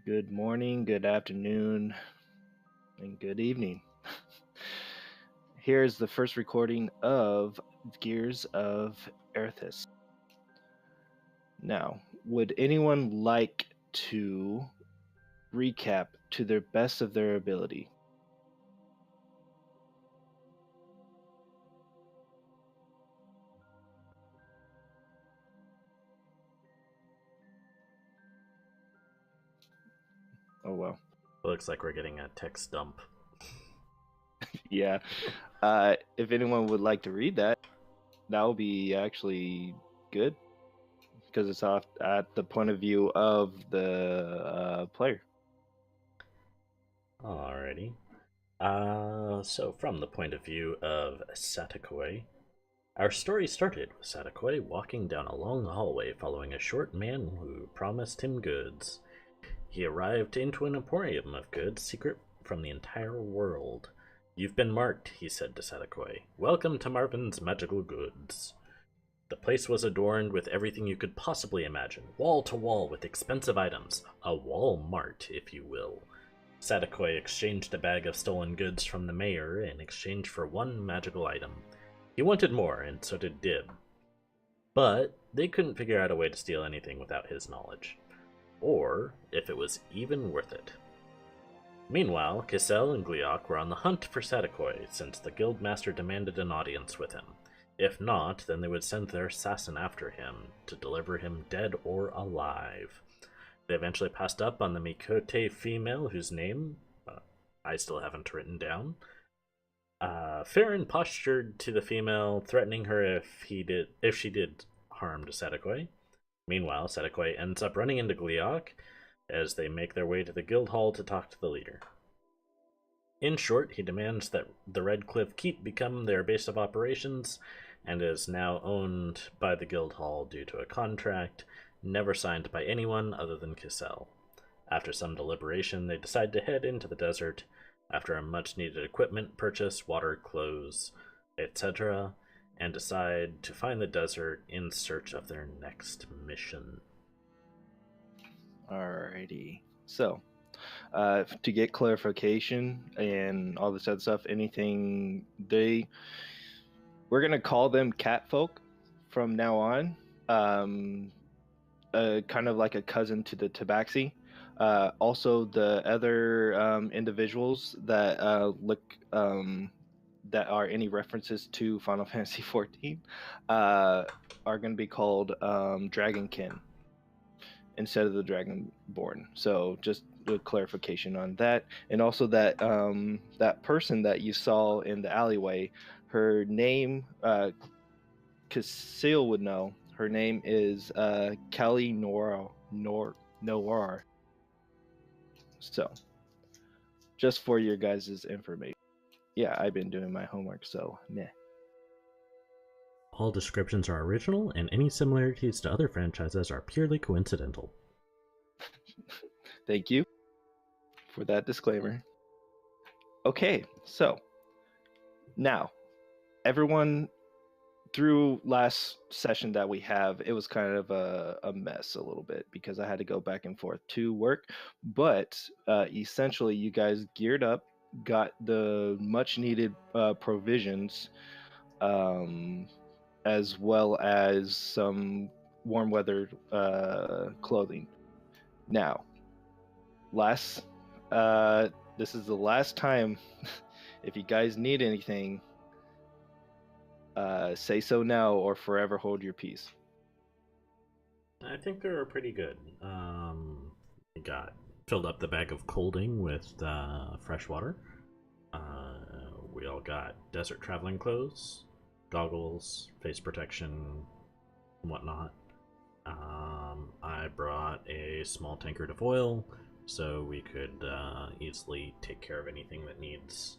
Good morning, good afternoon, and good evening. Here's the first recording of Gears of Erathis. Now, would anyone like to recap to the best of their ability? Oh, well. Looks like we're getting a text dump. Yeah. If anyone would like to read that, that would be actually good because it's off at the point of view of the player. Alrighty. So from the point of view of Satakoi, our story started with Satakoi walking down a long hallway following a short man who promised him goods. He arrived into an emporium of goods secret from the entire world. "You've been marked," he said to Satakoi. "Welcome to Marvin's Magical Goods." The place was adorned with everything you could possibly imagine, wall to wall with expensive items, a wall mart, if you will. Satakoi exchanged a bag of stolen goods from the mayor in exchange for one magical item. He wanted more, and so did Dib. But they couldn't figure out a way to steal anything without his knowledge, or if it was even worth it. Meanwhile, Kissel and Gliok were on the hunt for Satakoi, since the guildmaster demanded an audience with him. If not, then they would send their assassin after him to deliver him dead or alive. They eventually passed up on the Mikote female, whose name I still haven't written down. Farron postured to the female, threatening her if she did harm to Satakoi. Meanwhile, Satakoi ends up running into Gliok as they make their way to the guild hall to talk to the leader. In short, he demands that the Red Cliff Keep become their base of operations, and is now owned by the guild hall due to a contract never signed by anyone other than Kissel. After some deliberation, they decide to head into the desert after a much-needed equipment purchase, water, clothes, etc., and decide to find the desert in search of their next mission. Alrighty. So, to get clarification and all this other stuff, we're gonna call them catfolk from now on. Kind of like a cousin to the Tabaxi. Also, the other individuals that that are any references to Final Fantasy XIV are going to be called Dragonkin instead of the Dragonborn. So just a clarification on that, and also that that person that you saw in the alleyway, her name, Casil would know. Her name is Kelly Noir. So, just for your guys' information. Yeah, I've been doing my homework, so meh. All descriptions are original, and any similarities to other franchises are purely coincidental. Thank you for that disclaimer. Okay, so now everyone, through last session that we have, it was kind of a mess a little bit because I had to go back and forth to work, but essentially you guys geared up, got the much needed provisions, as well as some warm weather clothing. Now, this is the last time. If you guys need anything, say so now or forever hold your peace. I think they were pretty good. We got filled up the bag of colding with fresh water. We all got desert traveling clothes, goggles, face protection, and whatnot. I brought a small tankard of oil so we could easily take care of anything that needs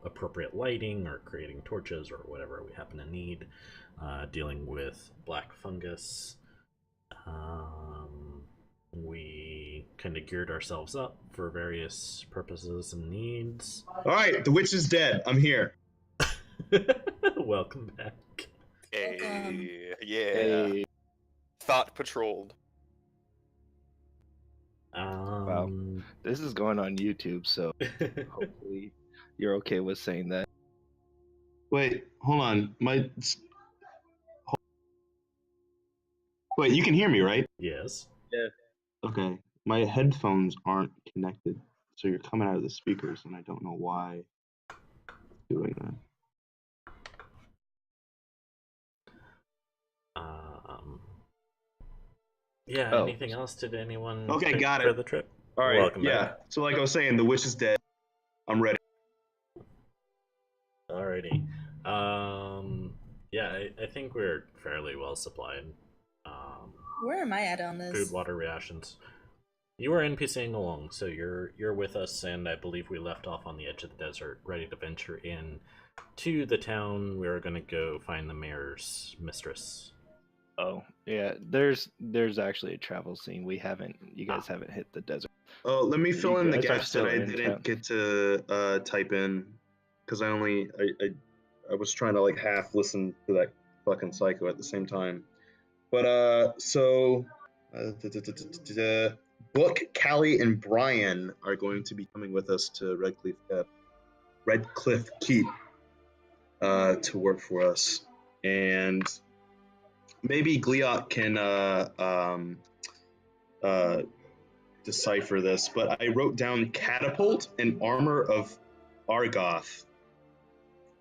appropriate lighting or creating torches or whatever we happen to need, dealing with black fungus. We kind of geared ourselves up for various purposes and needs. Alright, the witch is dead. I'm here. Welcome back. Hey, yeah. Hey, Thought patrolled. wow. This is going on YouTube, so hopefully you're okay with saying that. Wait, hold on. Wait, you can hear me, right? Yes. Okay. My headphones aren't connected, so you're coming out of the speakers, and I don't know why doing that. Yeah, Oh. anything else? Did anyone Okay, pick got for it. the trip? All right, Welcome yeah. back. So like I was saying, the witch is dead. I'm ready. Alrighty. Yeah, I think we're fairly well supplied. Where am I at on Food, this? water, rations. You are NPCing along, so you're with us, and I believe we left off on the edge of the desert, ready to venture in to the town. We're gonna go find the mayor's mistress. Oh, yeah. There's actually a travel scene. You guys haven't hit the desert. Oh, let me fill You in the guys are gaps that still I in didn't town. get to type in, because I was trying to like half listen to that fucking psycho at the same time. But Book, Callie, and Brian are going to be coming with us to Redcliffe Keep to work for us, and maybe Gliot can decipher this, but I wrote down catapult and armor of Argoth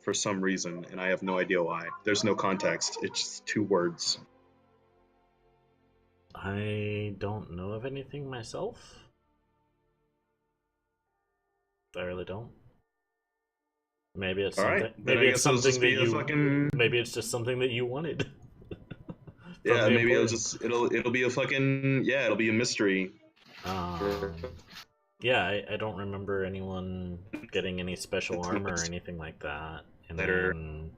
for some reason, and I have no idea why. There's no context. It's just 2 words. I don't know of anything myself. I really don't. Maybe it's All something. right, then Maybe I it's guess it'll something just that be a you. fucking. Maybe it's just something that you wanted. Yeah, maybe it'll be a fucking it'll be a mystery. Yeah, I don't remember anyone getting any special armor or anything like that. And Later. then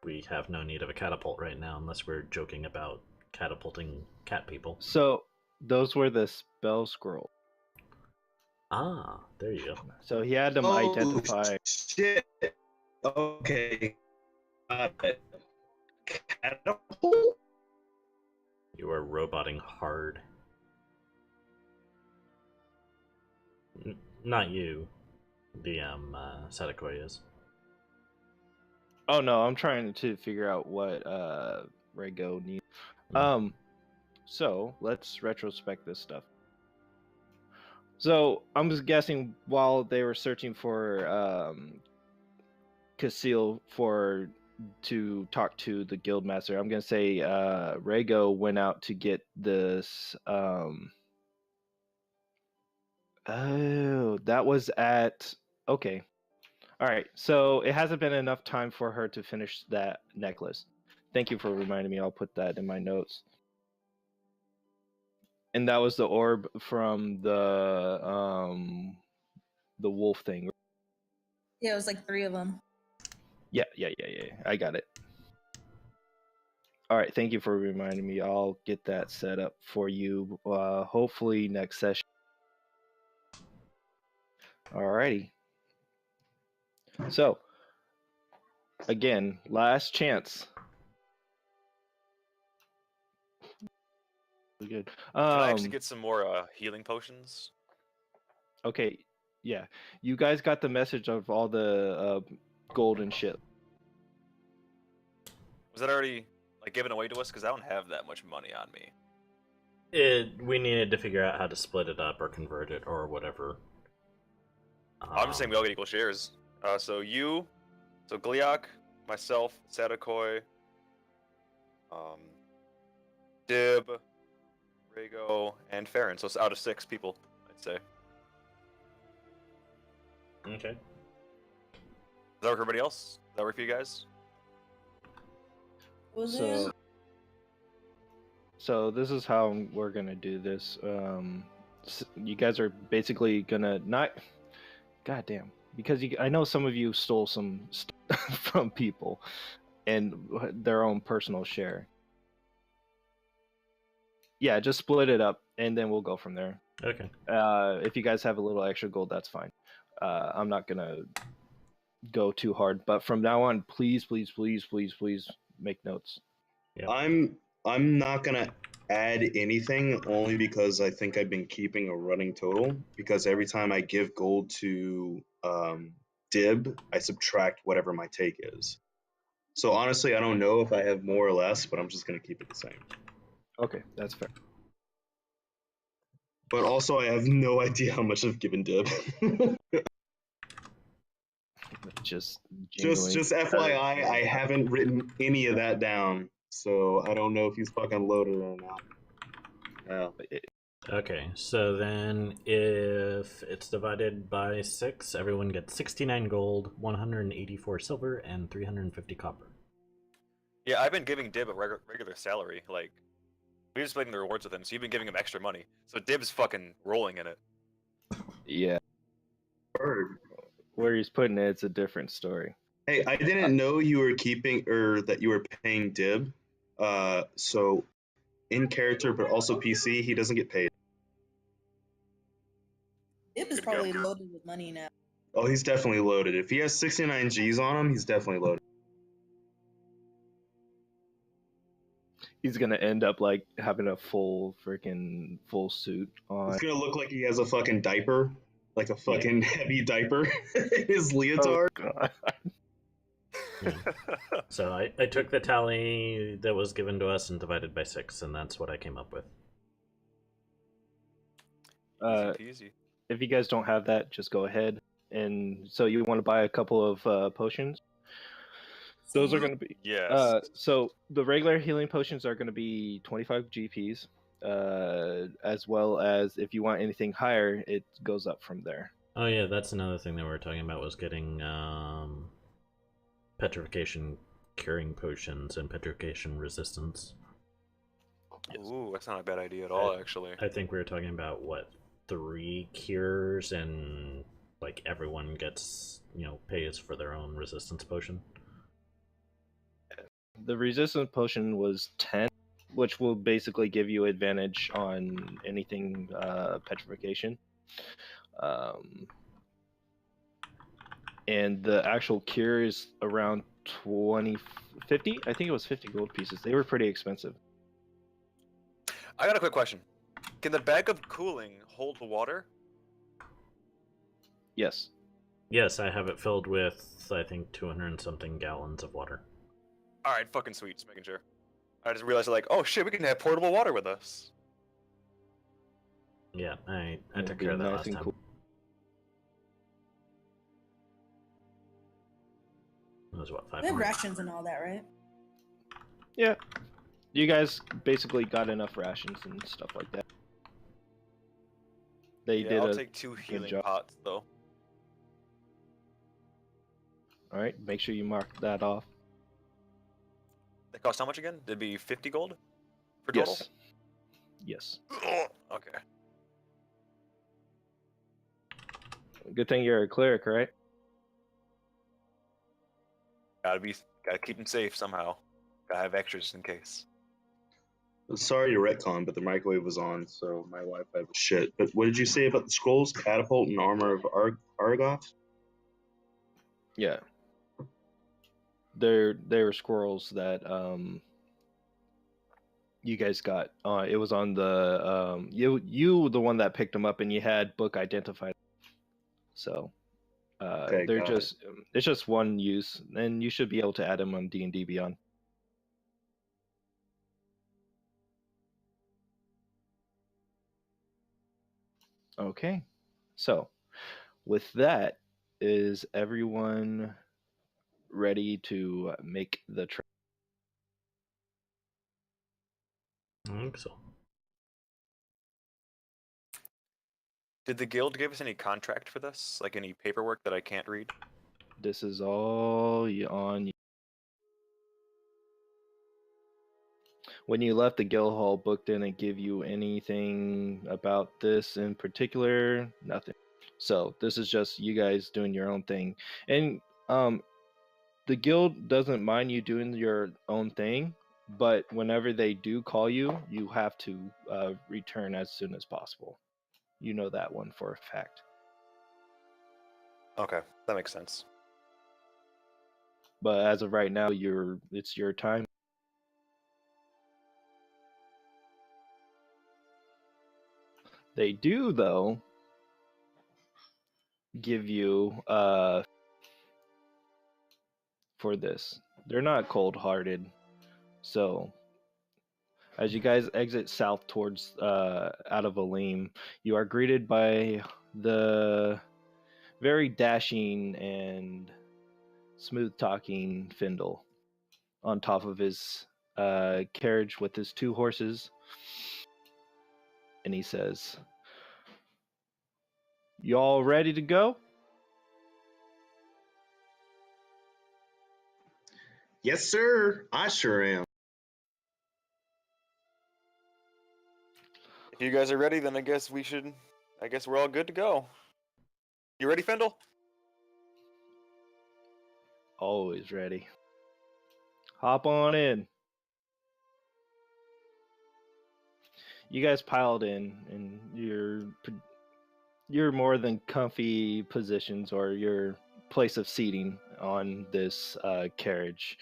we have no need of a catapult right now, unless we're joking about catapulting cat people. So those were the spell scroll. Ah, there you go. So he had them identify. Shit. Okay. Got it. Catapult? You are roboting hard. Not you. DM Sadakoi is. Oh no, I'm trying to figure out what Rego needs. So let's retrospect this stuff. So I'm just guessing while they were searching for Casil to talk to the guildmaster, I'm gonna say Rego went out to get this. Oh, that was at. Okay. All right. So it hasn't been enough time for her to finish that necklace. Thank you for reminding me. I'll put that in my notes. And that was the orb from the wolf thing. Yeah, it was like 3 of them. Yeah. I got it. All right. Thank you for reminding me. I'll get that set up for you. Hopefully next session. Alrighty. So, again, last chance. Good. Can I actually get some more healing potions? Okay, yeah. You guys got the message of all the gold and shit. Was that already like given away to us? Because I don't have that much money on me. We needed to figure out how to split it up or convert it or whatever. I'm just saying we all get equal shares. So Gliok, myself, Sadakoi, Dib, Rego, and Farron. So it's out of 6 people, I'd say. Okay. Does that work for everybody else? Does that work for you guys? Was it? So this is how we're gonna do this. You guys are basically gonna not. Goddamn, because I know some of you stole some stuff from people, and their own personal share. Yeah, just split it up, and then we'll go from there. Okay. If you guys have a little extra gold, that's fine. I'm not gonna go too hard, but from now on, please make notes. Yep. I'm not gonna add anything only because I think I've been keeping a running total. Because every time I give gold to Dib, I subtract whatever my take is. So honestly, I don't know if I have more or less, but I'm just gonna keep it the same. Okay, that's fair. But also, I have no idea how much I've given Dib. Just just FYI, I haven't written any of that down, so I don't know if he's fucking loaded or not. Yeah. Okay, so then if it's divided by 6, everyone gets 69 gold, 184 silver, and 350 copper. Yeah, I've been giving Dib a regular salary. Like, we're just splitting the rewards with him, so you've been giving him extra money. So Dib's fucking rolling in it. Yeah. Bird. Where he's putting it, it's a different story. Hey, I didn't know you were keeping, or that you were paying Dib. So in character, but also PC, he doesn't get paid. Dib is probably loaded with money now. Oh, he's definitely loaded. If he has 69 G's on him, he's definitely loaded. He's gonna end up like having a full suit on. He's gonna look like he has a fucking diaper, like a fucking heavy diaper. His leotard. Oh, God. Yeah. So I took the tally that was given to us and divided by 6, and that's what I came up with. Easy. If you guys don't have that, just go ahead. And so you want to buy a couple of potions? Those are going to be... Yes. So the regular healing potions are going to be 25 GPs, as well as if you want anything higher, it goes up from there. Oh yeah, that's another thing that we were talking about, was getting petrification curing potions and petrification resistance. Ooh, that's not a bad idea at all, actually. I think we were talking about, what, 3 cures, and like everyone gets, pays for their own resistance potion. The resistance potion was 10, which will basically give you advantage on anything petrification. And the actual cure is around 50. I think it was 50 gold pieces. They were pretty expensive. I got a quick question. Can the bag of cooling hold the water? Yes. Yes, I have it filled with, I think, 200 and something gallons of water. Alright, fucking sweet, just making sure. I just realized, like, oh shit, we can have portable water with us. Yeah, I took care of that last time. Cool. It was what, 500? We have rations and all that, right? Yeah. You guys basically got enough rations and stuff like that. I'll take 2 healing pots, though. Alright, make sure you mark that off. They cost how much again? It'd be 50 gold for total? Yes. Okay. Good thing you're a cleric, right? Gotta keep them safe somehow. Gotta have extras in case. Sorry to retcon, but the microwave was on, so my Wi-Fi was shit. But what did you say about the scrolls, catapult, and armor of Argoth? Yeah. They were squirrels that you guys got. It was on the you the one that picked them up, and you had book identified. So Okay, they're it's just one use, and you should be able to add them on D&D Beyond. Okay, so with that, is everyone ready to make the trip? I think so. Did the guild give us any contract for this? Like any paperwork that I can't read? This is all on you. When you left the guild hall, book didn't give you anything about this in particular. Nothing. So this is just you guys doing your own thing. And the guild doesn't mind you doing your own thing, but whenever they do call you, you have to return as soon as possible. You know that one for a fact. Okay, that makes sense. But as of right now, it's your time. They do, though, give you for this. They're not cold-hearted. So, as you guys exit south towards out of Aleem, you are greeted by the very dashing and smooth-talking Findle on top of his carriage with his 2 horses, and he says, "Y'all ready to go?" Yes, sir. I sure am. If you guys are ready, then I guess we're all good to go. You ready, Fendel? Always ready. Hop on in. You guys piled in, and you're more than comfy positions or your place of seating on this carriage,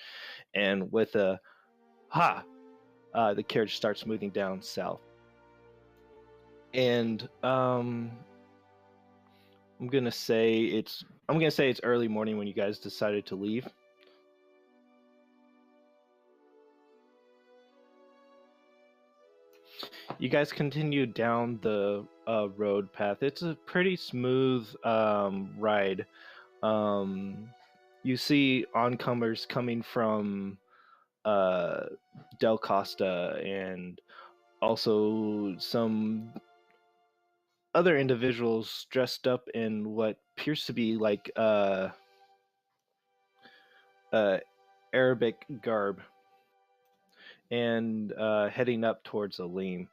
and with a the carriage starts moving down south, and I'm gonna say it's early morning when you guys decided to leave. You guys continue down the road path. It's a pretty smooth ride. You see oncomers coming from Del Costa, and also some other individuals dressed up in what appears to be like Arabic garb, and heading up towards Aleem.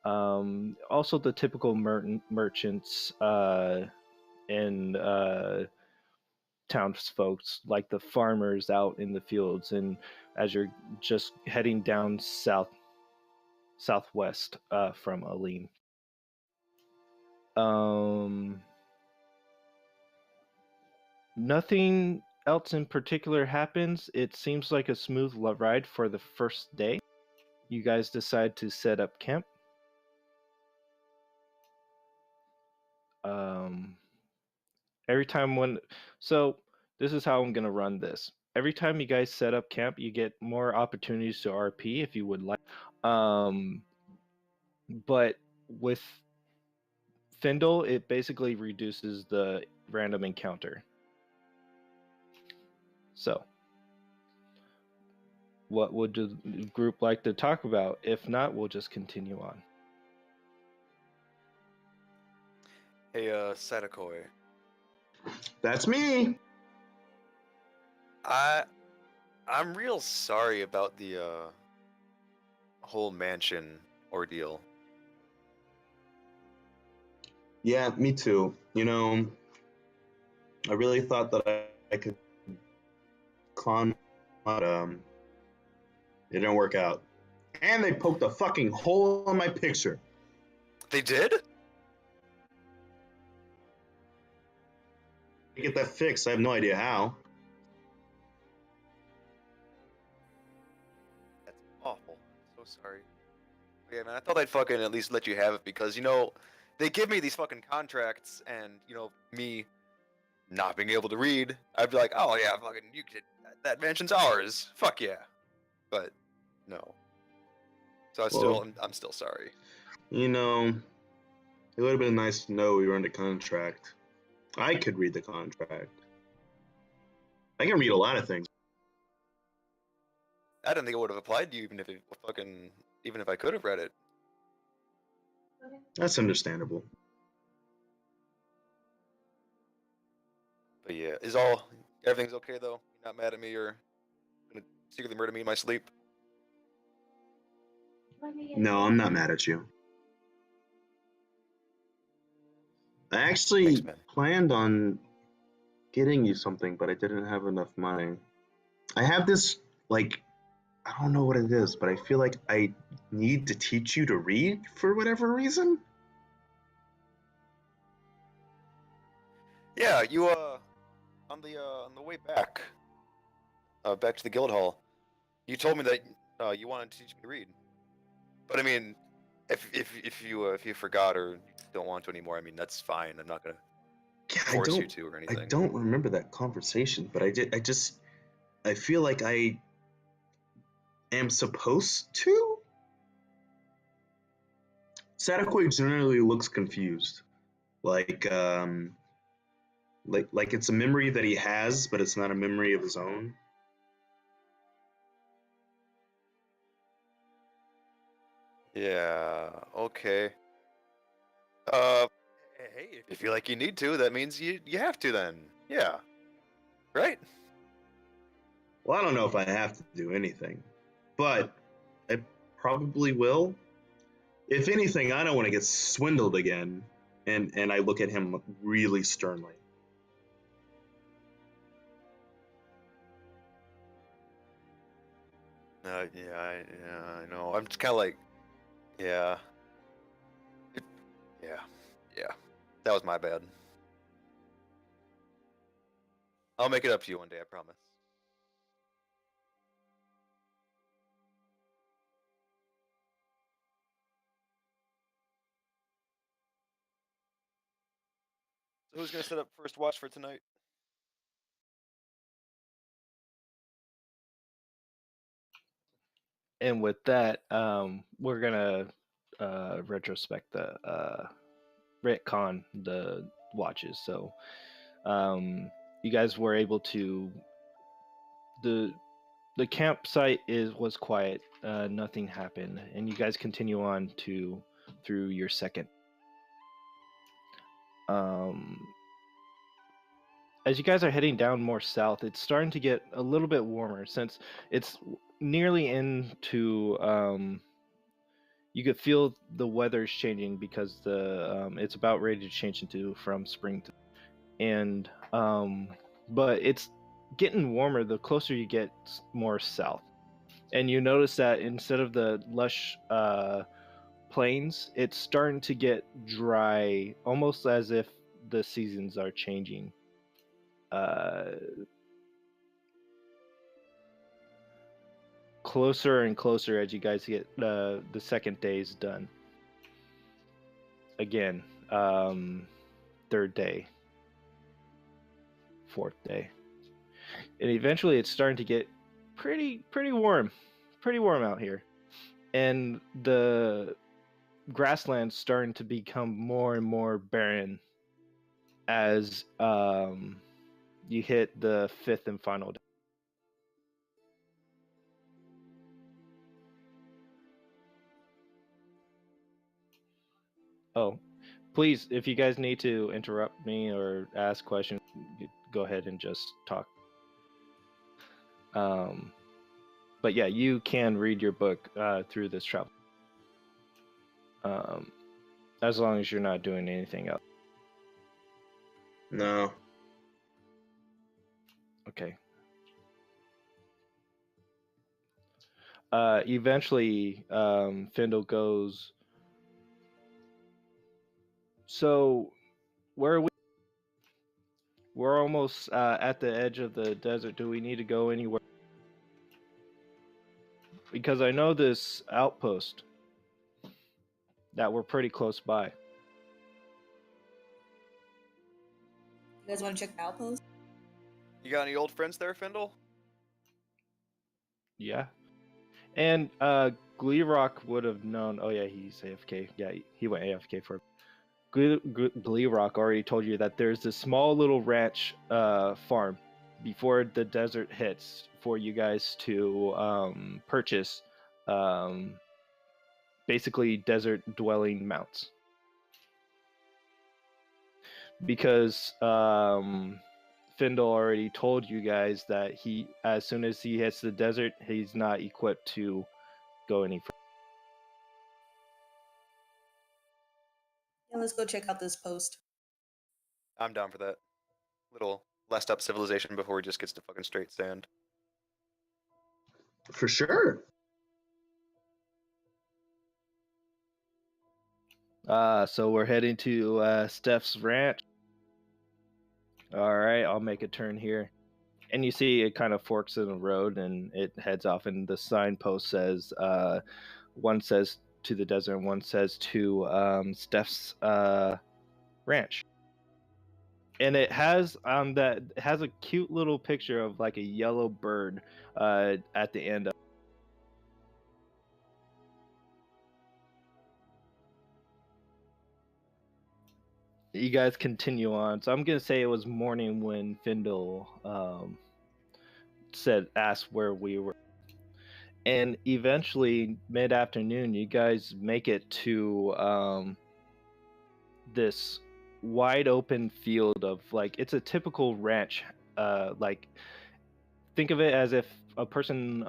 Also, the typical merchants and townsfolk, like the farmers out in the fields, and as you're just heading down southwest from Aleem. Nothing else in particular happens. It seems like a smooth ride for the first day. You guys decide to set up camp. Every time this is how I'm gonna run this. Every time you guys set up camp, you get more opportunities to RP if you would like. But with Findle, it basically reduces the random encounter. So, what would the group like to talk about? If not, we'll just continue on. Hey, Sadakoi. That's me. I'm real sorry about the whole mansion ordeal. Yeah, me too. You know, I really thought that I could con, but it didn't work out. And they poked a fucking hole in my picture. They did? To get that fixed, I have no idea how. That's awful. So sorry. Yeah, man, I thought I'd fucking at least let you have it because, they give me these fucking contracts and, me not being able to read, I'd be like, oh yeah, fucking, you could, that mansion's ours. Fuck yeah. But, no. So I'm still sorry. You know, it would have been nice to know we were under contract. I could read the contract. I can read a lot of things. I didn't think it would have applied to you even if I could have read it. That's understandable. But yeah, everything's okay though? You're not mad at me or gonna secretly murder me in my sleep? No, I'm not mad at you. I actually Thanks, man. planned on getting you something, but I didn't have enough money. I have this, like, I don't know what it is, but I feel like I need to teach you to read for whatever reason. Yeah, you on the way back back to the guild hall, you told me that you wanted to teach me to read. But I mean, If you forgot or don't want to anymore, I mean that's fine. I'm not gonna Yeah, force you to or anything. I don't remember that conversation, but I feel like I am supposed to. Sadako generally looks confused, like like it's a memory that he has, but it's not a memory of his own. Yeah. Okay. Hey, if you feel like you need to, that means you have to then. Yeah. Right? Well, I don't know if I have to do anything, but I probably will. If anything, I don't want to get swindled again. And I look at him really sternly. Yeah, I know. I'm just kind of like, yeah, yeah, yeah. That was my bad. I'll make it up to you one day, I promise. So who's gonna set up first watch for tonight? And with that, we're gonna retrospect the retcon the watches. So you guys were able to the campsite was quiet. Nothing happened, and you guys continue on through your second. As you guys are heading down more south, it's starting to get a little bit warmer since it's nearly into you could feel the weather's changing because it's about ready to change into from spring to, and but it's getting warmer the closer you get more south, and you notice that instead of the lush plains, it's starting to get dry, almost as if the seasons are changing. Closer and closer as you guys get the second day's done. Again, third day, fourth day, and eventually it's starting to get pretty warm out here, and the grassland's starting to become more and more barren as you hit the fifth and final day. Oh, please, if you guys need to interrupt me or ask questions, go ahead and just talk. But yeah, you can read your book through this travel. As long as you're not doing anything else. No. Okay. Eventually, Findle goes, so where are we? We're almost at the edge of the desert. Do we need to go anywhere? Because I know this outpost that we're pretty close by. You guys want to check the outpost? You got any old friends there, Findle? Yeah. And Gleerock would have known. Oh yeah, he's AFK. Yeah, he went AFK for. Gleerock already told you that there's this small little ranch farm before the desert hits for you guys to purchase basically desert dwelling mounts. Because Findle already told you guys that as soon as he hits the desert, he's not equipped to go any further. Yeah, let's go check out this post. I'm down for that. Little lessed up civilization before he just gets to fucking straight sand. For sure. So we're heading to Steph's ranch. All right, I'll make a turn here. And you see it kind of forks in the road and it heads off, and the signpost says, one says to the desert, and one says to Steph's ranch. And it has a cute little picture of like a yellow bird at the end of. You guys continue on. So I'm gonna say it was morning when Findle asked where we were. And eventually, mid-afternoon, you guys make it to this wide open field of like it's a typical ranch. Like think of it as if a person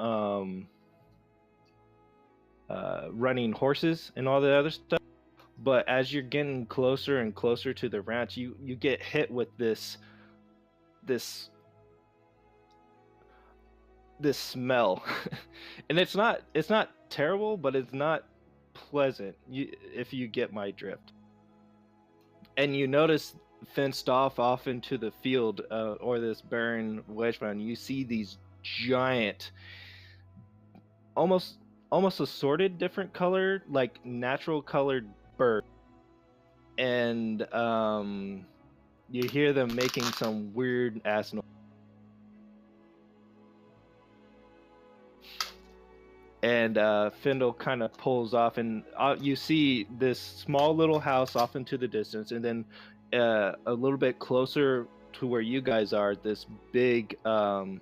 running horses and all the other stuff. But as you're getting closer and closer to the ranch, you get hit with this smell. And it's not terrible, but it's not pleasant, if you get my drift. And you notice fenced off into the field, or this barren wasteland, you see these giant, almost assorted different color, like natural colored birds. And you hear them making some weird ass noise. And Findle kind of pulls off, and you see this small little house off into the distance, and then a little bit closer to where you guys are, this big kind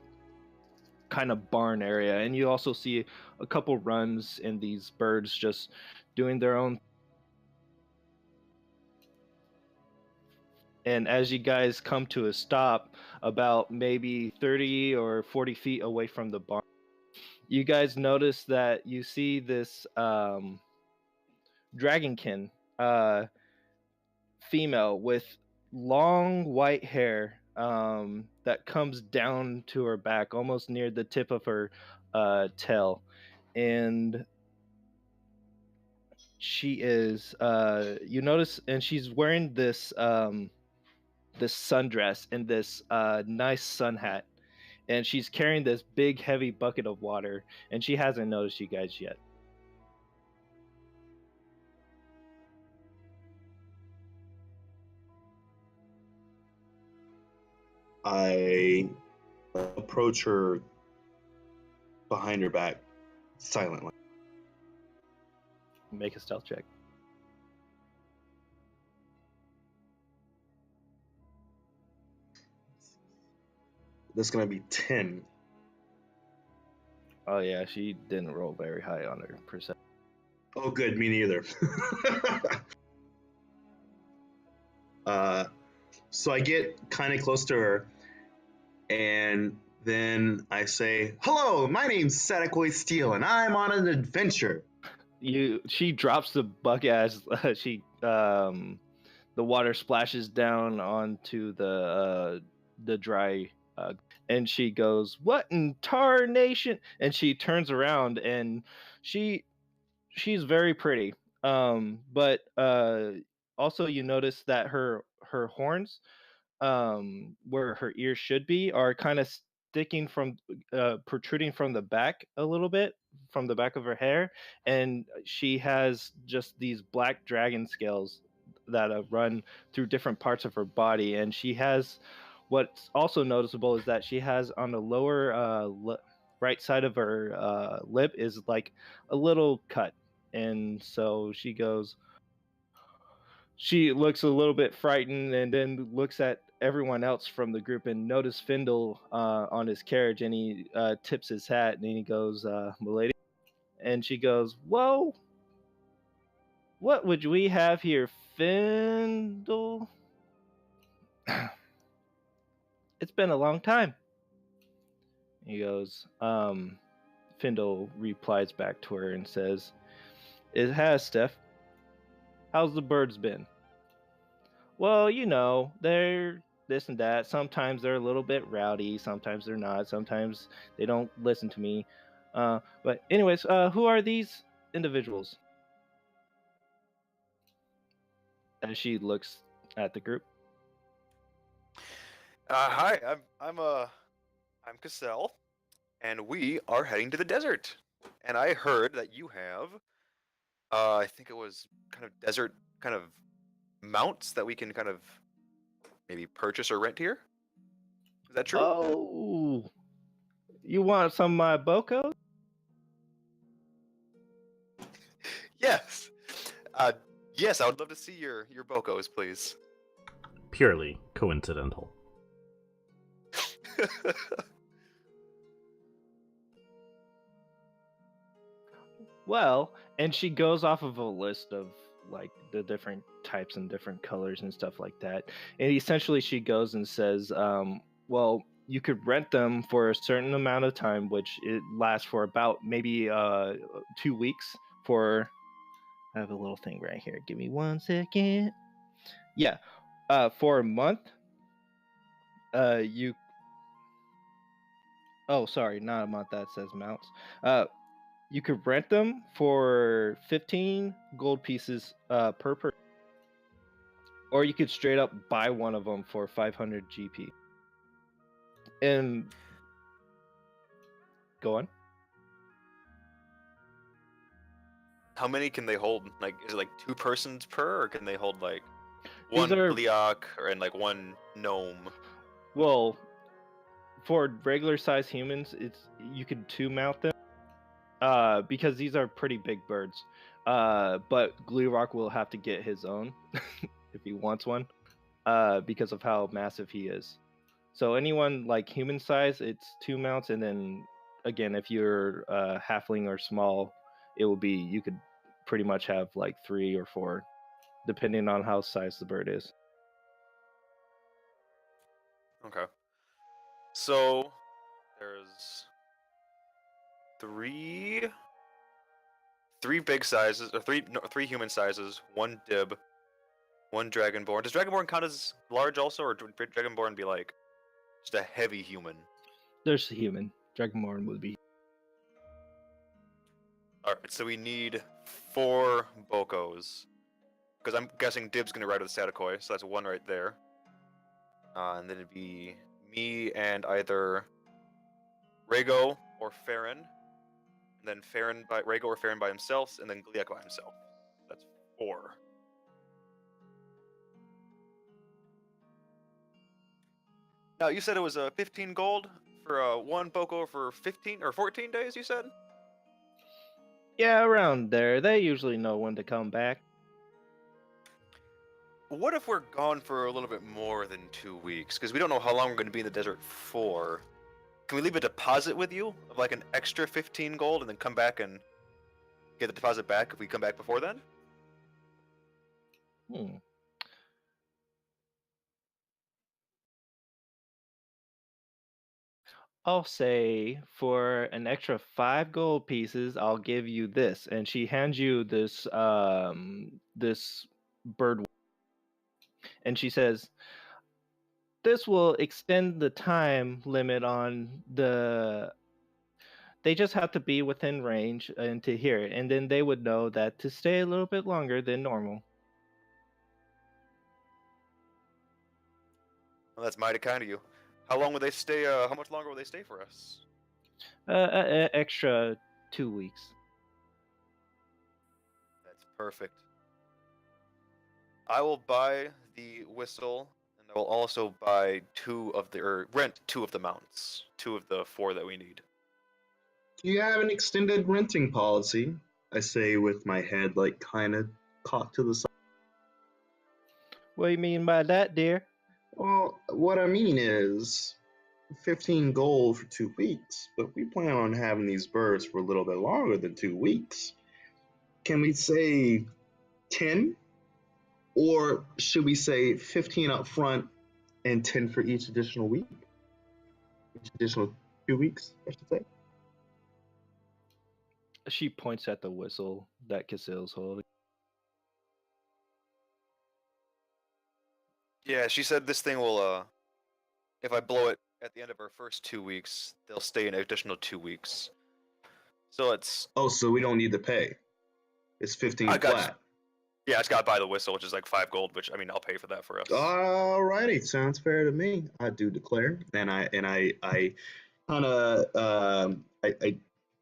of barn area. And you also see a couple runs and these birds just doing their own. And as you guys come to a stop about maybe 30 or 40 feet away from the barn, you guys notice that you see this dragonkin female with long white hair that comes down to her back, almost near the tip of her tail. And she is you notice, and she's wearing this sundress and this nice sun hat, and she's carrying this big heavy bucket of water, and she hasn't noticed you guys yet. I approach her behind her back silently. Make a stealth check. That's gonna be 10. Oh yeah, she didn't roll very high on her perception. Oh, good. Me neither. So I get kind of close to her, and then I say, "Hello, my name's Sadakoi Steele, and I'm on an adventure." She drops the bucket as she the water splashes down onto the dry, and she goes, "What in tarnation?" And she turns around, and she's very pretty. But also you notice that her horns, where her ears should be, are kind of sticking from protruding from the back a little bit, from the back of her hair. And she has just these black dragon scales that run through different parts of her body. And she has, what's also noticeable is that she has on the lower right side of her lip is like a little cut. And so she looks a little bit frightened, and then looks at everyone else from the group and notice Findle on his carriage, and he tips his hat, and he goes, "Milady," and she goes, "Whoa, what would we have here, Findle? It's been a long time." He goes, Findle replies back to her and says, "It has, Steph. How's the birds been?" "Well, they're this and that. Sometimes they're a little bit rowdy. Sometimes they're not. Sometimes they don't listen to me. But anyways, who are these individuals?" As she looks at the group. Hi, I'm Cassell, and we are heading to the desert. And I heard that you have I think it was kind of desert kind of mounts that we can kind of maybe purchase or rent here. Is that true? Oh, you want some of my Bocos? Yes. Yes, I would love to see your Bocos, please. Purely coincidental. Well, and she goes off of a list of like the different types and different colors and stuff like that. And essentially, she goes and says, "Well, you could rent them for a certain amount of time, which it lasts for about maybe 2 weeks." For I have a little thing right here. Give me 1 second. Yeah, for a month, you. Oh, sorry, not a month. That says mounts. You could rent them for 15 gold pieces per person, or you could straight up buy one of them for 500 GP. And go on. How many can they hold? Like, is it like 2 persons per, or can they hold like These one are Bliak and like one gnome? well for regular size humans. It's you could two mount them because these are pretty big birds. But Gluerock will have to get his own if he wants one because of how massive he is. So anyone like human size, it's two mounts, and then again, if you're halfling or small, it will be you could pretty much have like 3 or 4, depending on how size the bird is. Okay. So there's three big sizes, or three human sizes, one dib, one dragonborn. Does dragonborn count as large also, or would dragonborn be like just a heavy human? There's a human. Dragonborn would be. All right, so we need 4 Bocos, because I'm guessing dib's gonna ride with Satakoi, so that's 1 right there. And then it'd be me and either Rhaego or Farron, and then Rhaego or Farron by himself, and then Gliak by himself. That's 4. Now you said it was 15 gold for 1 Boko for 15 or 14 days. You said. Yeah, around there. They usually know when to come back. What if we're gone for a little bit more than 2 weeks? Because we don't know how long we're going to be in the desert for. Can we leave a deposit with you of like an extra 15 gold and then come back and get the deposit back if we come back before then? I'll say for an extra 5 gold pieces, I'll give you this. And she hands you this bird, and she says, "This will extend the time limit on the. They just have to be within range and to hear it, and then they would know that to stay a little bit longer than normal." Well, that's mighty kind of you. How long will they stay? How much longer will they stay for us? Extra 2 weeks. That's perfect. I will buy the whistle, and I will also buy rent 2 of the mounts, 2 of the 4 that we need. Do you have an extended renting policy? I say with my head like kind of cocked to the side. What do you mean by that, dear? Well, what I mean is 15 gold for 2 weeks, but we plan on having these birds for a little bit longer than 2 weeks. Can we say 10? Or should we say 15 up front and 10 for each additional week? Each additional 2 weeks, I should say. She points at the whistle that Casil's holding. Yeah, she said this thing will, if I blow it at the end of our first 2 weeks, they'll stay an additional 2 weeks. So it's. Oh, so we don't need to pay. It's 15 I got flat. Yeah, I just gotta buy the whistle, which is like 5 gold, which I mean I'll pay for that for us. Alrighty, sounds fair to me. I do declare, and I kind of I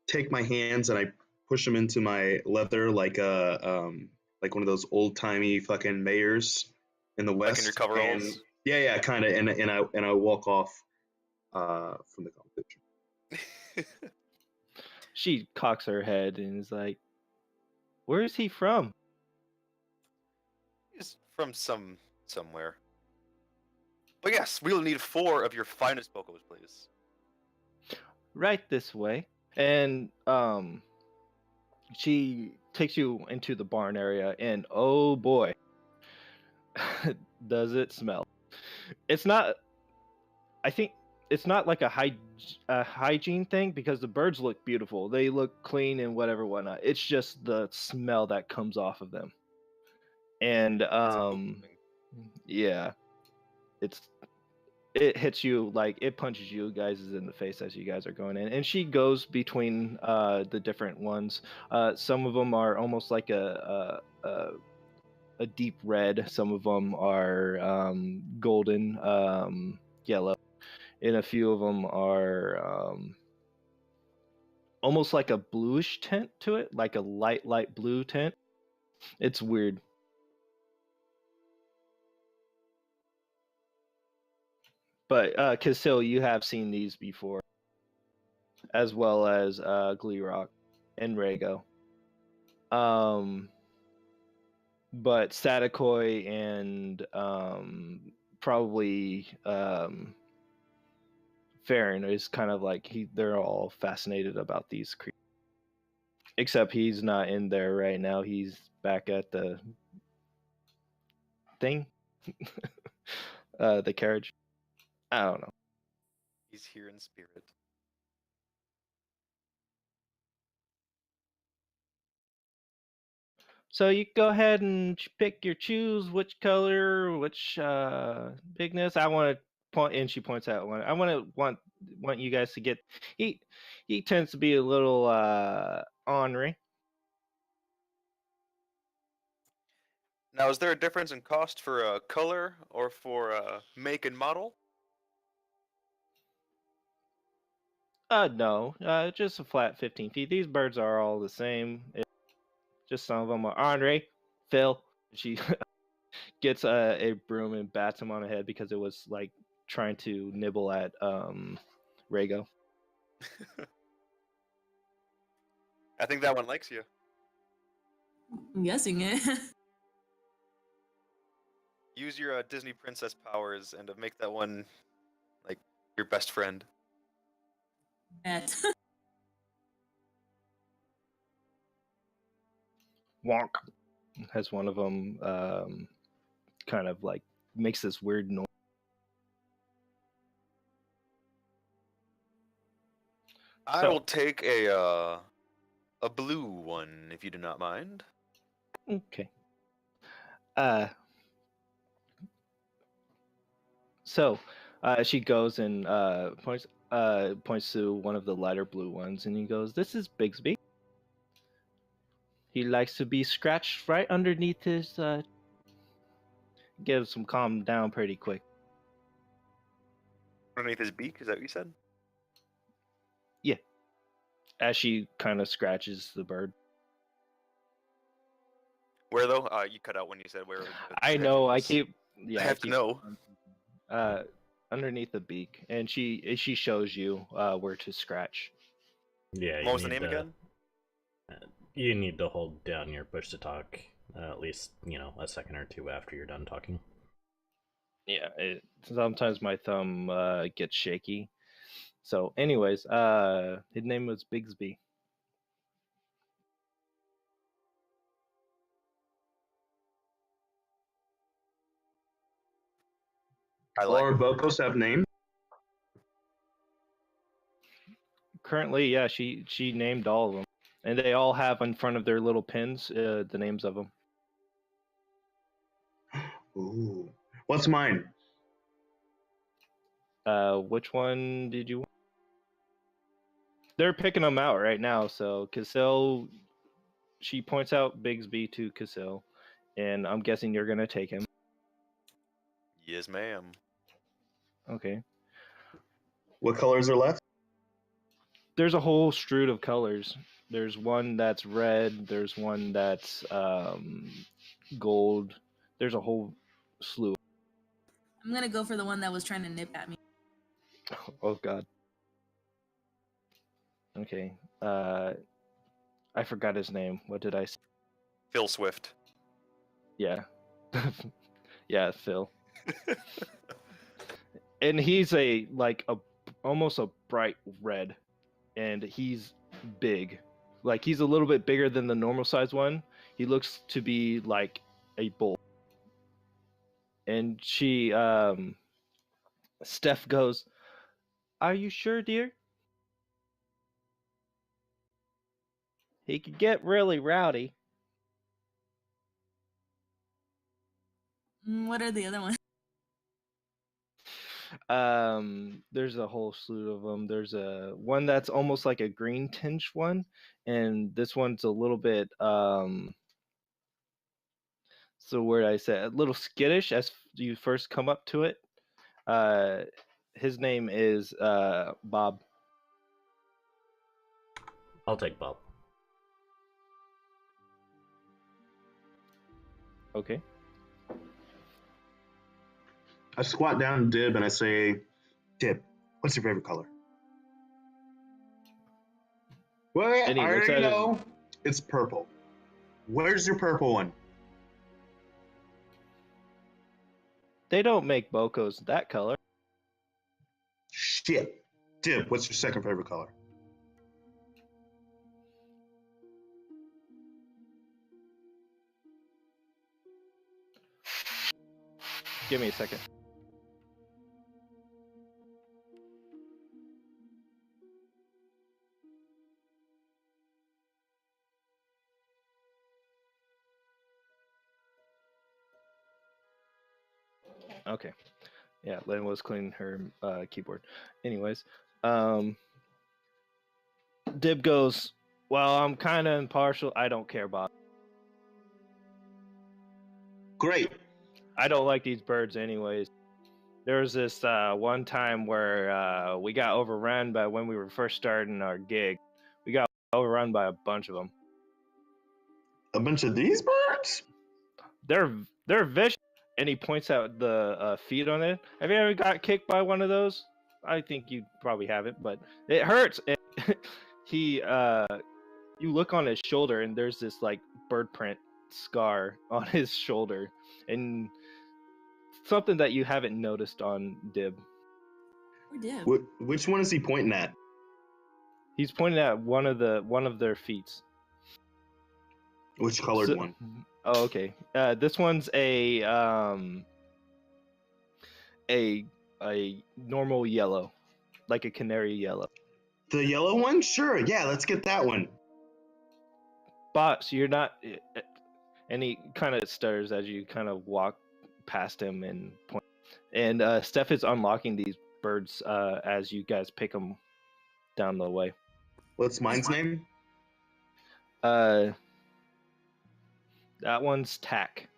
take my hands and I push them into my leather like like one of those old timey fucking mayors in the Like in your West. coveralls? And yeah, kind of. And I walk off from the competition. She cocks her head and is like, "Where is he from?" He's from somewhere. But yes, we'll need 4 of your finest Bokos, please. Right this way. And she takes you into the barn area, and oh boy, does it smell. It's not, I think it's not like a hygiene thing because the birds look beautiful. They look clean and whatnot. It's just the smell that comes off of them. And It's overwhelming. yeah, it hits you, like it punches you guys in the face as you guys are going in. And she goes between the different ones. Some of them are almost like a deep red. Some of them are golden, yellow, and a few of them are almost like a bluish tint to it, like a light blue tint. It's weird. But Casil, you have seen these before, as well as Gleerock and Rhaego. But Satakoi and probably Farron is kind of like they're all fascinated about these creatures. Except he's not in there right now. He's back at the thing. The carriage. I don't know. He's here in spirit. So you go ahead and pick your choose which color, which bigness. I want to point, and she points out one. I want you guys to get. He tends to be a little ornery. Now, is there a difference in cost for color or for make and model? No, just a flat 15 feet. These birds are all the same. Just some of them are ornery. Phil, she gets a broom and bats him on the head because it was like trying to nibble at Rhaego. I think that one likes you. I'm guessing it. Use your Disney princess powers and make that one like your best friend. Bet. Wonk. Has one of them kind of like makes this weird noise. I So- will take a blue one if you do not mind. Okay. So she goes and points to one of the lighter blue ones, and he goes, "This is Bigsby. He likes to be scratched right underneath his. Gives him calm down pretty quick." Underneath his beak, is that what you said? Yeah. As she kind of scratches the bird. Where though? You cut out when you said where. I know. I keep. Yeah. I have to know. Underneath the beak, and she shows you where to scratch. Yeah. What was the name again? You need to hold down your push to talk at least, a second or two after you're done talking. Yeah, sometimes my thumb gets shaky. So, anyways, his name was Bigsby. I All like our it. Bokos have names. Currently, yeah, she named all of them, and they all have in front of their little pins the names of them. Ooh. What's mine? Which one did you want? They're picking them out right now. So Casil, she points out Bigsby to Casil, and I'm guessing you're gonna take him. Yes, ma'am. Okay. What colors are left? there's a whole street of colors. There's one that's red. There's one that's gold. There's a whole slew. I'm gonna go for the one that was trying to nip at me. Oh God. Okay. I forgot his name. What did I say? Phil Swift. Yeah. Yeah, Phil. And he's almost a bright red, and he's big. Like he's a little bit bigger than the normal size one. He looks to be like a bull. And Steph goes, "Are you sure, dear? He could get really rowdy." What are the other ones? There's a whole slew of them. There's a one that's almost like a green tinge one, and this one's a little bit so where I say a little skittish as you first come up to it. Uh, his name is Bob. I'll take Bob. Okay. I squat down to Dib and I say, Dib, what's your favorite color? Well, And he I looks already at his- know. It's purple. Where's your purple one? They don't make Bocos that color. Shit. Dib, what's your second favorite color? Give me a second. Okay. Yeah, Lynn was cleaning her keyboard. Anyways, Dib goes, "Well, I'm kind of impartial. I don't care, Bob. Great. I don't like these birds anyways. There was this one time where we got overrun by when we were first starting our gig. We got overrun by a bunch of them. A bunch of these birds? They're vicious." And he points out the feet on it. Have you ever got kicked by one of those? I think you probably haven't, but it hurts. And you look on his shoulder, and there's this like bird print scar on his shoulder, and something that you haven't noticed on Dib. Or dip. Which one is he pointing at? He's pointing at one of their feet. Which colored one? Oh, okay. This one's a normal yellow, like a canary yellow. The yellow one? Sure. Yeah, let's get that one. But so you're not. And he kind of stutters as you kind of walk past him and point. And Steph is unlocking these birds as you guys pick them down the way. What's mine's name? That one's Tack.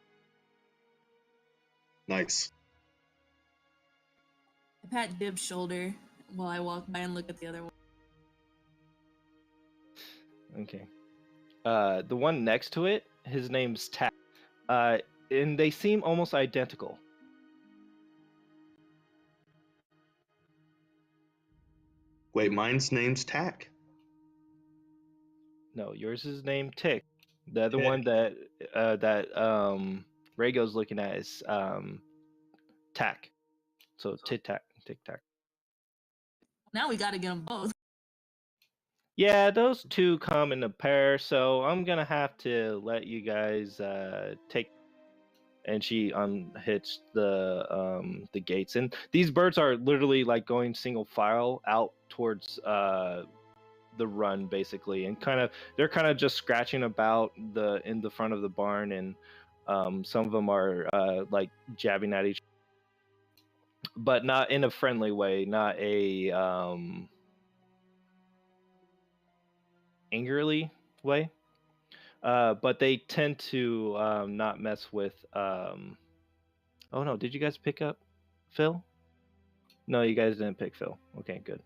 Nice. I pat Dib's shoulder while I walk by and look at the other one. Okay. The one next to it, his name's Tack. And they seem almost identical. Wait, mine's name's Tack. No, yours is named Tick. The other Tick. one that Rago's looking at is Tack. So Tic Tac. Now we gotta get them both. Yeah, those two come in a pair, so I'm gonna have to let you guys take. And she unhitched the gates, and these birds are literally like going single file out towards the run basically, and they're kind of just scratching about in the front of the barn, and some of them are like jabbing at each other, but not in a friendly way, not a angrily way. But they tend to not mess with. Oh no! Did you guys pick up Phil? No, you guys didn't pick Phil. Okay, good.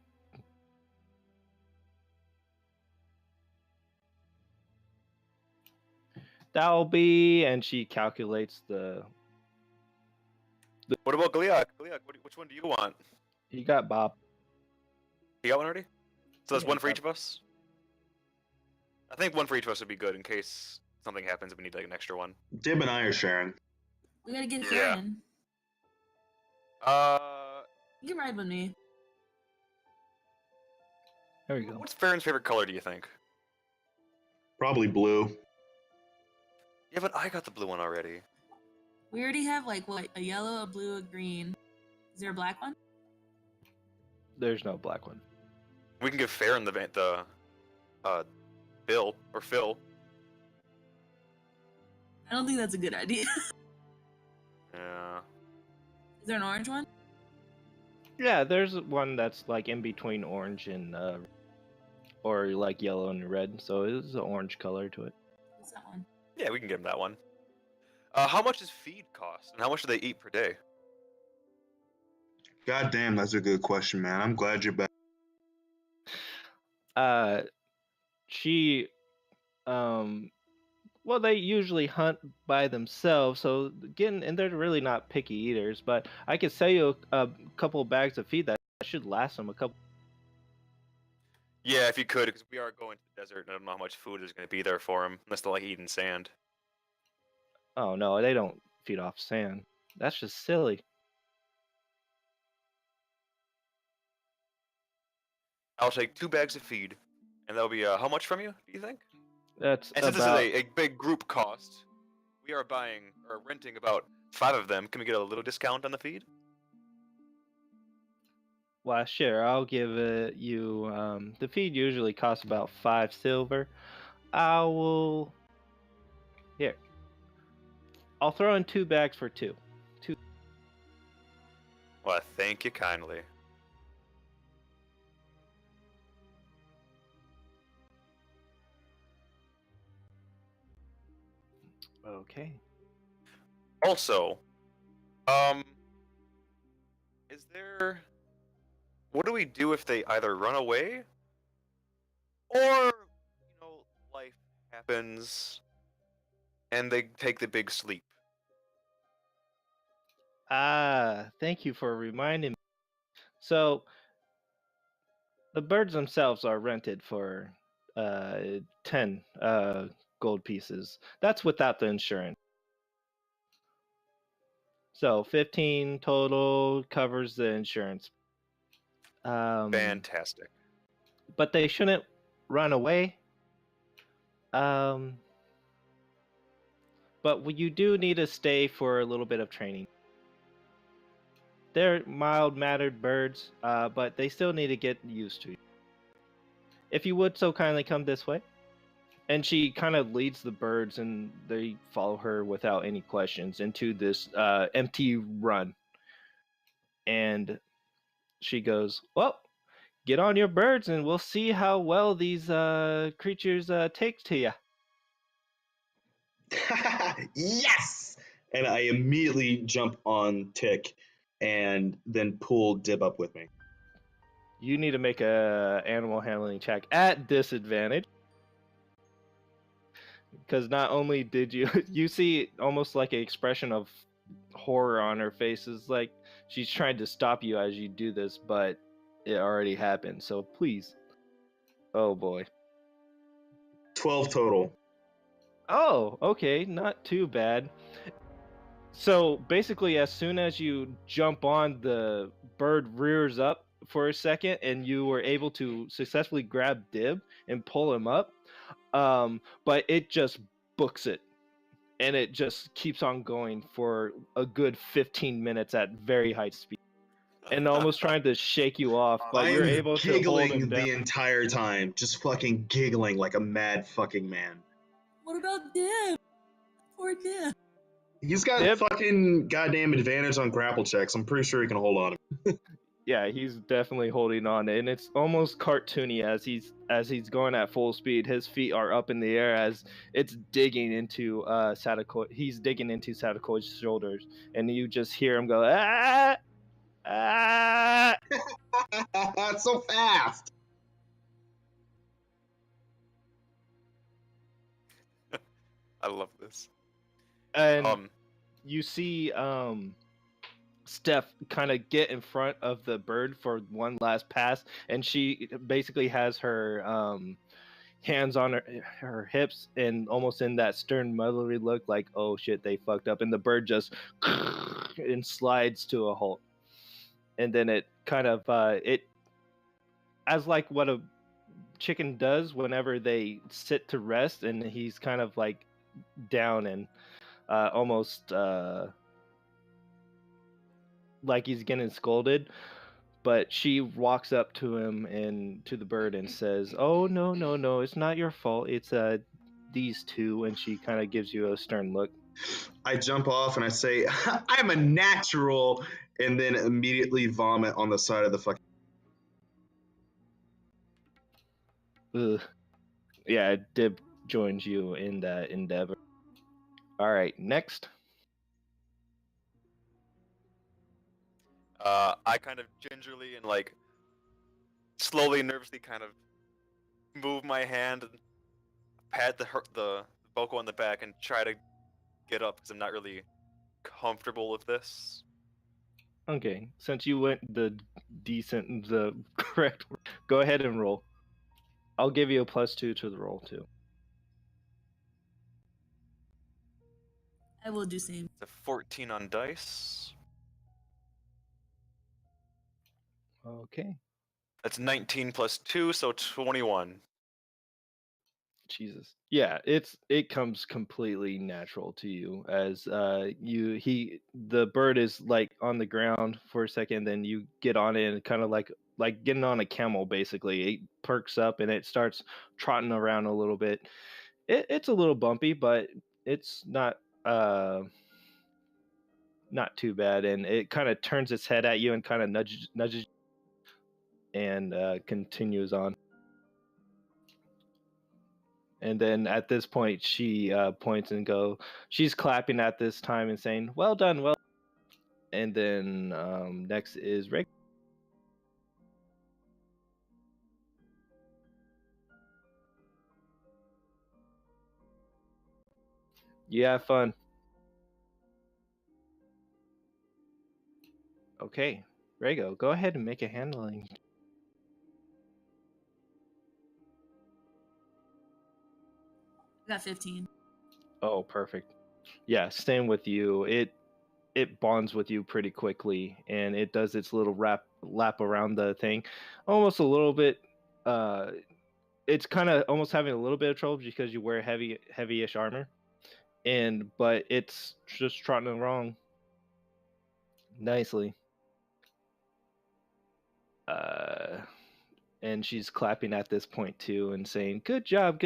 That'll be, and she calculates the. What about Gliok? Gliok, which one do you want? You got Bob. You got one already? So that's Yeah, one for Bob. each of us? I think one for each of us would be good in case something happens and we need like an extra one. Dib and I are sharing. We gotta get Yeah. Karen. Uh, You can ride with me. There we go. what's Farron's favorite color, do you think? Probably blue. Yeah, but I got the blue one already. We already have like what, a yellow, a blue, a green. Is there a black one? There's no black one. We can give Farron the Bill or Phil. I don't think that's a good idea. Yeah. Is there an orange one? Yeah, there's one that's like in between orange and or like yellow and red, so it's an orange color to it. What's that one? Yeah, we can give him that one. How much does feed cost, and how much do they eat per day? God damn, that's a good question, man. I'm glad you're back. She well, they usually hunt by themselves, so and they're really not picky eaters, but I could sell you a couple of bags of feed that should last them a couple. Yeah, if you could, because we are going to the desert, and I don't know how much food is going to be there for them, unless they're like eating sand. Oh no, they don't feed off sand. That's just silly. I'll take 2 bags of feed, and that'll be how much from you, do you think? That's And since about this is a big group cost, we are buying or renting about 5 of them. Can we get a little discount on the feed? well, sure. I'll give it you. The feed usually costs about 5 silver. I will. Here. I'll throw in 2 bags for 2. Well, thank you kindly. Okay. Also, is there... What do we do if they either run away, or, life happens, and they take the big sleep? Thank you for reminding me. So, the birds themselves are rented for 10 gold pieces. That's without the insurance. So 15 total covers the insurance. Fantastic. But they shouldn't run away. But you do need to stay for a little bit of training. They're mild-mannered birds, but they still need to get used to you. If you would so kindly come this way. And she kind of leads the birds, and they follow her without any questions into this empty run. And she goes, well, get on your birds, and we'll see how well these creatures take to you. Yes! And I immediately jump on Tick and then pull Dib up with me. You need to make a animal handling check at disadvantage. Because not only did you see almost like an expression of horror on her face, is like she's trying to stop you as you do this, but it already happened. So please. Oh boy. 12 total. Oh, okay, not too bad. So basically, as soon as you jump on, the bird rears up for a second, and you were able to successfully grab Dib and pull him up. But it just books it, and it just keeps on going for a good 15 minutes at very high speed, and almost trying to shake you off. But you're able to hold him giggling down. the entire time, just fucking giggling like a mad fucking man. What about Dib? Poor Dib. He's got Dib? fucking goddamn advantage on grapple checks. I'm pretty sure he can hold on. Yeah, he's definitely holding on, and it's almost cartoony as he's going at full speed. His feet are up in the air as it's digging into Sadako. He's digging into Sadako's shoulders, and you just hear him go ah ah. That's so fast. I love this. And you see Steph kind of get in front of the bird for one last pass, and she basically has her hands on her hips and almost in that stern motherly look, like, oh shit, they fucked up, and the bird just and slides to a halt, and then it kind of it as like what a chicken does whenever they sit to rest, and he's kind of like down and almost like he's getting scolded, but she walks up to him and to the bird and says, "Oh no, no, no, it's not your fault. It's these two." And she kind of gives you a stern look. I jump off and I say, "I'm a natural," and then immediately vomit on the side of the fucking. Ugh. Yeah, Dib joins you in that endeavor. All right, next. I kind of gingerly and like slowly, nervously, kind of move my hand and pat the Boko on the back and try to get up because I'm not really comfortable with this. Okay, since you went the correct, go ahead and roll. I'll give you a +2 to the roll too. I will do same. It's a 14 on dice. Okay. That's 19 plus 2, so 21. Jesus. Yeah, it comes completely natural to you as the bird is like on the ground for a second, then you get on it and kind of like getting on a camel basically. It perks up and it starts trotting around a little bit. It's a little bumpy, but it's not too bad, and it kind of turns its head at you and kind of nudges and continues on. And then at this point, she points and she's clapping at this time and saying, "Well done, well." And then next is Rick. You have fun. Okay, Rego, go ahead and make a handling. I got 15. Oh, perfect. Yeah, same with you. It bonds with you pretty quickly, and it does its little lap around the thing, almost a little bit. It's kind of almost having a little bit of trouble because you wear heavy-ish armor, but it's just trotting along nicely. And she's clapping at this point too and saying, good job,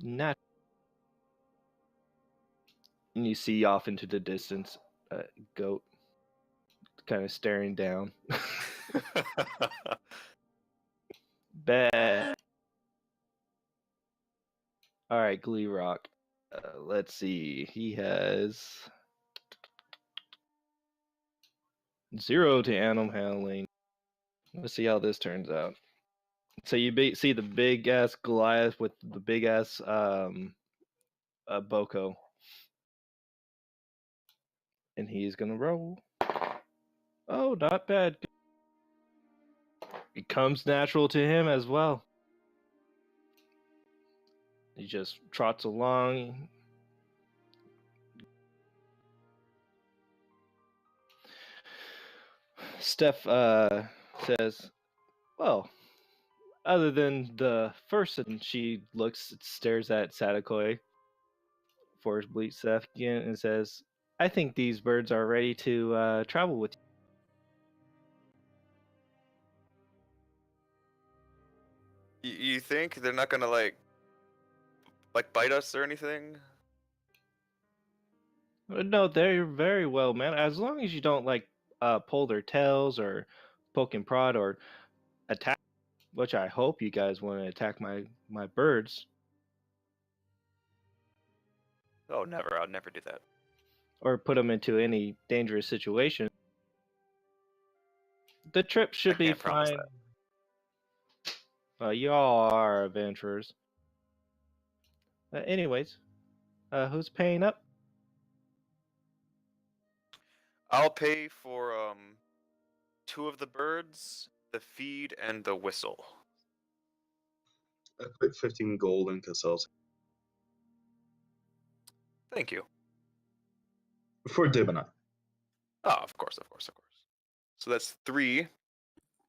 not." And you see off into the distance goat kind of staring down. Bad. All right, Glee Rock. Let's see. He has 0 to animal handling. Let's see how this turns out. So you see the big ass Goliath with the big ass Boko, and he's gonna roll. Oh, not bad. It comes natural to him as well. He just trots along. Steph says, well, other than the first, and she stares at Sadakoi for his bleach Steph again and says, I think these birds are ready to travel with you. You think they're not gonna like bite us or anything? No, they're very well, man. As long as you don't pull their tails or poke and prod or attack, which I hope you guys want to attack my birds. Oh, never. I'd never do that. Or put them into any dangerous situation. The trip should be fine. Y'all are adventurers. Anyways, Who's paying up? I'll pay for 2 of the birds, the feed, and the whistle. I put 15 gold in Cassell's Thank you. for Dib and I. Oh, of course. So that's 3.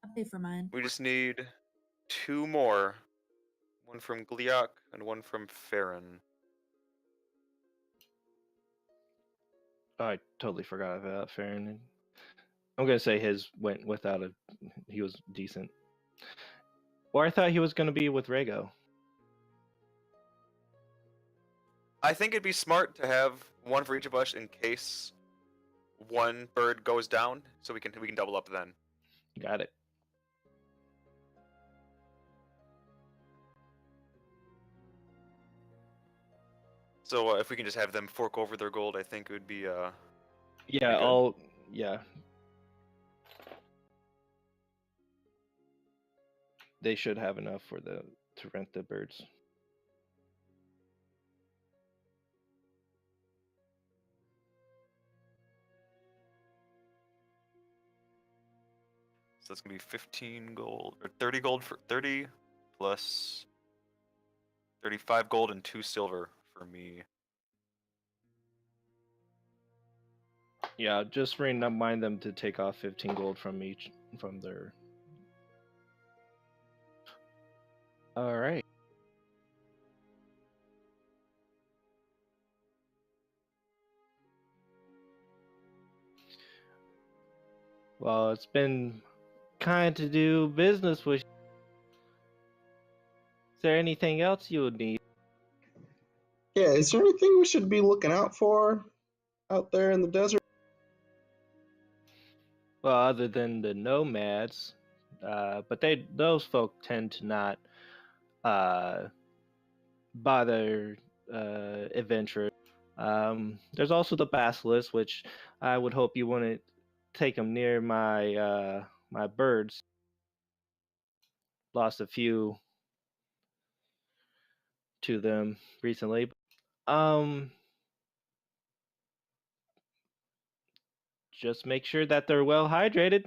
I'll pay for mine. We just need 2 more. One from Gliok and one from Farron. I totally forgot about Farron. I'm gonna say his went without a. He was decent. Or I thought he was gonna be with Rego. I think it'd be smart to have one for each of us in case one bird goes down, so we can double up then. Got it. So if we can just have them fork over their gold, I think it would be Yeah, Be good. all yeah. They should have enough for to rent the birds. So that's gonna be 15 gold or 30 gold for 30 plus 35 gold and 2 silver for me. Yeah, just remind them to take off 15 gold from their. All right. Well, it's been kind to do business with. Is there anything else you would need? Yeah, is there anything we should be looking out for out there in the desert? Well, other than the nomads, but those folk tend to not bother adventurers. There's also the basilisk, which I would hope you wouldn't take them near my my birds. Lost a few to them recently. Just make sure that they're well hydrated.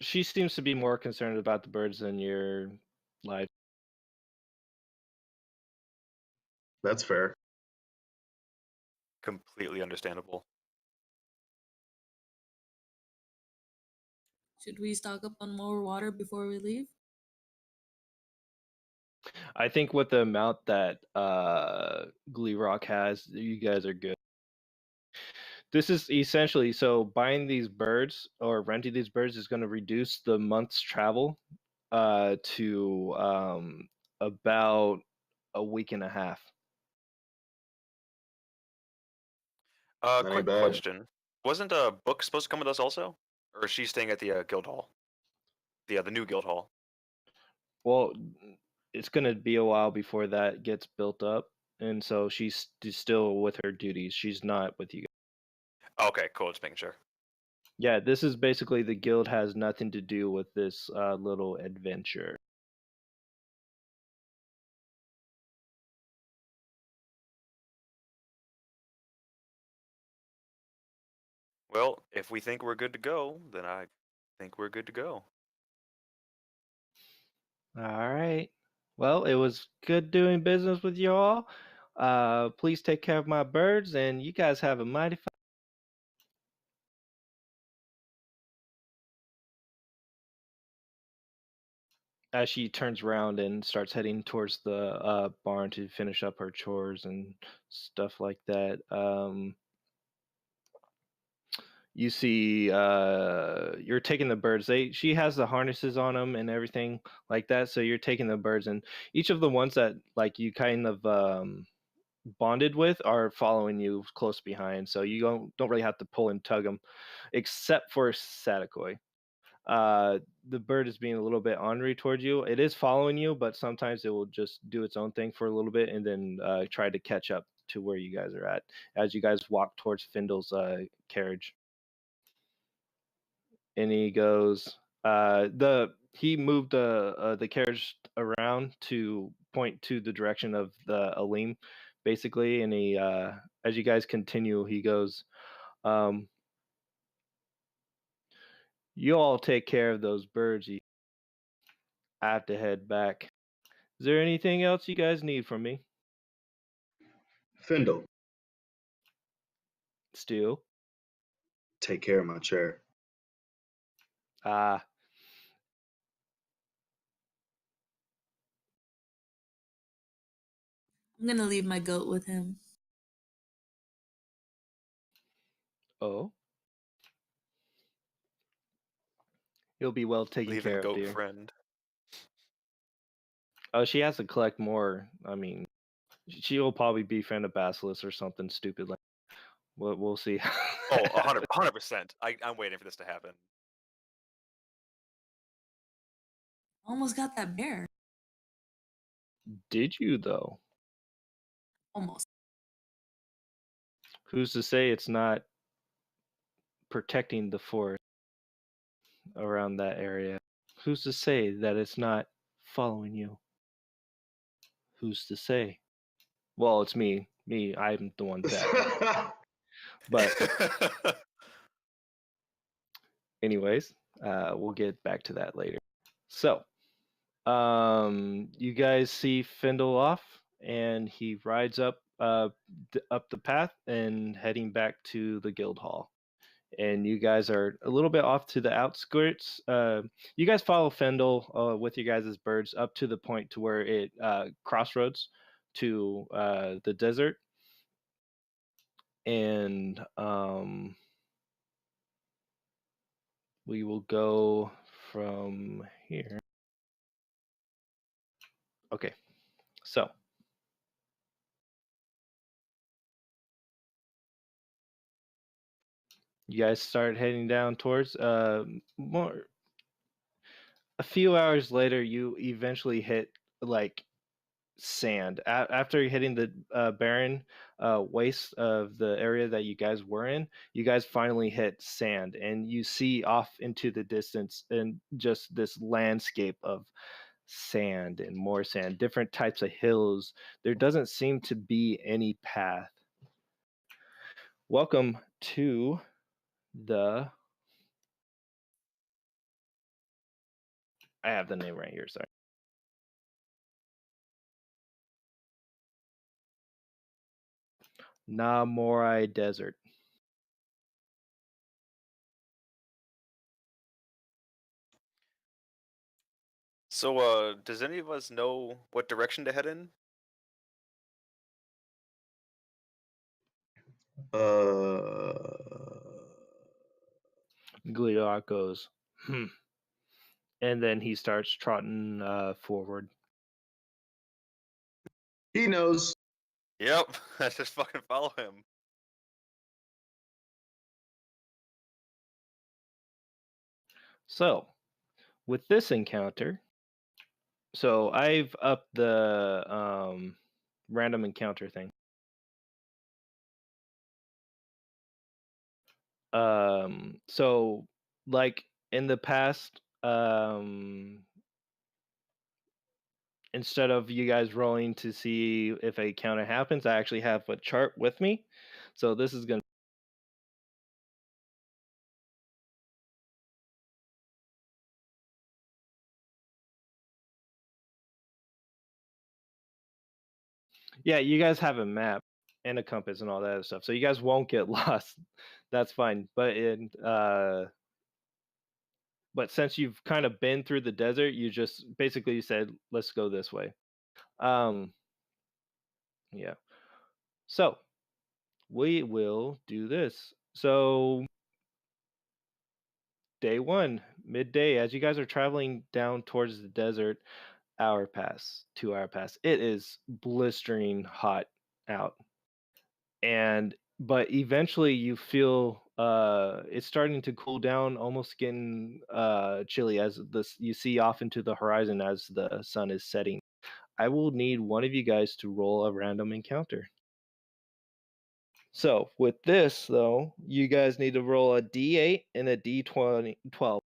She seems to be more concerned about the birds than your life. That's fair. Completely understandable. Should we stock up on more water before we leave? I think with the amount that Glee Rock has, you guys are good. This is essentially so buying these birds or renting these birds is going to reduce the month's travel to about a week and a half. That ain't Quick bad. question: wasn't a book supposed to come with us also, or is she staying at the guild hall? The new guild hall. Well, it's going to be a while before that gets built up, and so she's still with her duties. She's not with you guys. Okay, cool. Just making sure. Yeah, this is basically the guild has nothing to do with this little adventure. Well, if we think we're good to go, then I think we're good to go. All right. Well, it was good doing business with you all. Please take care of my birds, and you guys have a mighty fine. As she turns around and starts heading towards the barn to finish up her chores and stuff like that. You see, you're taking the birds. She has the harnesses on them and everything like that. So you're taking the birds, and each of the ones that like you kind of bonded with are following you close behind. So you don't really have to pull and tug them, except for Satakoi. The bird is being a little bit ornery towards you. It is following you, but sometimes it will just do its own thing for a little bit and then try to catch up to where you guys are at as you guys walk towards Findle's carriage. And he goes, he moved the carriage around to point to the direction of the Alim, basically, and he as you guys continue, he goes, um, "You all take care of those birds. I have to head back. Is there anything else you guys need from me?" Findle, Still, take care of my chair. ah, I'm gonna leave my goat with him. oh, you'll be well taken Leaving care of, goat dear. friend. Oh, she has to collect more. I mean, she'll probably befriend a basilisk or something stupid like. We'll see. Oh, 100%. I'm waiting for this to happen. Almost got that bear. Did you though? Almost. Who's to say it's not protecting the forest around that area? Who's to say that it's not following you? Who's to say? Well, it's me. Me, I'm the one that. But anyways, we'll get back to that later. So, you guys see Findle off, and he rides up up the path and heading back to the guild hall. And you guys are a little bit off to the outskirts. You guys follow Fendel with your guys' birds up to the point to where it crossroads to the desert, and we will go from here. Okay, so you guys start heading down towards more. A few hours later, you eventually hit like sand after hitting the barren waste of the area that you guys were in. You guys finally hit sand, and you see off into the distance and just this landscape of sand and more sand, different types of hills. There doesn't seem to be any path. Welcome to the I have the name right here, sorry. Morai Desert. So, does any of us know what direction to head in? Gliar goes, hmm. And then he starts trotting forward. He knows. Yep, let's just fucking follow him. So, with this encounter, so I've upped the random encounter thing. So like in the past, instead of you guys rolling to see if a encounter happens, I actually have a chart with me. So this is gonna. Yeah, you guys have a map and a compass and all that other stuff, so you guys won't get lost. That's fine. But since you've kind of been through the desert, you just basically said, "Let's go this way." Um, yeah. So we will do this. So day one, midday, as you guys are traveling down towards the desert, hour pass, 2 hour pass. It is blistering hot out, and but eventually you feel it's starting to cool down, almost getting chilly as this you see off into the horizon as the sun is setting. I will need one of you guys to roll a random encounter. So with this though, you guys need to roll a d8 and a d20 12.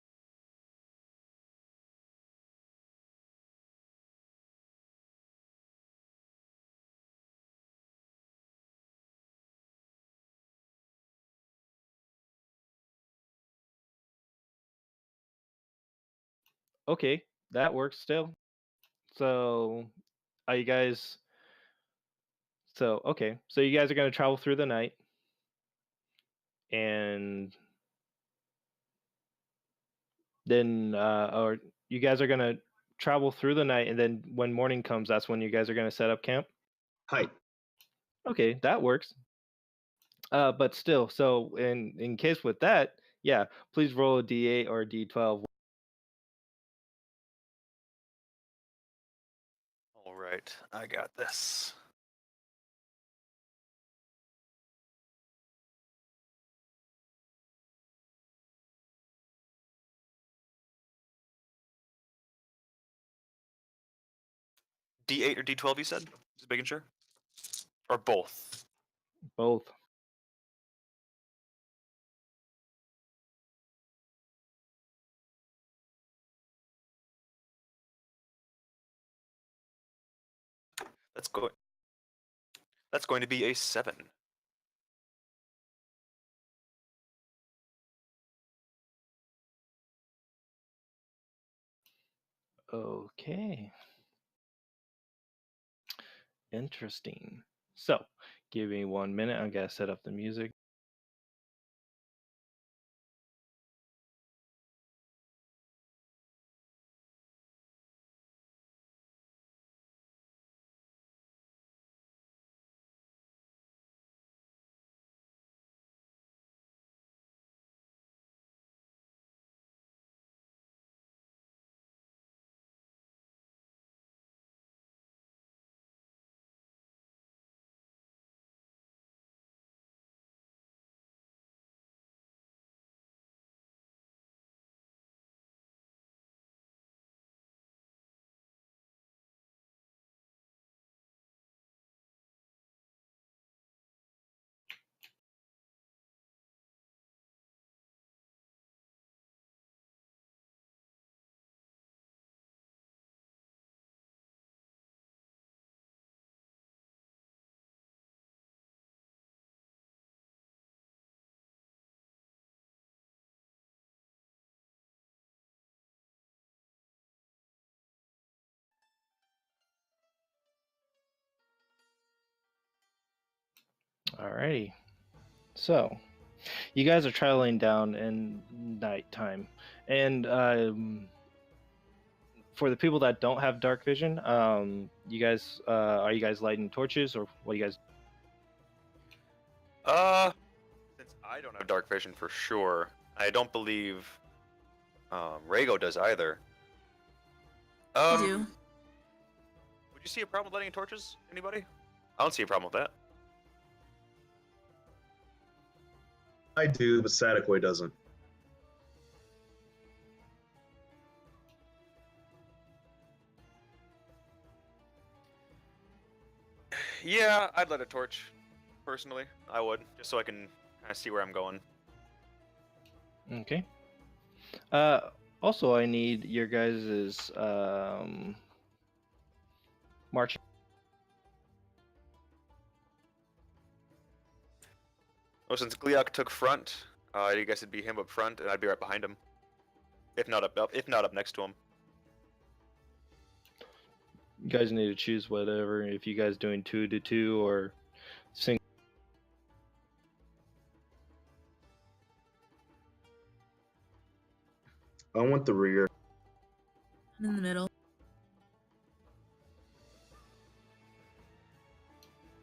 Okay, that works still. So, are you guys? So okay, so you guys are gonna travel through the night, and then or you guys are gonna travel through the night, and then when morning comes, that's when you guys are gonna set up camp. Hi. Okay, that works. But still, so in case with that, yeah, please roll a d8 or a d12. All right, I got this. D8 or D12, you said? Just making sure? Or both? Both. That's going. That's going to be a 7. Okay. Interesting. So, give me 1 minute. I gotta set up the music. Alrighty. So, you guys are traveling down in nighttime, and for the people that don't have dark vision, you guys are you guys lighting torches or what? You guys? Uh, since I don't have dark vision for sure, I don't believe Rhaego does either. I do. Would you see a problem with lighting torches? Anybody? I don't see a problem with that. I do, but Sadakoi doesn't. Yeah, I'd light a torch. Personally, I would, just so I can kind of see where I'm going. Okay. Uh, Also, I need your guys's marching. Well, since Gliok took front, I guess it'd be him up front, and I'd be right behind him. If not up next to him. You guys need to choose whatever. If you guys doing 2-2 or single. I want the rear. I'm in the middle.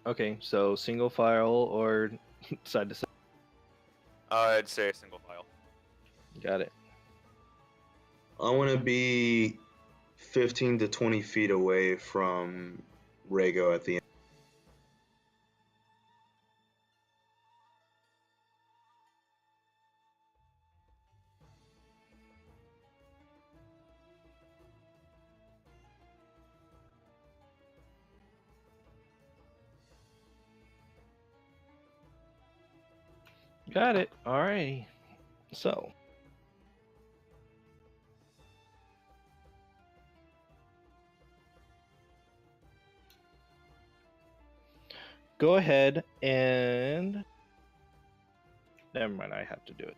Okay, so single file or side to side. I'd say single file. Got it. I want to be 15 to 20 feet away from Rhaego at the end. Got it. Alrighty. So. Go ahead and. Never mind, I have to do it.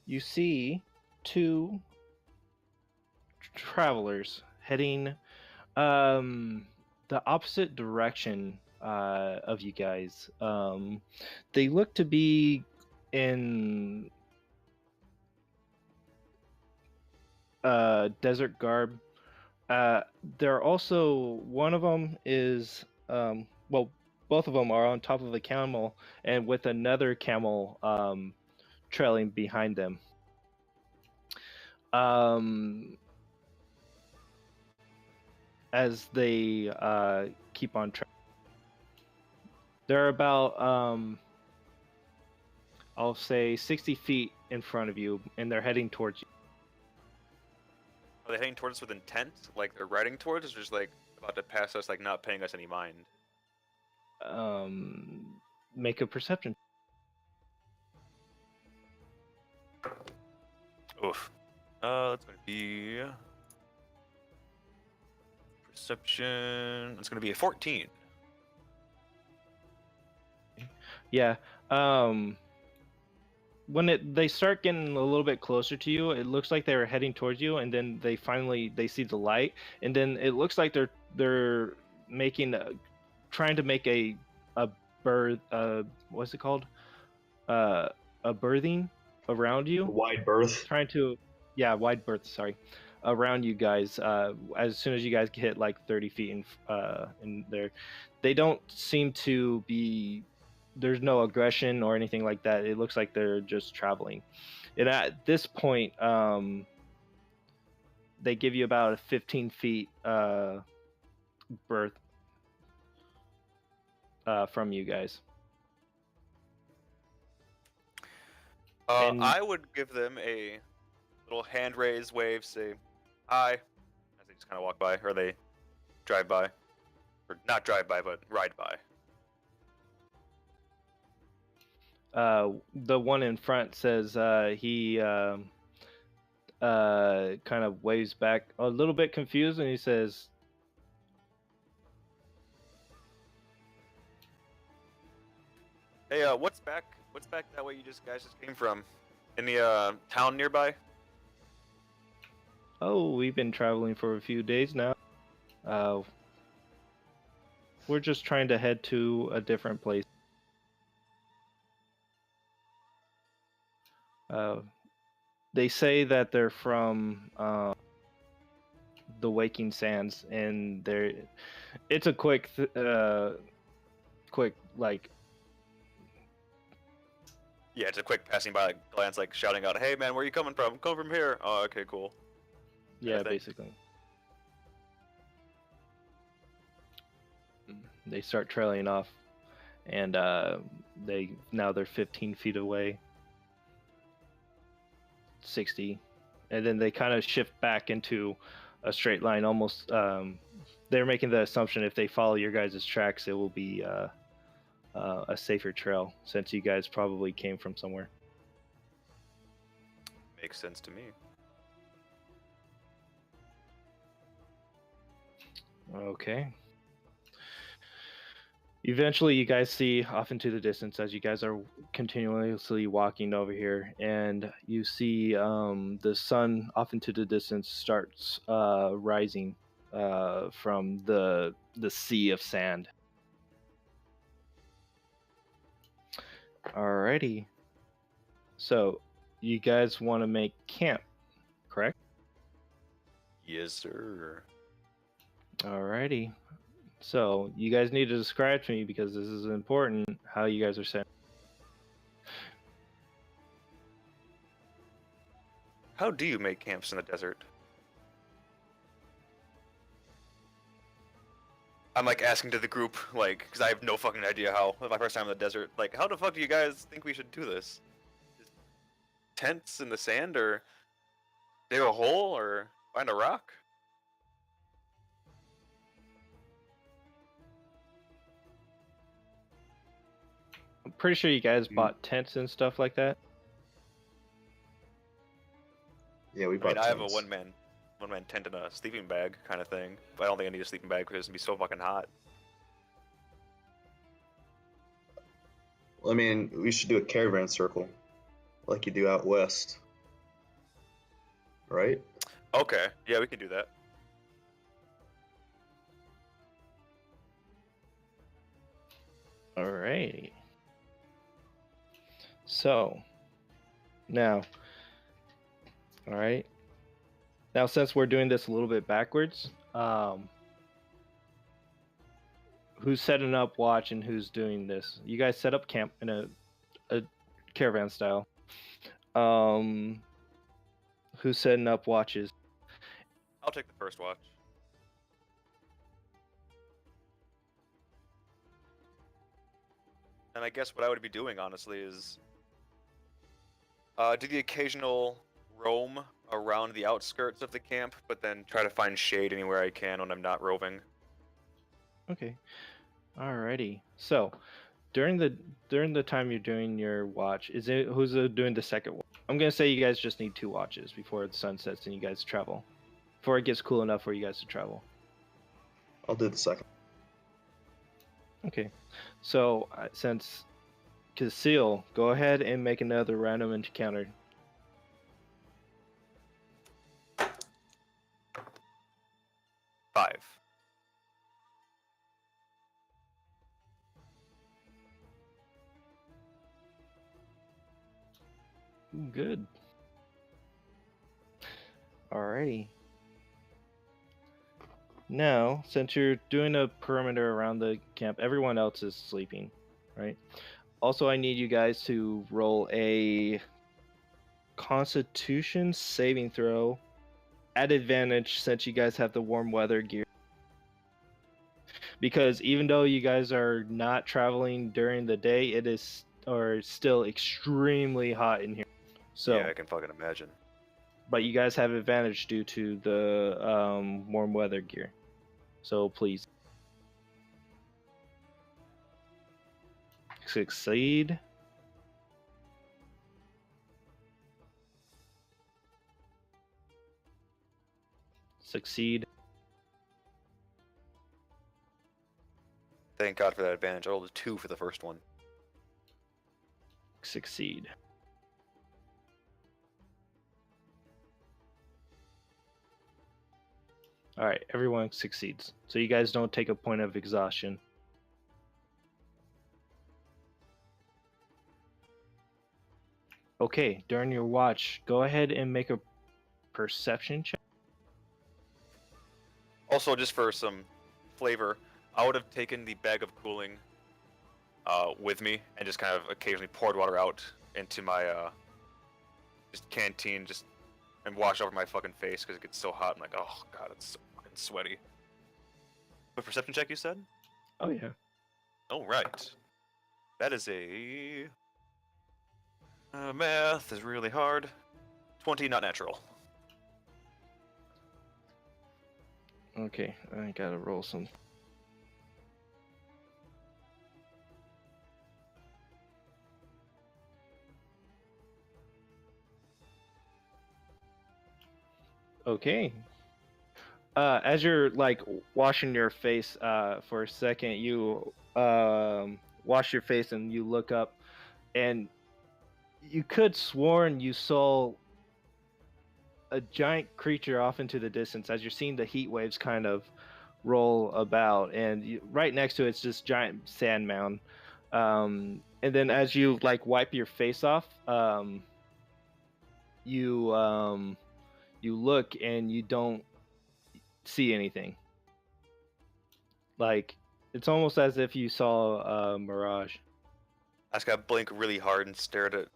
you see two travelers heading the opposite direction of you guys. They look to be in desert garb. They're also, one of them is well, both of them are on top of a camel and with another camel trailing behind them. As they keep on track, they're about I'll say 60 feet in front of you, and they're heading towards you. Are they heading towards us with intent? Like they're riding towards us, or just like about to pass us, like not paying us any mind? Make a perception. Oof. That's gonna be perception. It's gonna be a 14. Yeah. When they start getting a little bit closer to you, it looks like they're heading towards you, and then they see the light, and then it looks like they're making trying to make a birth what's it called, a birthing around you, Wide berth. trying to, yeah, wide berth, sorry, around you guys. As soon as you guys get like 30 feet in there, they don't seem to be, there's no aggression or anything like that. It looks like they're just traveling, and at this point they give you about a 15 feet berth from you guys. And I would give them a little hand raise wave, say hi, as they just kind of walk by, or they drive by, or not drive by, but ride by. the one in front says he kind of waves back a little bit confused, and he says, Hey, what's back? What's back that way you guys just came from? Any town nearby? "Oh, we've been traveling for a few days now. We're just trying to head to a different place." They say that they're from the Waking Sands, and it's a quick like, Yeah, it's a quick passing by like, glance, like shouting out, "Hey man, where you coming from? Come from here." Oh, okay, cool. yeah, thing. basically. They start trailing off, and they're 15 feet away, 60, and then they kind of shift back into a straight line. Almost, they're making the assumption if they follow your guys' tracks, it will be a safer trail, since you guys probably came from somewhere. Makes sense to me. Okay. Eventually, you guys see off into the distance as you guys are continuously walking over here, and you see the sun off into the distance starts rising from the sea of sand. Alrighty. So, you guys want to make camp, correct? Yes, sir. Alrighty. So, you guys need to describe to me, because this is important, how you guys are set. How do you make camps in the desert? I'm like asking to the group, like, because I have no fucking idea how. It's my first time in the desert. Like, how the fuck do you guys think we should do this? Just tents in the sand, or dig a hole, or find a rock? I'm pretty sure you guys bought tents and stuff like that. Yeah, we I bought mean, I have a tents. one man tent and a sleeping bag kind of thing. But I don't think I need a sleeping bag because it's gonna be so fucking hot. Well, I mean, we should do a caravan circle, like you do out west. right? Okay, yeah, we can do that. Alrighty. So, now, alright. Now, since we're doing this a little bit backwards, who's setting up watch and who's doing this? You guys set up camp in a caravan style. Who's setting up watches? I'll take the first watch. And I guess what I would be doing, honestly, is do the occasional roam around the outskirts of the camp, but then try to find shade anywhere I can when I'm not roving. Okay. Alrighty. So, during the time you're doing your watch, who's doing the second watch? I'm gonna say you guys just need 2 watches before the sun sets and you guys travel, before it gets cool enough for you guys to travel. I'll do the second. Okay. So since Casil, go ahead and make another random encounter. Five. Good. Alrighty. Now, since you're doing a perimeter around the camp, everyone else is sleeping, right? Also, I need you guys to roll a Constitution saving throw at advantage since you guys have the warm weather gear. Because even though you guys are not traveling during the day, it is still extremely hot in here. So, Yeah, I can fucking imagine. but you guys have advantage due to the warm weather gear. So please succeed. Succeed. Thank God for that advantage. I rolled a 2 for the first one. Succeed. All right, everyone succeeds. So you guys don't take a point of exhaustion. Okay, during your watch, go ahead and make a perception check. Also, just for some flavor, I would have taken the bag of cooling with me and just kind of occasionally poured water out into my just canteen, and wash over my fucking face because it gets so hot. I'm like, oh god, it's so fucking sweaty. What perception check you said? Oh yeah. Oh right, that is a math is really hard. 20, not natural. Okay, I gotta roll some. Okay. As you're like washing your face for a second, you wash your face and you look up, and you could sworn you saw a giant creature off into the distance as you're seeing the heat waves kind of roll about, and right next to it's this giant sand mound. And then as you like wipe your face off, you look and you don't see anything. Like it's almost as if you saw a mirage. I just gotta blink really hard and stare at it.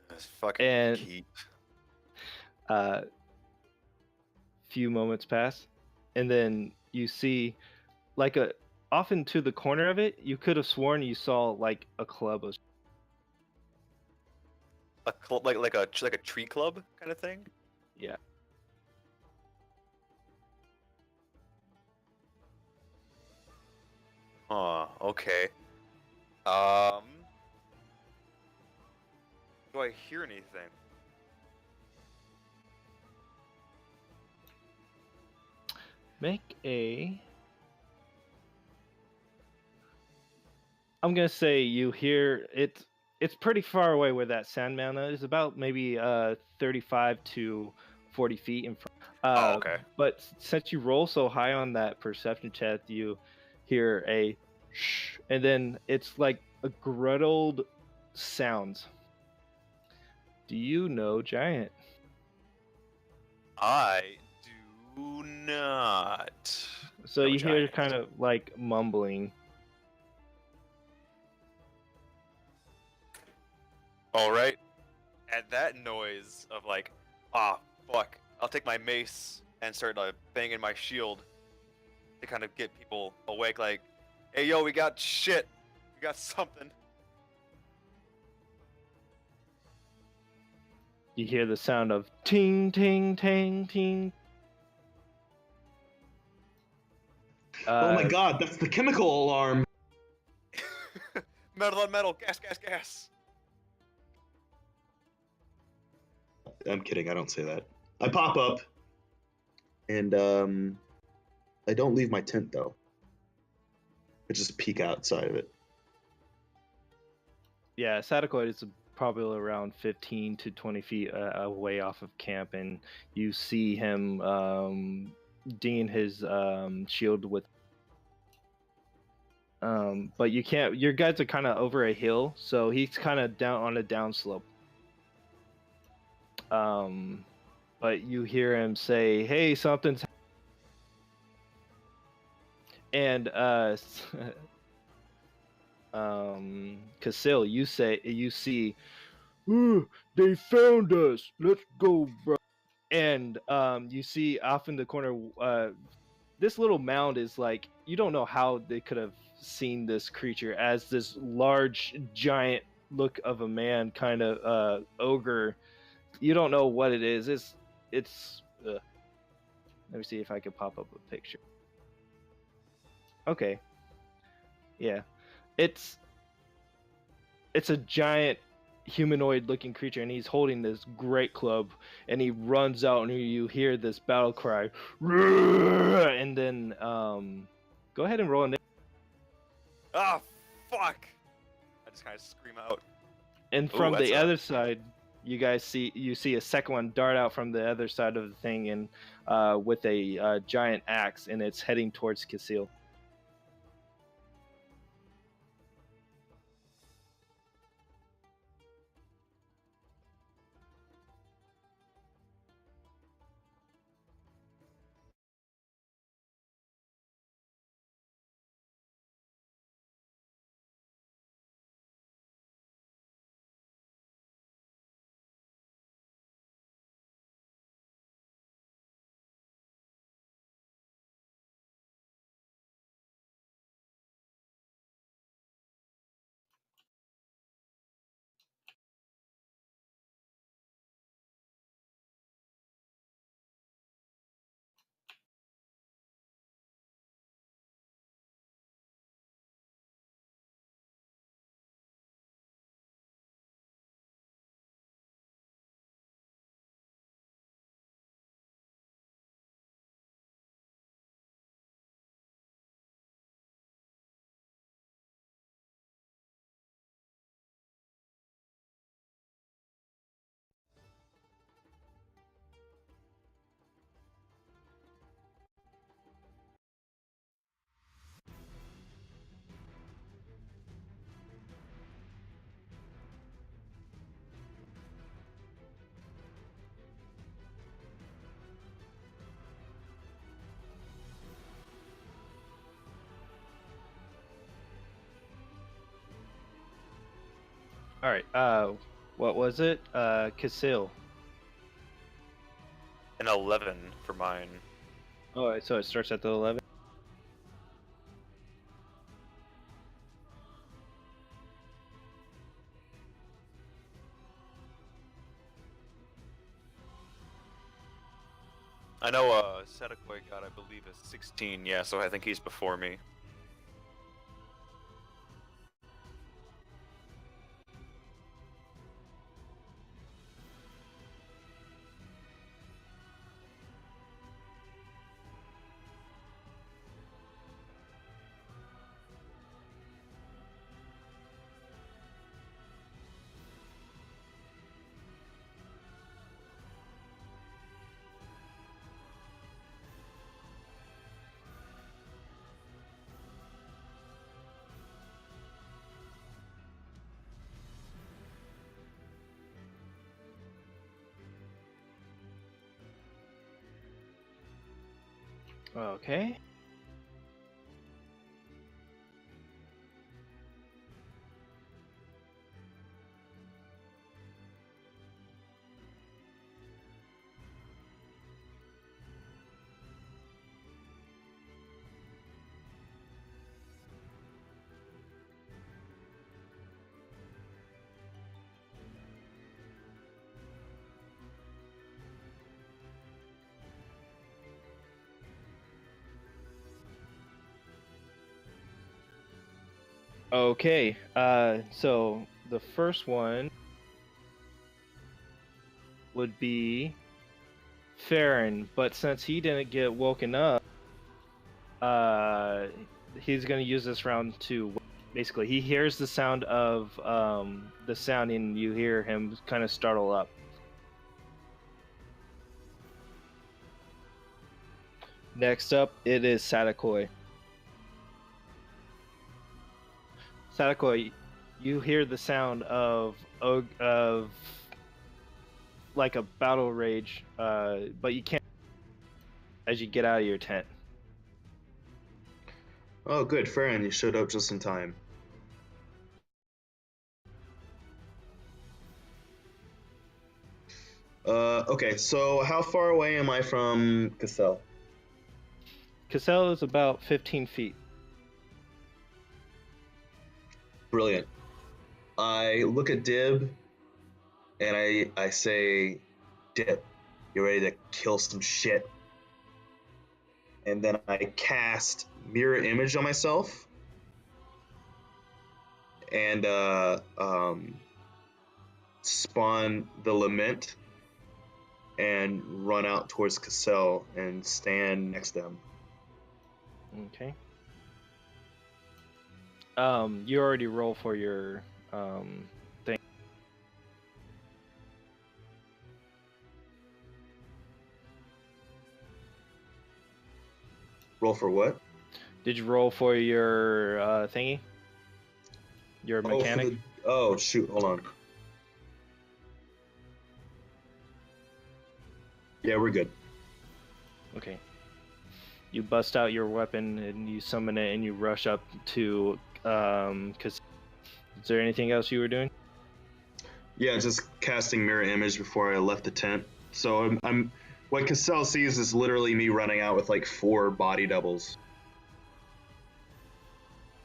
This fucking And heat. few moments pass, and then you see like off into the corner of it, you could have sworn you saw like a club of A club, like a tree club kind of thing. yeah. Oh, okay. Do I hear anything? Make a. I'm gonna say you hear it. it's pretty far away where that sand mound is. About maybe 35 to 40 feet in front. Oh, okay. But since you roll so high on that perception test, you hear a shh, and then it's like a gruttled sounds. Do you know giant? I do not. So know you hear giant. kind of like mumbling. All right. At that noise of like, ah, fuck, I'll take my mace and start banging my shield to kind of get people awake. Like, hey, yo, we got shit. We got something. You hear the sound of ting ting ting ting. Oh my god, that's the chemical alarm. Metal on metal, gas, gas, gas. I'm kidding, I don't say that. I pop up, and I don't leave my tent though. I just peek outside of it. Yeah, Satakoid is probably around 15 to 20 feet away off of camp, and you see him dinging his shield with. But you can't. Your guys are kind of over a hill, so he's kind of down on a downslope. But you hear him say, "Hey, something's." And Casil, you see, "Ooh, they found us. Let's go, bro." And you see off in the corner, this little mound is like, you don't know how they could have seen this creature as this large giant look of a man, kind of ogre. You don't know what it is. It's let me see if I can pop up a picture. Okay, yeah, it's a giant humanoid looking creature, and he's holding this great club, and he runs out, and you hear this battle cry, and then go ahead and roll an. Ah, fuck. I just kind of scream out. And Ooh, from that's the a- other side, you see a second one dart out from the other side of the thing, and with a giant axe, and it's heading towards Casil. All right. What was it? Casil. an 11 for mine. All right. So it starts at the 11. I know Setakoi got, I believe, a 16, yeah, so I think he's before me. Okay. Okay. So the first one would be Farron, but since he didn't get woken up, he's gonna use this round to basically he hears the sound of the sound and you hear him kind of startle up. Next up, it is Sadakoi. Sadakoi, you hear the sound of like a battle rage, but you can't as you get out of your tent. Oh, good, Farron, you showed up just in time. Okay, so how far away am I from Cassell? Cassell is about 15 feet. Brilliant. I look at Dib, and I say, Dib, you ready to kill some shit? And then I cast Mirror Image on myself, and spawn the Lament, and run out towards Cassell and stand next to him. Okay. You already roll for your thing. Roll for what? Did you roll for your thingy? Your mechanic? Oh, shoot, hold on. Yeah, we're good. Okay. You bust out your weapon and you summon it and you rush up to cause is there anything else you were doing? Yeah, just casting Mirror Image before I left the tent. So I'm what Cassell sees is literally me running out with like 4 body doubles.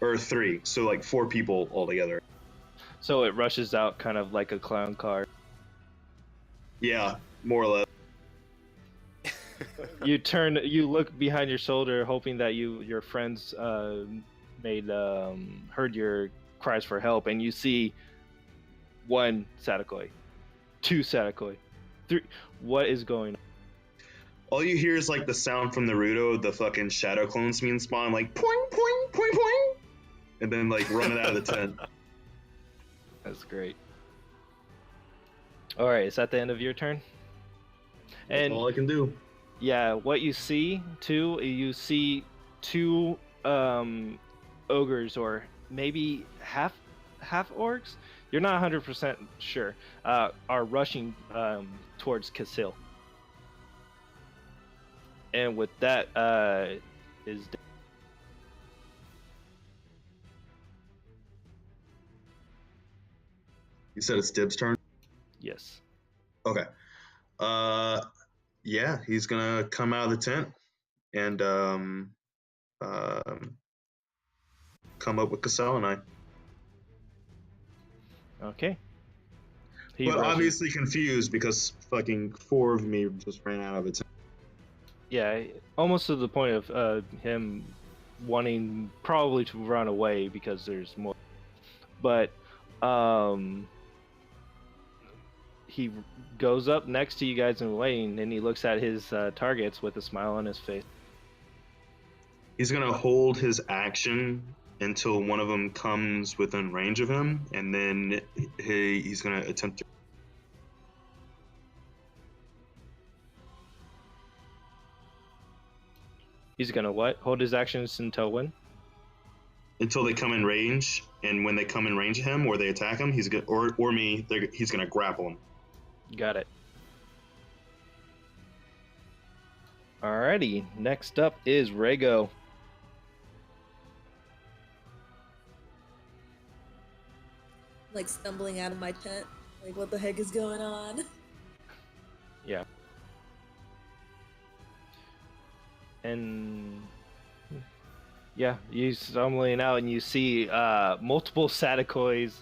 Or 3, so like 4 people altogether. So it rushes out kind of like a clown car. Yeah, more or less. You look behind your shoulder hoping that your friends heard your cries for help, and you see 1 Sadakoi, 2 Sadakoi, 3. What is going on? All you hear is like the sound from Naruto, the fucking shadow clones being spawned, like poing, poing, poing, poing, and then like running out of the tent. That's great. All right, is that the end of your turn? That's all I can do. Yeah, what you see too, you see 2 ogres or maybe half orcs. You're not 100% sure. Are rushing towards Casil. And with that, is You said it's Dib's turn? yes. Okay. Yeah, he's gonna come out of the tent and come up with Cassell and I. Okay. But obviously confused because fucking 4 of me just ran out of it. Yeah, almost to the point of him wanting probably to run away because there's more. But he goes up next to you guys in lane and he looks at his targets with a smile on his face. He's gonna hold his action until one of them comes within range of him, and then he's gonna attempt to. He's gonna what? Hold his actions until when? Until they come in range, and when they come in range of him or they attack him, he's gonna or me, he's gonna grapple him. Got it. Alrighty, next up is Rego. Like stumbling out of my tent. Like, what the heck is going on? Yeah. And yeah, you stumbling out and you see multiple Satakois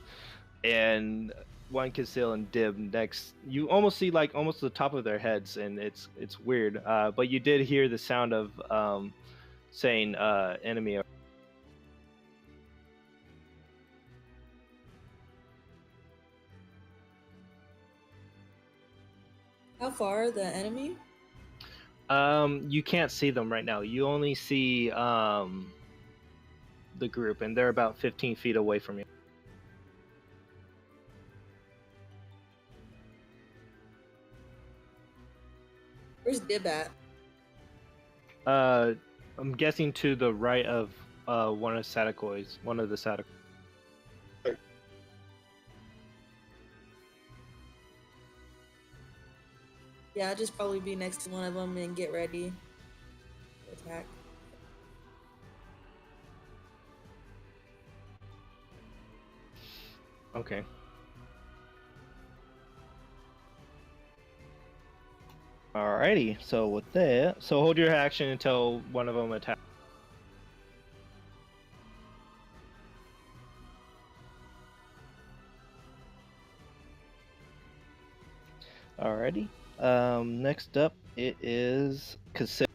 and one Conceal and Dib next. You almost see like almost the top of their heads, and it's weird. But you did hear the sound of saying enemy. How far are the enemy? You can't see them right now. You only see the group, and they're about 15 feet away from you. Where's Dib at? I'm guessing to the right of one of Satakoi's, one of the Satakoi. Yeah, I'd just probably be next to one of them and get ready to attack. Okay. Alrighty, so with that, so hold your action until one of them attacks. Alrighty. Next up, it is Cassette.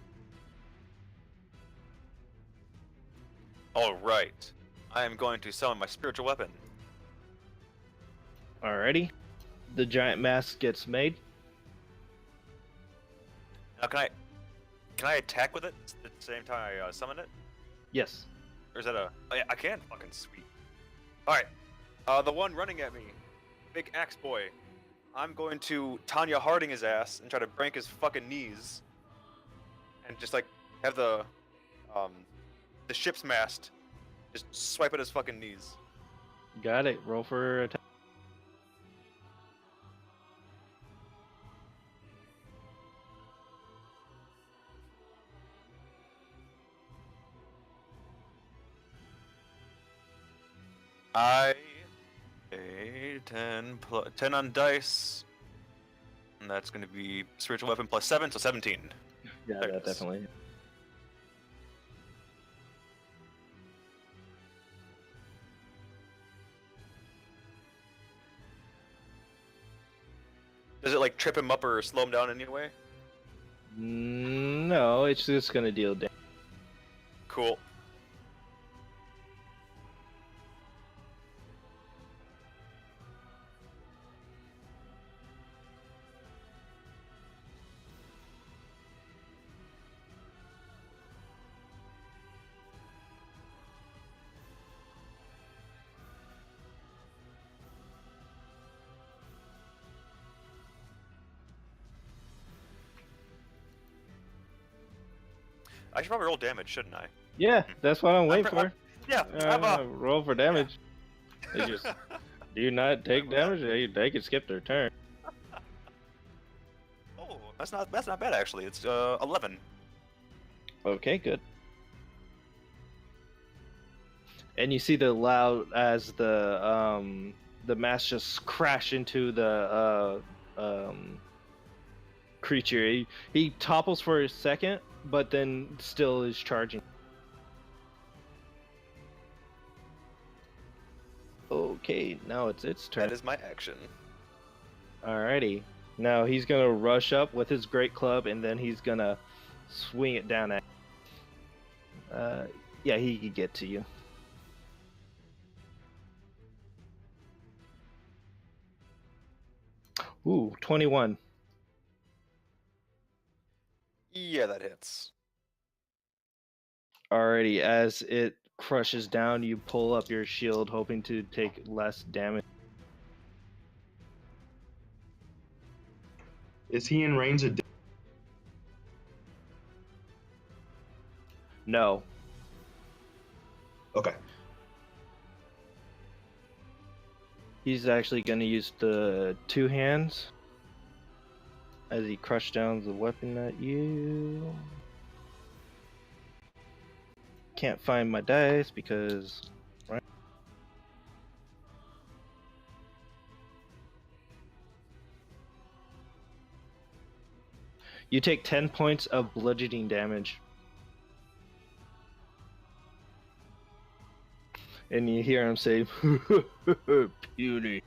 All right. I am going to summon my spiritual weapon. Alrighty. The giant mask gets made. Now, can I attack with it at the same time I summon it? Yes. Or is that a? Oh, yeah, I can. Fucking sweet. All right. The one running at me, big axe boy. I'm going to Tanya Harding his ass and try to break his fucking knees, and just like have the ship's mast just swipe at his fucking knees. Got it. Roll for attack. I 10 on dice, and that's going to be spiritual weapon plus 7, so 17. Yeah, There it that is. definitely. Does it like trip him up or slow him down in any way? No, it's just gonna deal damage. Cool. I should probably roll damage, shouldn't I? Yeah, that's what I'm waiting I'm- for. Yeah, I'm Roll for damage. They just do you not take damage? They can skip their turn. Oh, that's not bad actually. It's 11. Okay, good. And you see the loud as the mass just crash into the creature. He topples for a second, but then still is charging. Okay, now it's its turn. That is my action. Alrighty. Now he's gonna rush up with his great club, and then he's gonna swing it down at. Yeah, he can get to you. Ooh, 21. Yeah, that hits. Alrighty, as it crushes down, you pull up your shield, hoping to take less damage. Is he in range of? No. Okay. He's actually going to use the two hands. as he crushed down the weapon at you. Can't find my dice because. Right. You take 10 points of bludgeoning damage. And you hear him say, puny.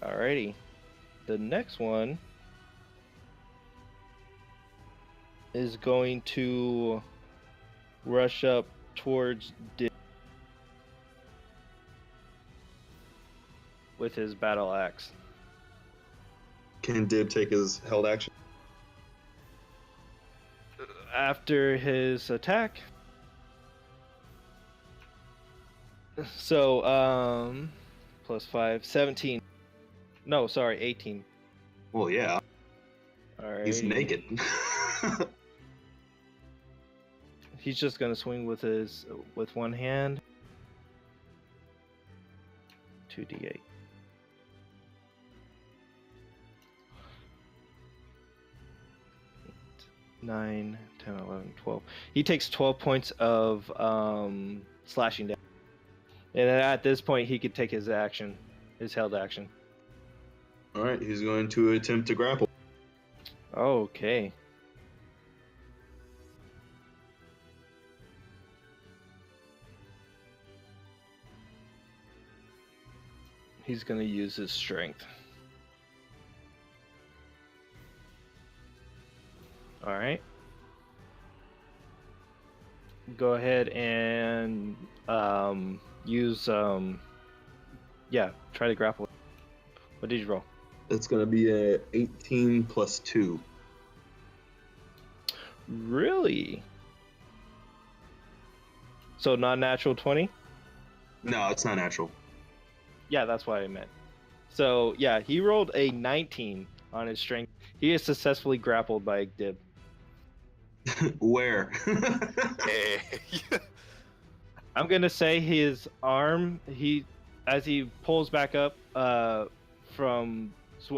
Alrighty. The next one is going to rush up towards Dib with his battle axe. Can Dib take his held action? After his attack. So, plus 5, 17. No, sorry, 18. Well, yeah. Alright. He's naked. He's just gonna swing with one hand. 2d8. Nine, 10, 11, 12. He takes 12 points of slashing damage. And at this point, he could take his action, his held action. All right, he's going to attempt to grapple. Okay. He's going to use his strength. All right. Go ahead and use yeah, try to grapple. What did you roll? That's going to be a 18 plus 2. Really? So not natural 20? No, it's not natural. Yeah, that's what I meant. So yeah, he rolled a 19 on his strength. He is successfully grappled by Dib. Where? Hey. I'm gonna say his arm. As he pulls back up, from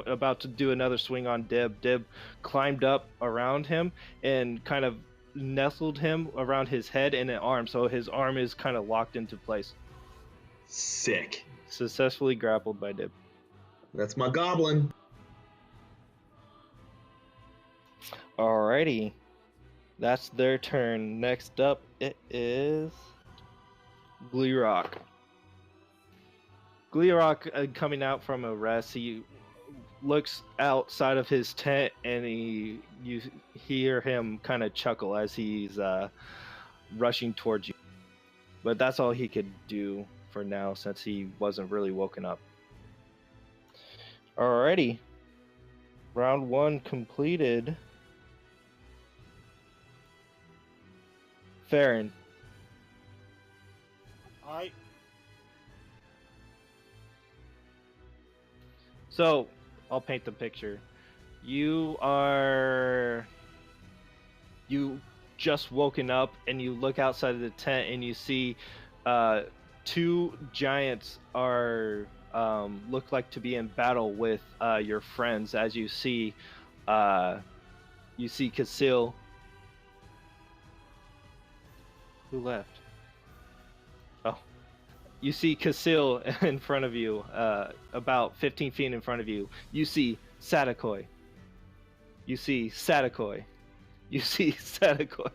about to do another swing on Dib. Dib climbed up around him and kind of nestled him around his head and an arm, so his arm is kind of locked into place. Sick. Successfully grappled by Dib. That's my goblin. Alrighty. That's their turn. Next up, it is Gleerock. Gleerock, coming out from a rest, he looks outside of his tent and you hear him kind of chuckle as he's rushing towards you. But that's all he could do for now since he wasn't really woken up. Alrighty. Round 1 completed. Farron. Hi. So, I'll paint the picture. You just woken up and you look outside of the tent and you see 2 giants look like to be in battle with your friends. As you see Casil. Who left? Oh. You see Casil in front of you, about 15 feet in front of you. You see Sadakoi. You see Sadakoi. You see Sadakoi.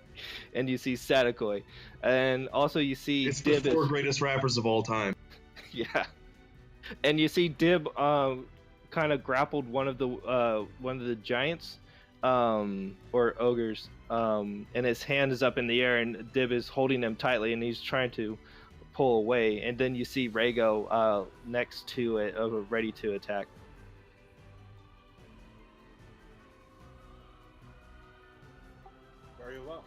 And you see Sadakoi. And also you see It's Dib. the 4 greatest rappers of all time. Yeah. And you see Dib kind of grappled one of the giants, or ogres, and his hand is up in the air and Dib is holding him tightly and he's trying to pull away. And then you see Rhaego next to it, ready to attack. Very well.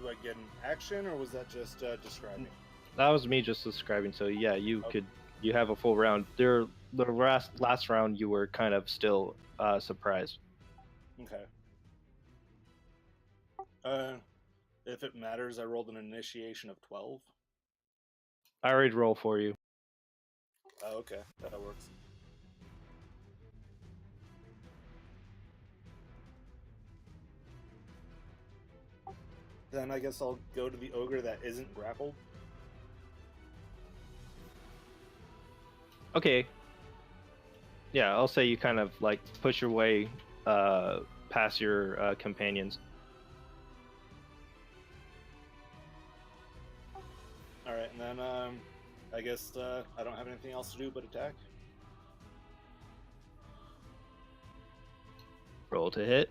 Do I get an action, or was that just describing? That was me just describing. So yeah, you have a full round. The last round you were kind of still surprised. Okay. If it matters, I rolled an initiation of 12. I already roll for you. Oh, okay, that works. Then I guess I'll go to the ogre that isn't grappled. Okay. Yeah, I'll say you kind of like push your way past your companions. All right, and then I guess I don't have anything else to do but attack. Roll to hit.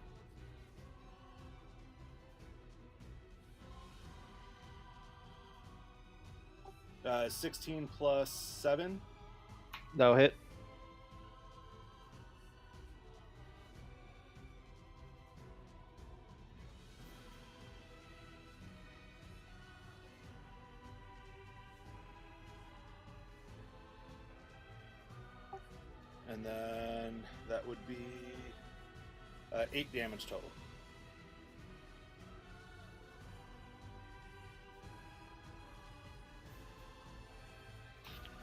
Uh, 16 plus 7. That'll hit. And then that would be 8 damage total.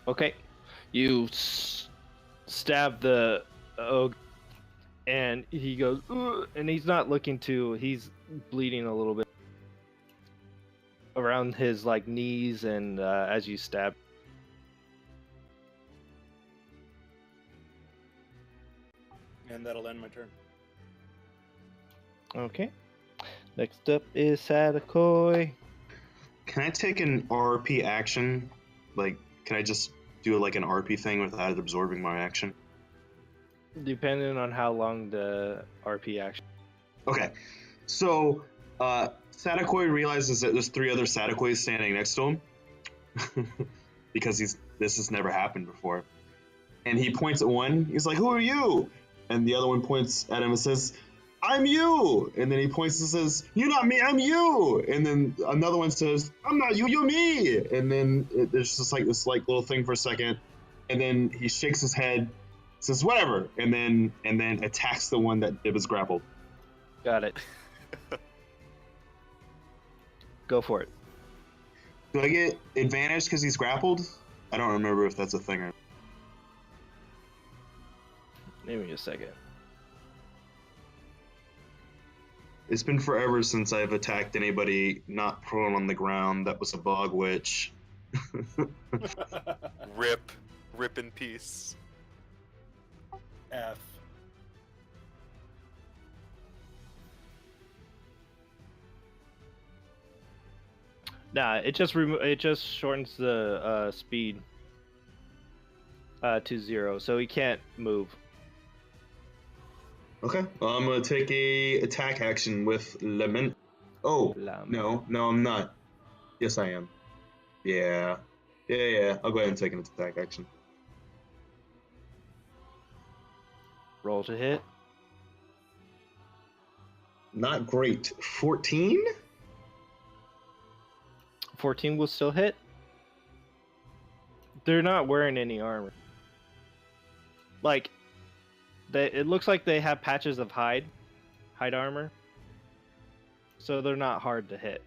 Okay. You stab the ogre, and he goes, "Ugh," and he's not looking to. He's bleeding a little bit around his like knees, and as you stab. And that'll end my turn. Okay. Next up is Sadakoi. Can I take an RP action? Like, can I just do like an RP thing without it absorbing my action? Depending on how long the RP action. Okay, so Sadakoi realizes that there's 3 other Sadakois standing next to him because this has never happened before, and he points at one. He's like, "Who are you?" And the other one points at him and says, "I'm you." And then he points and says, "You're not me, I'm you." And then another one says, "I'm not you, you're me." And then there's just like this like little thing for a second, and then he shakes his head, says whatever, and then attacks the one that Dib is grappled. Got it. Go for it. Do I get advantage because he's grappled? I don't remember if that's a thing or. Give me a second. It's been forever since I've attacked anybody not prone on the ground that was a bog witch. Rip in peace. F. Nah, it just shortens the speed to 0, so he can't move. Okay, I'm gonna take a attack action with Lament. Oh, no, I'm not. Yes, I am. Yeah. I'll go ahead and take an attack action. Roll to hit. Not great. 14? 14 will still hit. They're not wearing any armor. Like, it looks like they have patches of hide armor. So they're not hard to hit.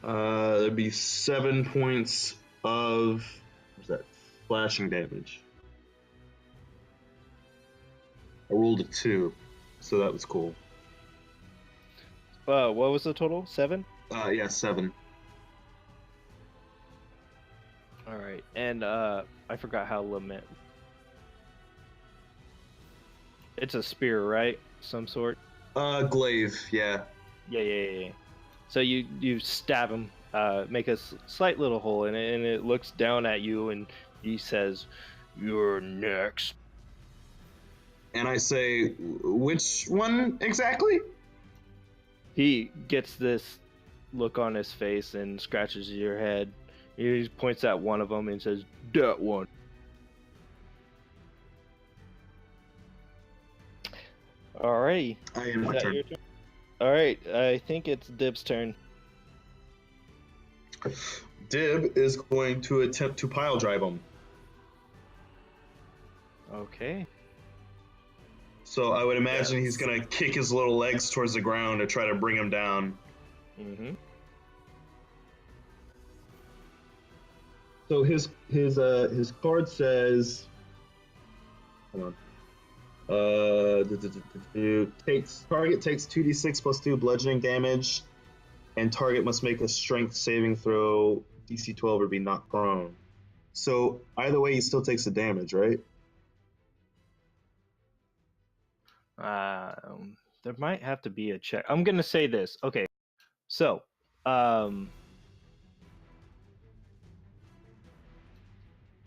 There'd be 7 points of what's that? Slashing damage. I rolled a 2, so that was cool. What was the total? 7? Yeah, 7. All right, and I forgot how lament. It's a spear, right? Some sort. Glaive, yeah. Yeah. So you stab him, make a slight little hole in it, and it looks down at you, and he says, "You're next." And I say, which one exactly? He gets this look on his face and scratches your head. He points at one of them and says, "That one." Alrighty. I am my Is that turn. your turn? Alright, I think it's Dib's turn. Dib is going to attempt to pile drive him. Okay. So I would imagine he's gonna kick his little legs towards the ground to try to bring him down. Mm-hmm. So his card says, hold on. Target takes 2d6 plus 2 bludgeoning damage, and target must make a strength saving throw DC 12 or be knocked prone. So either way, he still takes the damage, right? There might have to be a check. I'm gonna say this. Okay, so I'm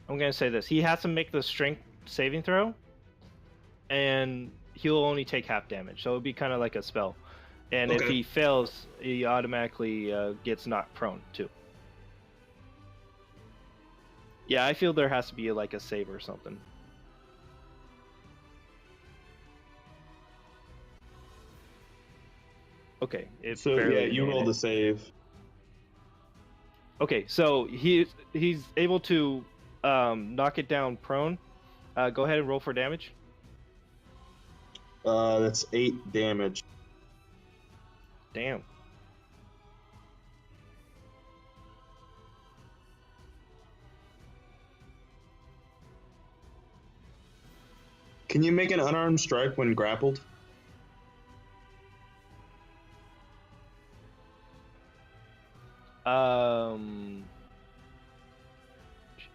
gonna say this. He has to make the strength saving throw, and he'll only take half damage. So it'll be kind of like a spell. And if Okay. he fails, he automatically gets knocked prone too. Yeah, I feel there has to be like a save or something. Okay. So yeah, you rolled the save. Okay, so he's able to knock it down prone. Go ahead and roll for damage. That's 8 damage. Damn. Can you make an unarmed strike when grappled?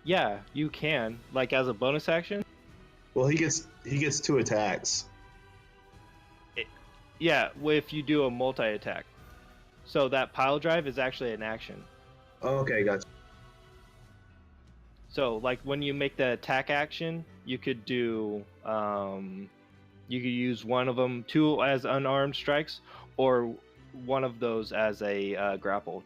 Yeah, you can, like as a bonus action. Well, he gets 2 attacks. Yeah, if you do a multi-attack. So that pile drive is actually an action. Oh, okay, gotcha. So like when you make the attack action, you could do you could use one of them, 2 as unarmed strikes, or one of those as a grapple.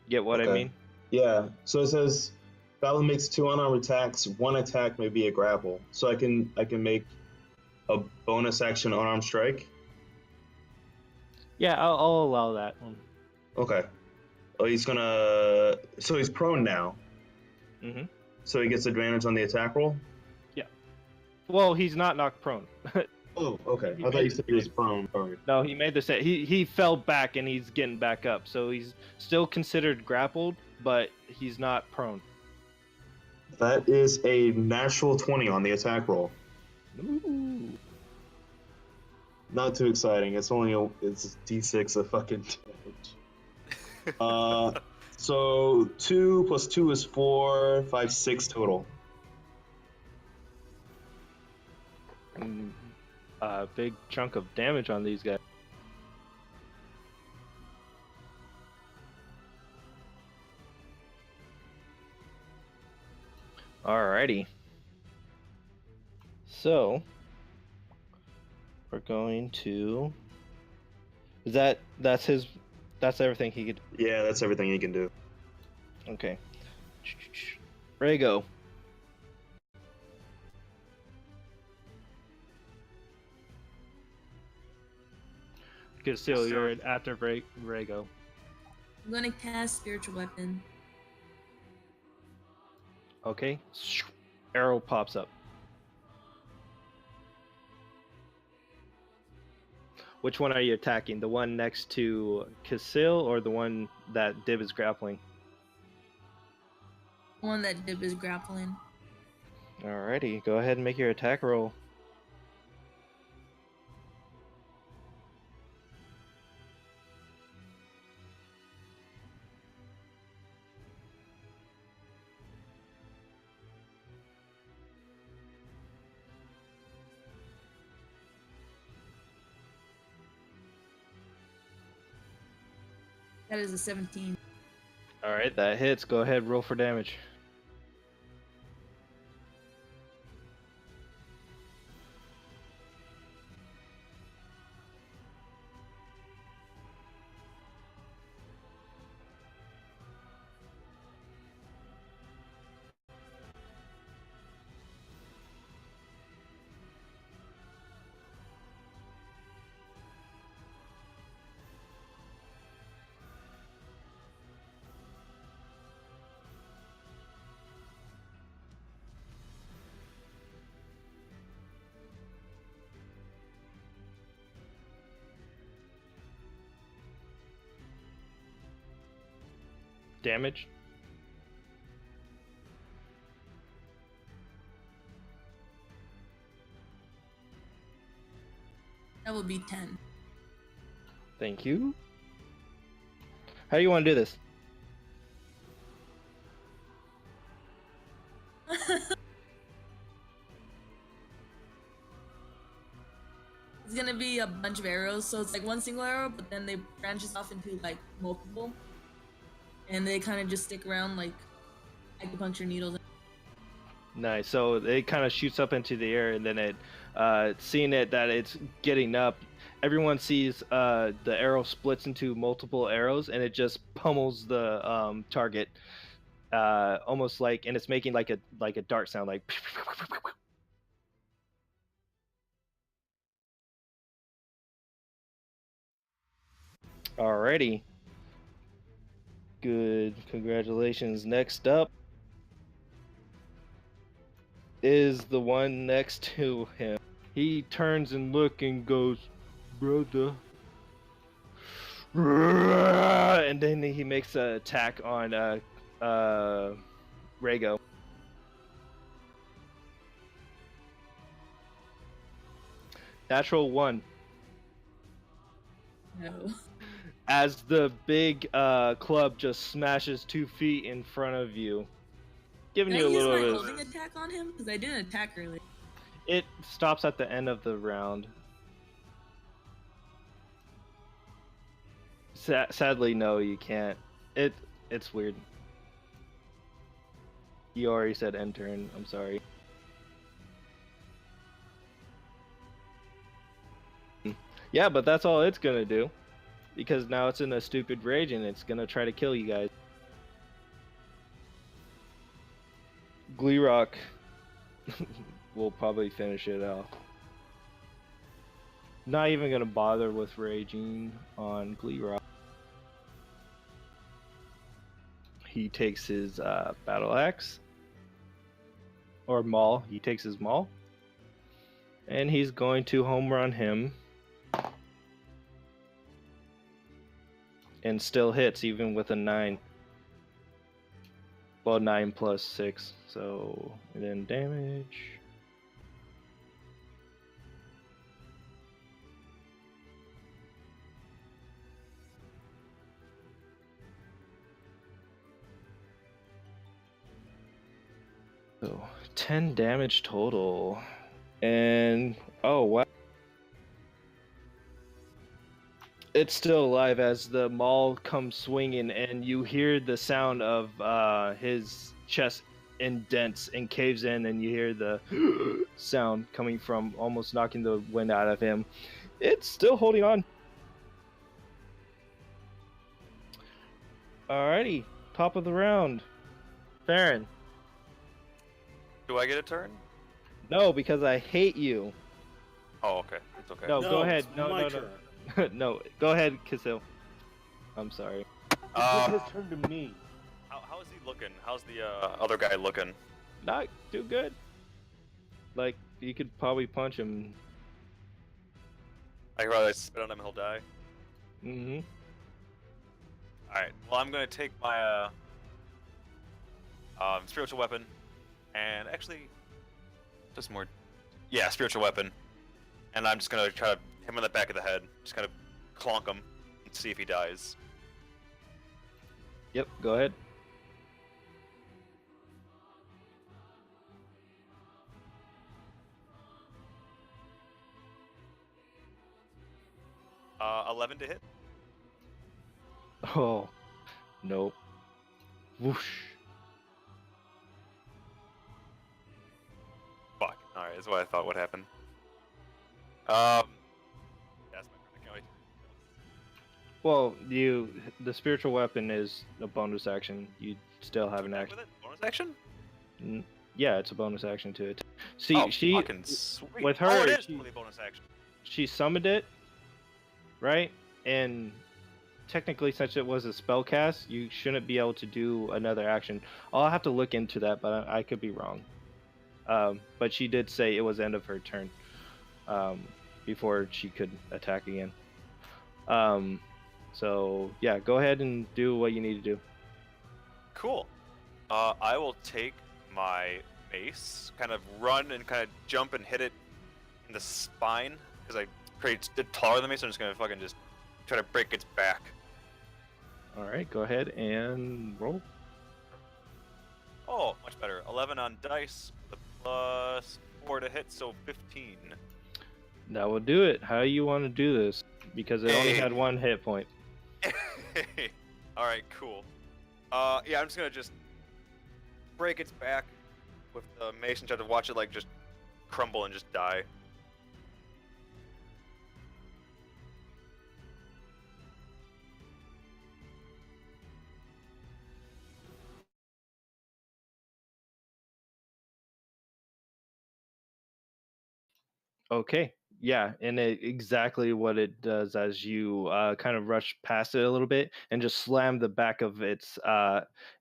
Get what I mean? Yeah. So it says Battle makes 2 unarmed attacks. 1 attack may be a grapple. So I can make a bonus action unarmed strike. Yeah, I'll allow that one. Okay. Oh, he's gonna. So he's prone now. Mm-hmm. So he gets advantage on the attack roll. Yeah. Well, he's not knocked prone. Oh, okay. I thought you said he was prone. Sorry. No, he made the set. He fell back and he's getting back up, so he's still considered grappled, but he's not prone. That is a natural 20 on the attack roll. Ooh. Not too exciting. It's only it's d6 of fucking damage. So 2 plus 2 is 4, 5, 6 total. A big chunk of damage on these guys. Alrighty. So we're going to. That's everything he could. Yeah, that's everything he can do. Okay. Rago. Good, still, you're after Rago. I'm gonna cast spiritual weapon. Okay. Arrow pops up. Which one are you attacking? The one next to Kasil or the one that Dib is grappling? One that Dib is grappling. Alrighty, go ahead and make your attack roll. That is a 17. Alright, that hits. Go ahead, roll for damage. damage. That would be 10. Thank you. How do you want to do this? It's gonna be a bunch of arrows, so it's like one single arrow, but then they branches off into like multiple, and they kind of just stick around like acupuncture needles. Nice. So it kind of shoots up into the air, and then it, seeing it that it's getting up, everyone sees the arrow splits into multiple arrows, and it just pummels the target, almost like, and it's making like a dart sound, like. Alrighty. Good. Congratulations. Next up is the one next to him. He turns and looks and goes, brother. And then he makes an attack on Rhaego. Natural 1. No. As the big club just smashes 2 feet in front of you, giving Did I you a use my little bit. holding attack on him? Because I didn't attack earlier. It stops at the end of the round. Sadly, no, you can't. It's weird. You already said end turn. I'm sorry. Yeah, but that's all it's gonna do, because now it's in a stupid rage and it's gonna try to kill you guys. Gleerock will probably finish it off. Not even gonna bother with raging on Gleerock. He takes his battle axe, or maul. He takes his maul, and he's going to home run him, and still hits even with a 9. Well, 9 plus 6, so and then damage. So 10 damage total, and oh wow. It's still alive as the maul comes swinging, and you hear the sound of his chest indents and caves in, and you hear the sound coming from almost knocking the wind out of him. It's still holding on. Alrighty, top of the round. Farron. Do I get a turn? No, because I hate you. Oh, okay. It's okay. No, go ahead. It's No, my no, turn. no. No, go ahead, Kasil. I'm sorry. It's his turn to me. How is he looking? How's the other guy looking? Not too good. Like, you could probably punch him. I rather spit on him, he'll die. Mm-hmm. Alright, well, I'm gonna take my spiritual weapon, and actually, just more, yeah, spiritual weapon, and I'm just gonna try to hit him in the back of the head, just kind of clonk him, and see if he dies. Yep, go ahead. Uh, 11 to hit. Oh, nope. Whoosh. Fuck. Alright, that's what I thought would happen. That's my turn. I can't wait. Well, the spiritual weapon is a bonus action. You still have an action. With it? Bonus action? Yeah, it's a bonus action to it. See, Oh, she fucking sweet. with her, oh, it is she- totally bonus action. she summoned it, right? And technically, since it was a spell cast, you shouldn't be able to do another action. I'll have to look into that, but I could be wrong. But she did say it was end of her turn, before she could attack again. So yeah, go ahead and do what you need to do. cool. I will take my mace, kind of run and kind of jump and hit it in the spine because I'm pretty taller than me, so I'm just gonna fucking just try to break its back. All right, go ahead and roll. Oh, much better. 11 on dice, with a +4 to hit, so 15. That will do it. How you want to do this? Because it only Hey. had 1 hit point. All right, cool. Yeah, I'm just gonna just break its back with the mace and try to watch it like just crumble and just die. Okay. Yeah, and exactly what it does as you kind of rush past it a little bit and just slam the back of its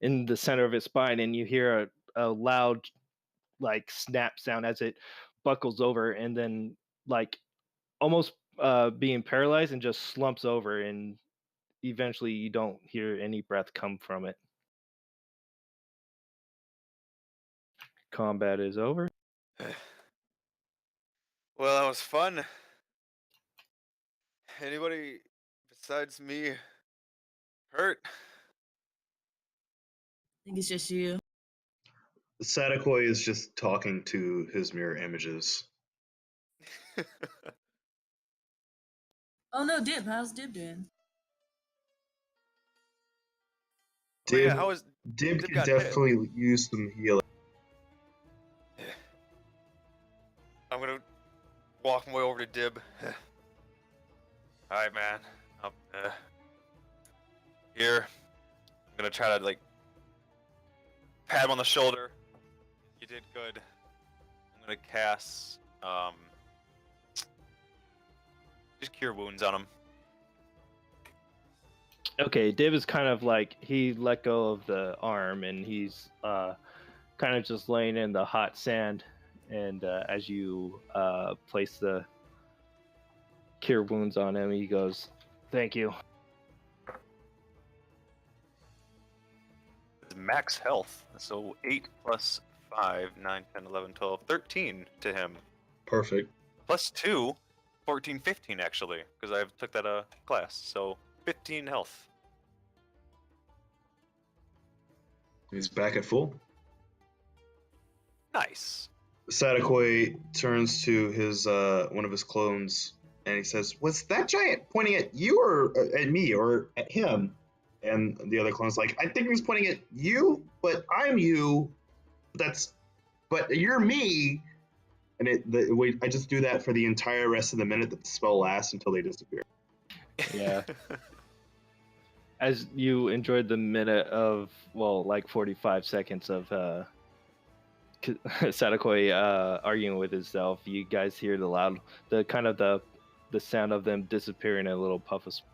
in the center of its spine, and you hear a loud like snap sound as it buckles over, and then like almost being paralyzed and just slumps over, and eventually you don't hear any breath come from it. Combat is over. Well, that was fun. Anybody besides me hurt? I think it's just you. Sadakoi is just talking to his mirror images. Oh no, Dib. How's Dib doing? Oh, yeah, Dib, how was Dib Dib could got hit? definitely use some healing. I'm gonna walk my way over to Dib. Alright, man. Up here. I'm gonna try to like pat him on the shoulder. You did good. I'm gonna cast just cure wounds on him. Okay, Dib is kind of like he let go of the arm, and he's kind of just laying in the hot sand. And as you place the cure wounds on him, he goes, "Thank you." Max health. So 8 plus 5, 9, 10, 11, 12, 13 to him. Perfect. Plus 2, 14, 15 actually, because I took that class. So 15 health. He's back at full. Nice. Sadakoi turns to his one of his clones and he says, "Was that giant pointing at you or at me or at him?" And the other clone's like, "I think he was pointing at you, but I'm you. But you're me." And I just do that for the entire rest of the minute that the spell lasts until they disappear. Yeah. As you enjoyed the minute of, well, like 45 seconds of Sadakoi arguing with himself, you guys hear the sound of them disappearing in a little puff of smoke.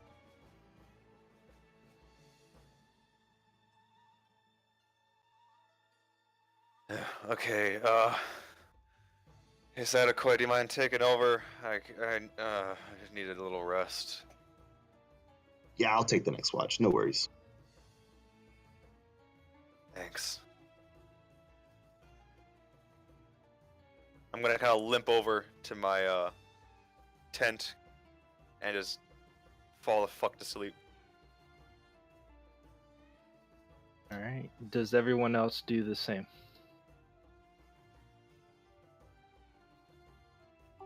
Okay, hey Sadakoi, do you mind taking over? I just needed a little rest. Yeah, I'll take the next watch. No worries. Thanks. I'm gonna kind of limp over to my tent and just fall the fuck to sleep. All right. Does everyone else do the same?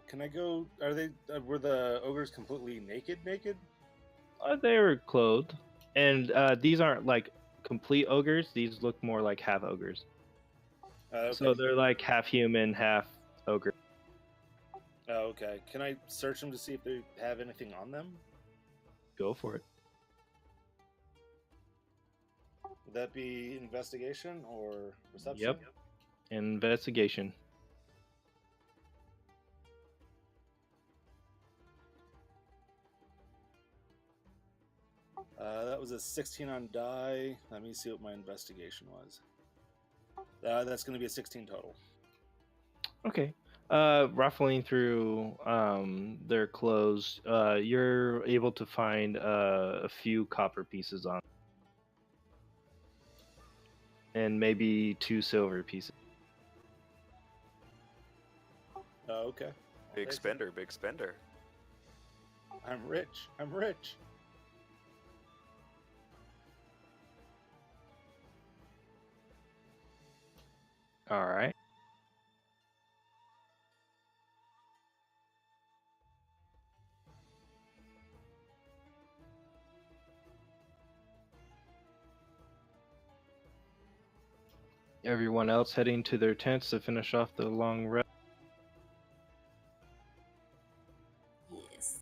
Can I go? Are they? Were the ogres completely naked? They were clothed, and these aren't like complete ogres. These look more like half ogres. Okay. So they're like half human, half ogre. Oh, okay. Can I search them to see if they have anything on them? Go for it. Would that be investigation or perception? Yep. Investigation. That was a 16 on die. Let me see what my investigation was. That's going to be a 16 total. Okay. Ruffling through their clothes, you're able to find a few copper pieces on. and maybe 2 silver pieces. Oh, okay. Big spender, big spender. I'm rich. I'm rich. All right. Everyone else heading to their tents to finish off the long rest. Yes.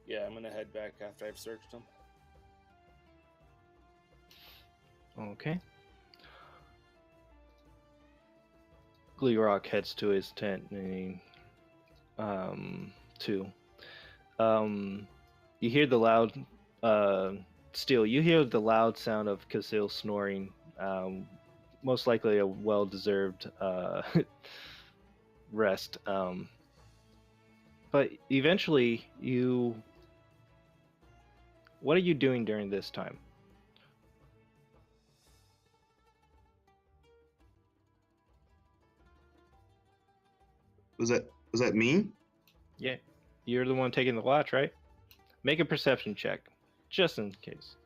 Yeah, I'm gonna head back after I've searched them. Okay. Gleerock heads to his tent and too. You hear the loud Steel, you hear the loud sound of Casil snoring. Most likely a well-deserved rest. But eventually what are you doing during this time? Was that me? Yeah. You're the one taking the watch, right? Make a perception check, just in case.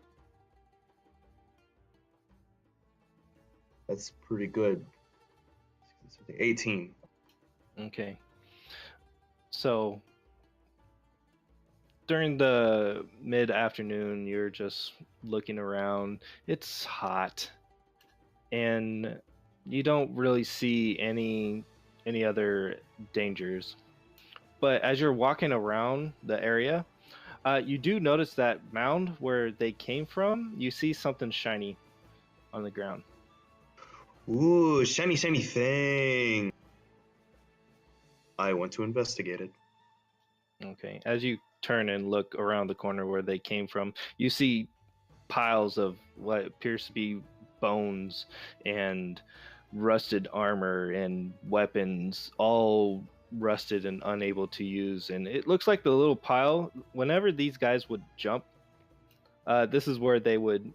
That's pretty good. 18. Okay. So during the mid-afternoon, you're just looking around. It's hot, and you don't really see any other dangers. But as you're walking around the area, you do notice that mound where they came from. You see something shiny on the ground. Ooh, shiny thing. I want to investigate it. Okay. As you turn and look around the corner where they came from, you see piles of what appears to be bones and rusted armor and weapons, all rusted and unable to use. And it looks like the little pile, whenever these guys would jump, this is where they would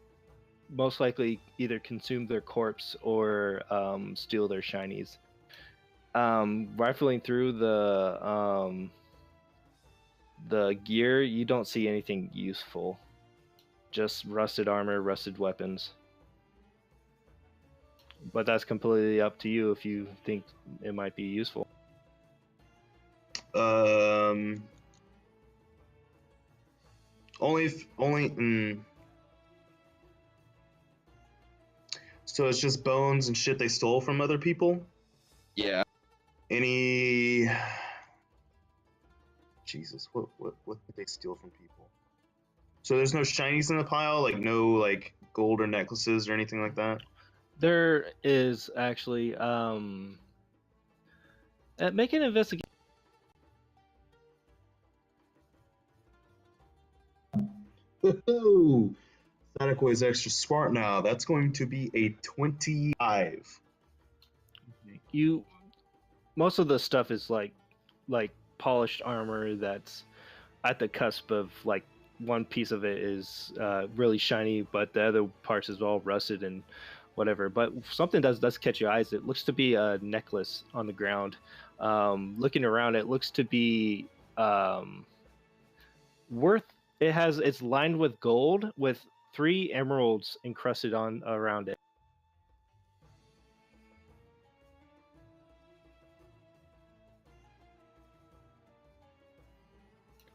most likely either consume their corpse or steal their shinies. Rifling through the gear, you don't see anything useful. Just rusted armor, rusted weapons. But that's completely up to you if you think it might be useful. Only. So it's just bones and shit they stole from other people? Yeah. Any... Jesus, what did they steal from people? So there's no shinies in the pile? Like no like gold or necklaces or anything like that? There is actually make an investigation. Oh, Sadako is extra smart now. That's going to be a 25. Most of the stuff is like polished armor that's at the cusp of like one piece of it is really shiny, but the other parts is all rusted and whatever. But something does catch your eyes. It looks to be a necklace on the ground. Looking around, it looks to be worth. It's lined with gold with 3 emeralds encrusted on around it.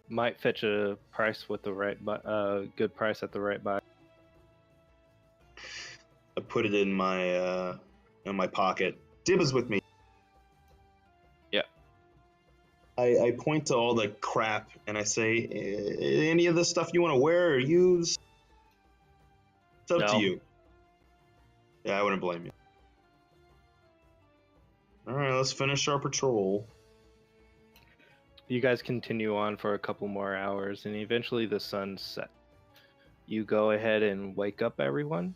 Might fetch a price with the right, good price at the right buy. I put it in my pocket. Dib is with me. Yeah. I point to all the crap and I say, any of the stuff you want to wear or use? It's up to No. you. Yeah, I wouldn't blame you. All right, let's finish our patrol. You guys continue on for a couple more hours, and eventually the sun sets. You go ahead and wake up everyone.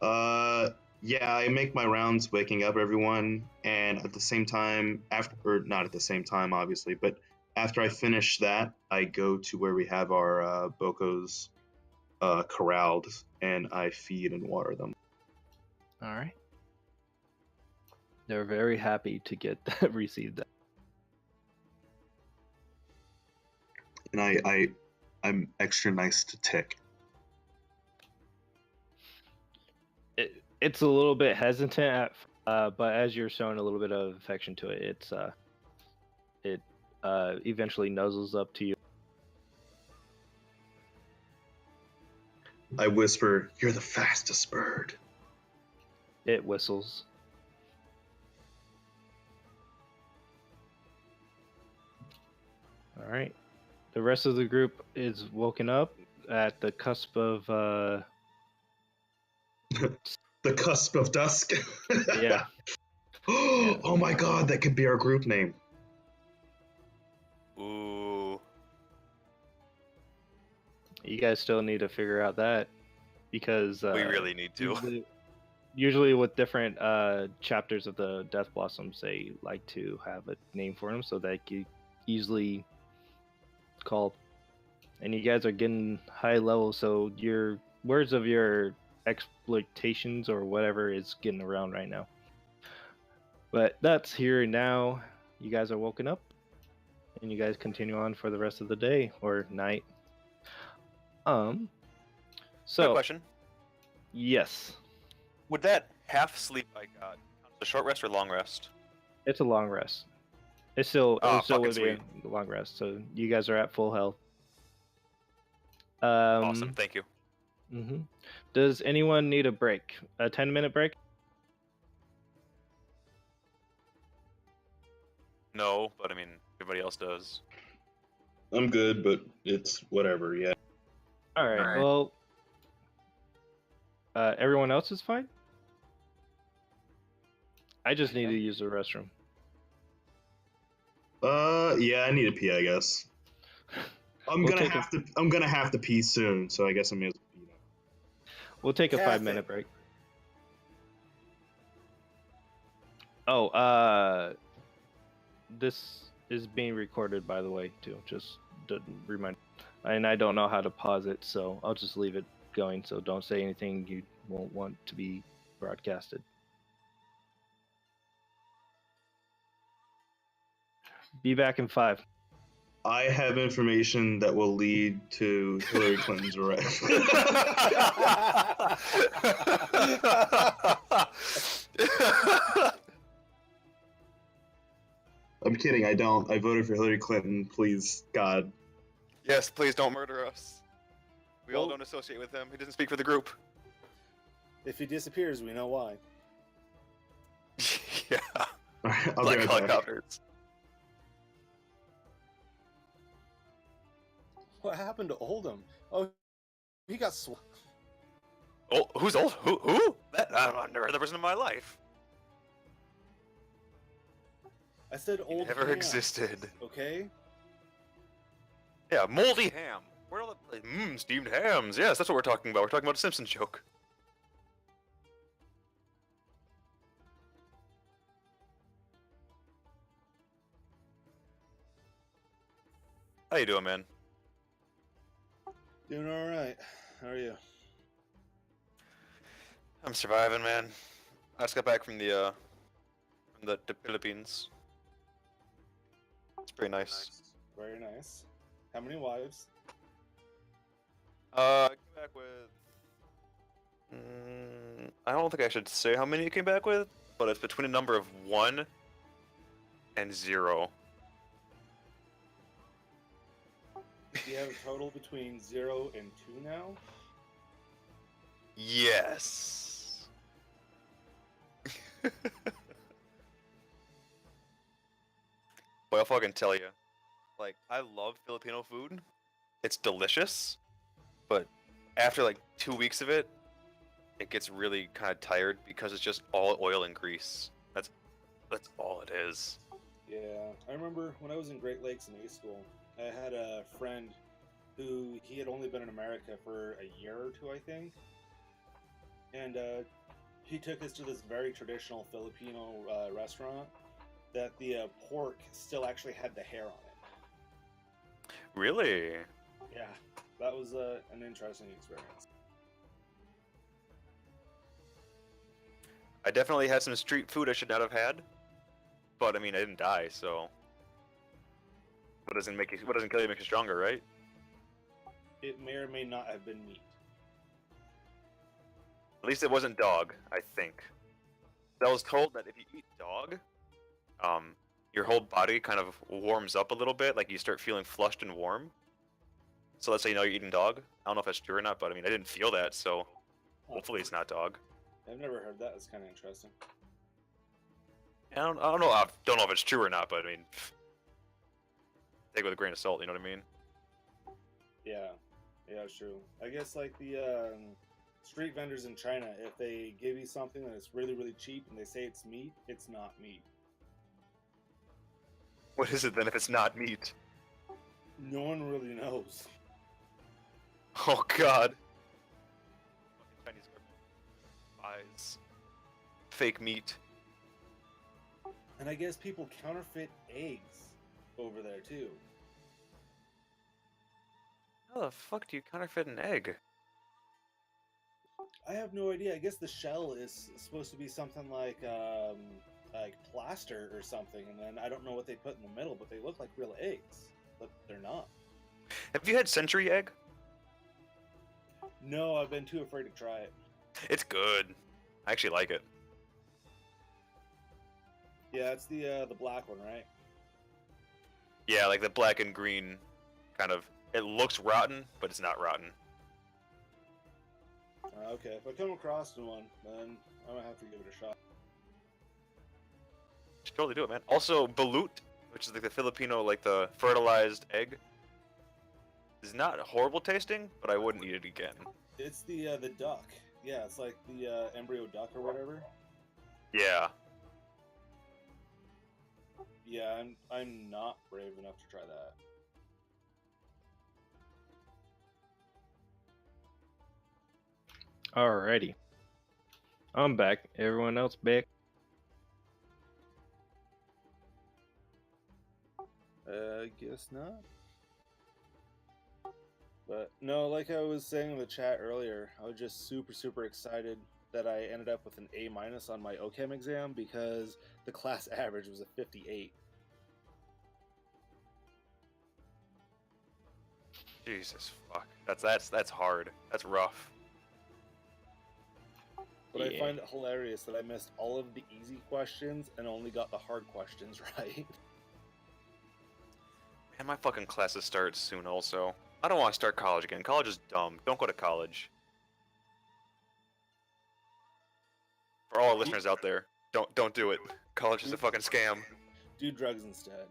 Yeah, I make my rounds waking up everyone, and at the same time, not at the same time, obviously, but after I finish that, I go to where we have our Boko's corralled, and I feed and water them. All right. They're very happy to get that, receive that. And I'm extra nice to Tick. It's a little bit hesitant, but as you're showing a little bit of affection to it, it eventually nuzzles up to you. I whisper, "You're the fastest bird." It whistles. All right. The rest of the group is woken up at the cusp of The cusp of dusk. yeah. Oh my god, that could be our group name. Ooh. You guys still need to figure out that because We really need to. Usually with different chapters of the Death Blossoms, they like to have a name for them so that you easily call. And you guys are getting high level, so your words of your exploitations or whatever is getting around right now. But that's here and now. You guys are woken up, and you guys continue on for the rest of the day or night. Quick So question. yes, Would that half sleep I got count as a short rest or long rest? it's a long rest. It still fucking would be a long rest. So you guys are at full health. Awesome, thank you. Mm-hmm. Does anyone need a break? A 10-minute break? No, but I mean, everybody else does. I'm good, but it's whatever, yeah. All right. Alright. Well, everyone else is fine. I just need to use the restroom. Yeah, I need a pee, I guess. I'm We'll gonna have to pee soon, so I guess I may as well pee now. We'll take a Kathy. 5-minute break. Oh, this is being recorded, by the way, too. Just to remind. And I don't know how to pause it, so I'll just leave it going. So don't say anything you won't want to be broadcasted. Be back in 5. I have information that will lead to Hillary Clinton's arrest. I'm kidding, I don't. I voted for Hillary Clinton, please, God. Yes, please don't murder us. We all Well- don't associate with him. He doesn't speak for the group. If he disappears, we know why. Yeah. Alright, I'll Like be right back. helicopters. What happened to Oldham? Oh, he got Oh, who's old? Who? I've never heard that person in my life. I said He old. never ham, existed. Okay. Yeah, moldy ham. Where are all the steamed hams? Yes, that's what we're talking about. We're talking about a Simpsons joke. How you doing, man? Doing all right. How are you? I'm surviving, man. I just got back from the Philippines. It's pretty nice. Very nice. How many wives? I came back with. I don't think I should say how many you came back with, but it's between a number of 1 and 0. Do you have a total between 0 and 2 now? Yes. Boy, I'll fucking tell you. Like, I love Filipino food. It's delicious, but after like 2 weeks of it, it gets really kind of tired because it's just all oil and grease. That's all it is. Yeah, I remember when I was in Great Lakes in A school, I had a friend who he had only been in America for a year or two, I think, and he took us to this very traditional Filipino restaurant that the pork still actually had the hair on it. Really? Yeah, that was was an interesting experience. I definitely had some street food I should not have had, but I mean I didn't die, so what doesn't kill you makes you stronger, right? It may or may not have been meat. At least it wasn't dog, I think. I was told that if you eat dog, your whole body kind of warms up a little bit, like you start feeling flushed and warm. So let's say you know you're eating dog. I don't know if that's true or not, but I mean I didn't feel that, so hopefully it's not dog. I've never heard that. It's kind of interesting. I don't know. I don't know if it's true or not, but I mean, take it with a grain of salt. You know what I mean? Yeah, it's true. I guess like the street vendors in China, if they give you something that is really, really cheap and they say it's meat, it's not meat. What is it then if it's not meat? No one really knows. Oh God! Fucking Chinese government buys fake meat. And I guess people counterfeit eggs over there too. How the fuck do you counterfeit an egg? I have no idea. I guess the shell is supposed to be something like plaster or something, and then I don't know what they put in the middle, but they look like real eggs, but they're not. Have you had century egg? No, I've been too afraid to try it. It's good. I actually like it. Yeah, it's the black one, right? Yeah, like the black and green kind of. It looks rotten, but it's not rotten. Okay, if I come across one, then I'm gonna have to give it a shot. Should totally do it, man. Also, balut, which is like the Filipino, like the fertilized egg, is not horrible tasting, but I wouldn't eat it again. It's the duck. Yeah, it's like the embryo duck or whatever. Yeah. Yeah, I'm not brave enough to try that. Alrighty. I'm back. Everyone else back? I guess not. But no, like I was saying in the chat earlier, I was just super excited that I ended up with an A- on my OChem exam because the class average was a 58. Jesus fuck. That's hard. That's rough. But I Yeah. find it hilarious that I missed all of the easy questions and only got the hard questions right. Man, my fucking classes start soon also. I don't want to start college again. College is dumb. Don't go to college. For all our listeners out there, don't do it. College is a fucking scam. Do drugs instead.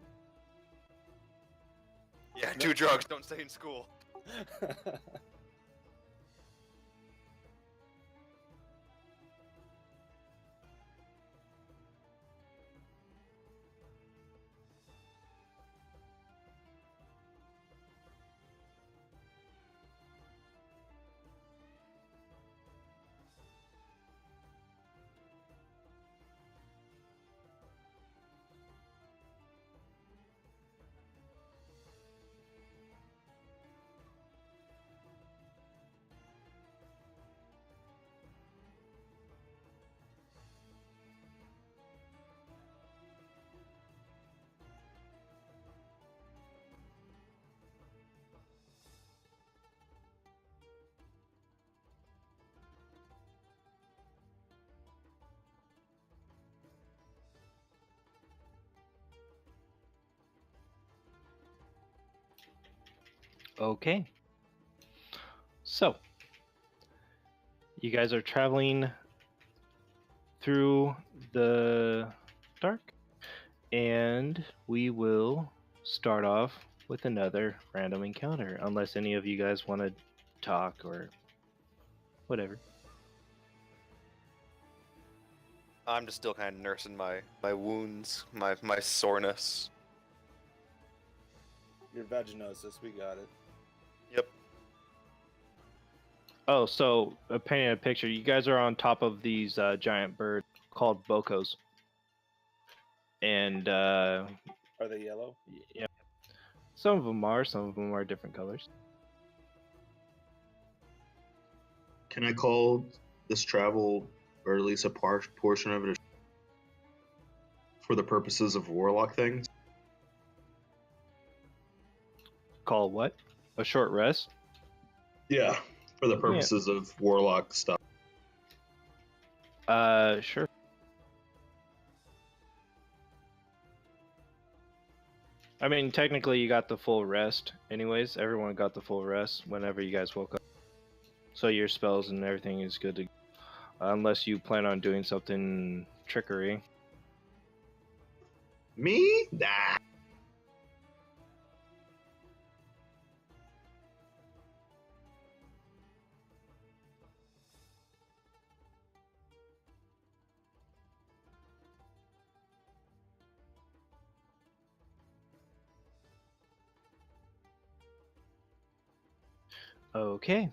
Yeah, do drugs. Don't stay in school. Okay. So, you guys are traveling through the dark, and we will start off with another random encounter, unless any of you guys want to talk or whatever. I'm just still kind of nursing my wounds, my soreness. Your vaginosis, we got it. Yep. Oh, so painting a picture, you guys are on top of these giant birds called bocos, and Are they yellow? yeah, some of them are different colors. Can I call this travel, or at least a portion of it, for the purposes of warlock things? Call what? A short rest? Yeah, for the purposes of warlock stuff. Sure. I mean, technically, you got the full rest. Anyways, everyone got the full rest whenever you guys woke up. So your spells and everything is good to go. Unless you plan on doing something trickery. Me? Nah. Okay.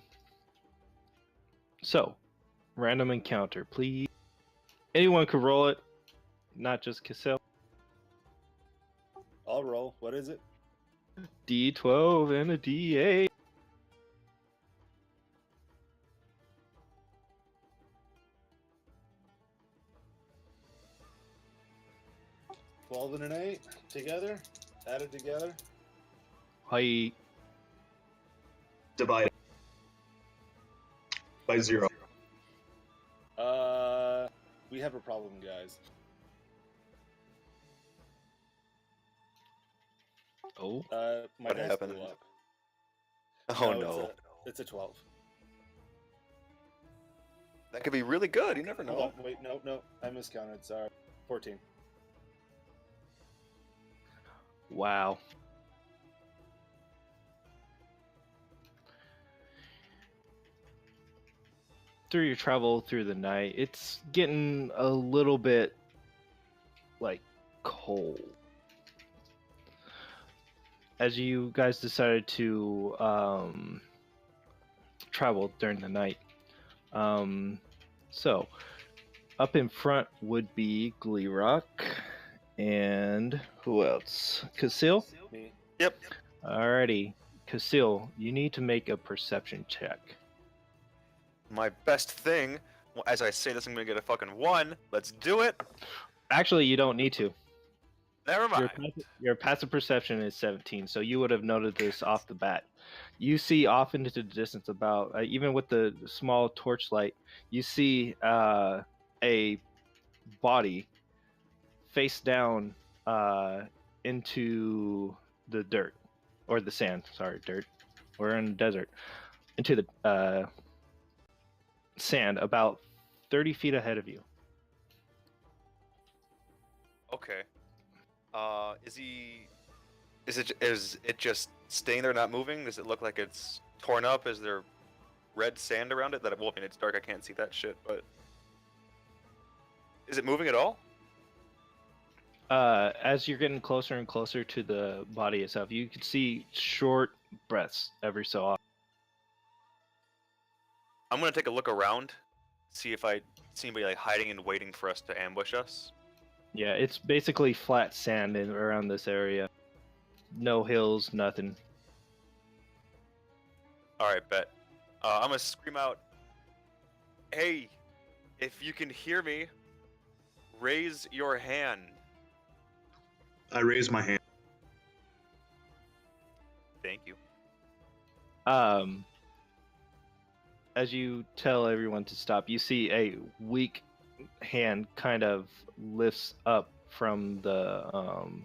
So, random encounter, please. Anyone could roll it, not just Cassell. I'll roll. What is it? D12 and a D8. 12 and an 8 together, added together. Hi. Divide by 0. We have a problem, guys. Oh. My What dice happened? blew up. Oh No, no. It's a 12. That could be really good. You never know. Hold on, wait, no, I miscounted. Sorry, 14. Wow. Through your travel through the night, it's getting a little bit like cold. As you guys decided to travel during the night. So up in front would be Gleerock and who else? Casil? Me. Yep. Alrighty. Casil, you need to make a perception check. My best thing. Well, as I say this, I'm gonna get a fucking 1. Let's do it. Actually, you don't need to. Never mind. Your passive perception is 17, so you would have noted this off the bat. You see off into the distance, about even with the small torchlight, you see a body face down into the dirt, or the sand. Sorry, dirt. We're in the desert. Into the sand, about 30 feet ahead of you. Okay. Is it just staying there, not moving? Does it look like it's torn up? Is there red sand around it? Well, I mean, it's dark. I can't see that shit. But is it moving at all? As you're getting closer and closer to the body itself, you can see short breaths every so often. I'm gonna take a look around, see if I see anybody like hiding and waiting for us to ambush us. Yeah, it's basically flat sand around this area. No hills, nothing. All right, bet. I'm gonna scream out, "Hey, if you can hear me, raise your hand." I raise my hand. Thank you. As you tell everyone to stop, you see a weak hand kind of lifts up from the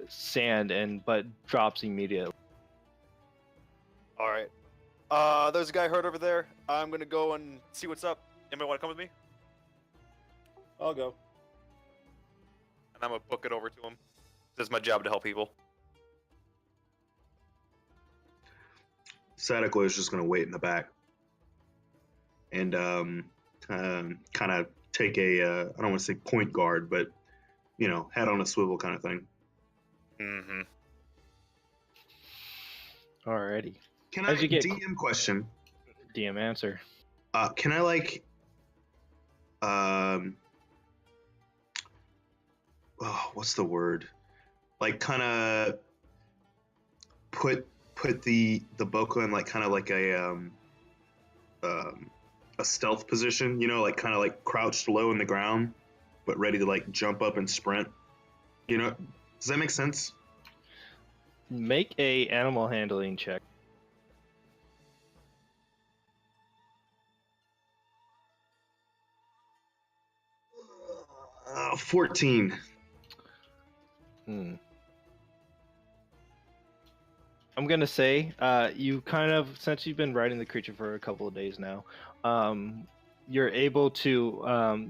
sand but drops immediately. All right. There's a guy hurt over there. I'm gonna go and see what's up. Anybody want to come with me? I'll go. And I'm gonna book it over to him. This is my job to help people. Sadako is just going to wait in the back and kind of take a, I don't want to say point guard, but, you know, head on a swivel kind of thing. Mm-hmm. Alrighty. Can As I, you get DM question, DM answer. can I, like, what's the word? Like, kind of put the boko in, like, kind of like a, a stealth position, you know, like kind of like crouched low in the ground, but ready to like jump up and sprint. You know, does that make sense? Make a animal handling check. 14. Hmm. I'm gonna say, you kind of, since you've been riding the creature for a couple of days now, you're able to,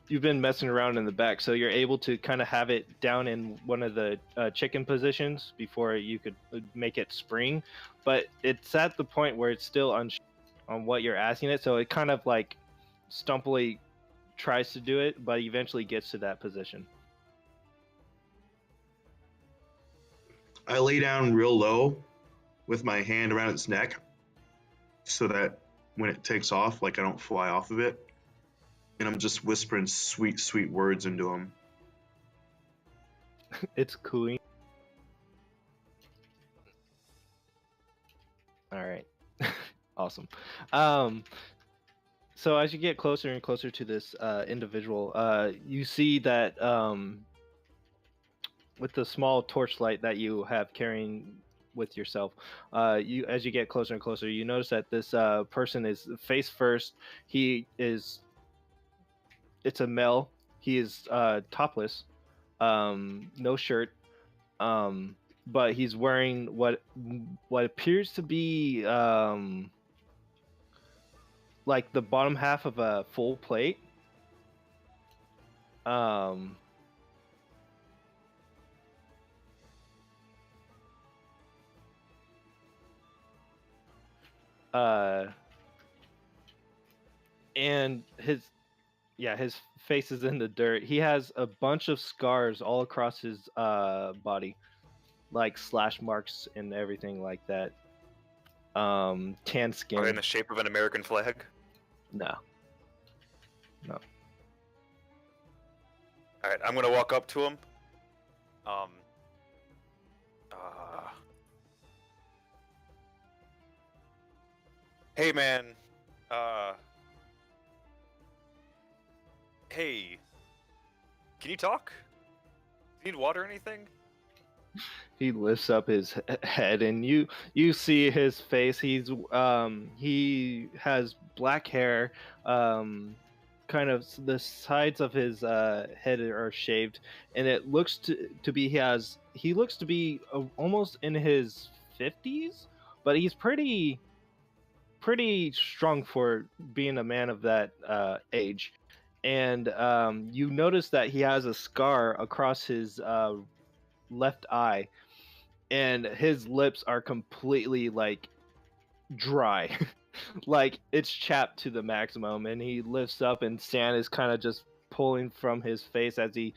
you've been messing around in the back, so you're able to kind of have it down in one of the chicken positions before you could make it spring, but it's at the point where it's still unsure on what you're asking it, so it kind of like stumpily tries to do it, but eventually gets to that position. I lay down real low with my hand around its neck so that when it takes off, like I don't fly off of it. And I'm just whispering sweet, sweet words into him. It's cooing. All right. Awesome. So as you get closer and closer to this individual, you see that with the small torchlight that you have carrying with yourself, you as you get closer and closer, you notice that this person is face first. It's a male. He is topless, no shirt, but he's wearing what appears to be like the bottom half of a full plate. Um, uh, and his face is in the dirt. He has a bunch of scars all across his body, like slash marks and everything like that. Tan skin. Are they in the shape of an American flag? No. All right, I'm gonna walk up to him. Hey man, hey, can you talk? Do you need water or anything? He lifts up his head and you see his face. He has black hair, kind of the sides of his head are shaved, and it looks to be he looks to be almost in his 50s, but he's pretty strong for being a man of that age. And you notice that he has a scar across his left eye, and his lips are completely like dry. Like it's chapped to the maximum, and he lifts up and sand is kind of just pulling from his face as he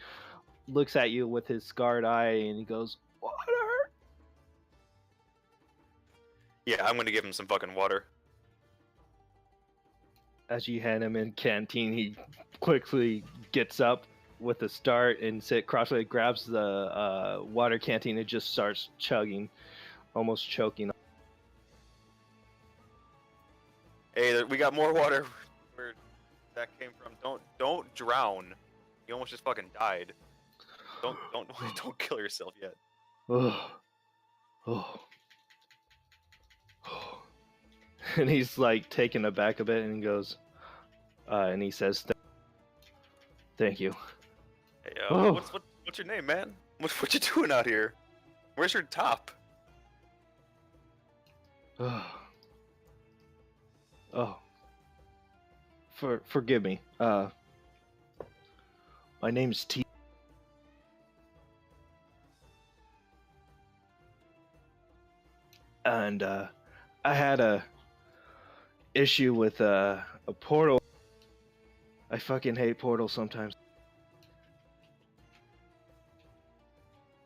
looks at you with his scarred eye, and he goes, "Water." Yeah, I'm gonna give him some fucking water. As you hand him in canteen, he quickly gets up with a start and sit cross-legged, grabs the water canteen and just starts chugging, almost choking. Hey, we got more water. Where that came from? Don't drown. You almost just fucking died. Don't kill yourself yet. Oh, oh, oh. And he's like taken aback a bit and goes, and he says, "Thank you." Hey, Oh. what's your name, man? What you doing out here? Where's your top? Oh, forgive me. My name's T. And I had a issue with a portal. I fucking hate portals sometimes.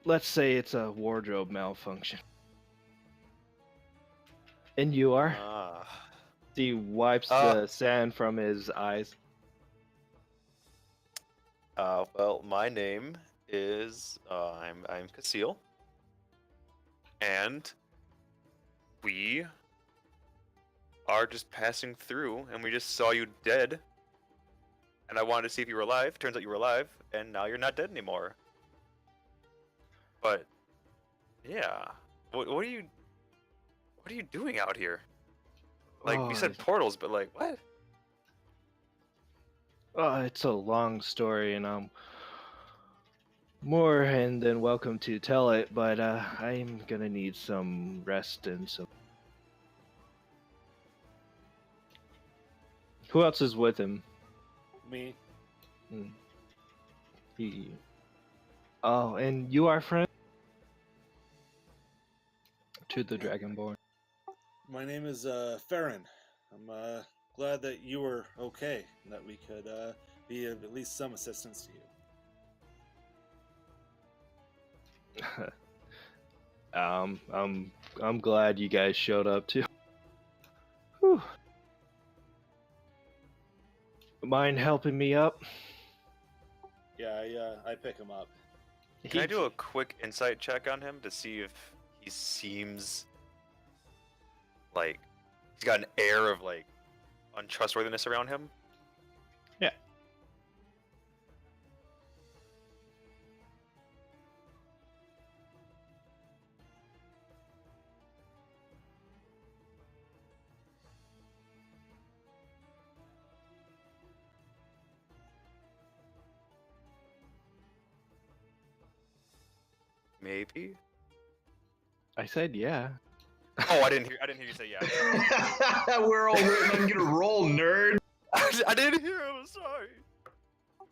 Let's say it's a wardrobe malfunction. And you are? He wipes the sand from his eyes. Well, my name is I'm Casil, and we are just passing through, and we just saw you dead. And I wanted to see if you were alive. Turns out you were alive, and now you're not dead anymore. But yeah, what are you doing out here? Like you said portals, but like what? It's a long story, and I'm more than welcome to tell it, but I'm gonna need some rest and some. Who else is with him? Me. He. Oh, and you are friend to the Dragonborn. My name is Farron. I'm glad that you were okay and that we could be of at least some assistance to you. I'm glad you guys showed up too. Whew. Mind helping me up? Yeah, I pick him up. Can I do a quick insight check on him to see if he seems like he's got an air of like untrustworthiness around him? Yeah. Maybe. I said yeah. Oh, I didn't hear you say yeah. We're all waiting on you to roll, nerd. I didn't hear him. I'm sorry.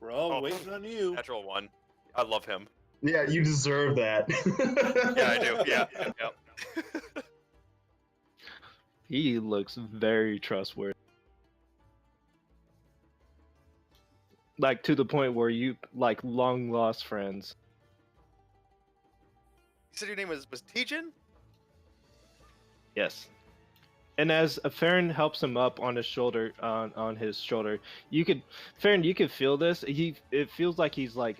We're all waiting on you. Natural one. I love him. Yeah, you deserve that. Yeah, I do. Yeah. He looks very trustworthy. Like to the point where you like long lost friends. You said your name was Tejan? Yes. And as Farron helps him up on his shoulder, on his shoulder, Farron, you could feel this. It feels like he's like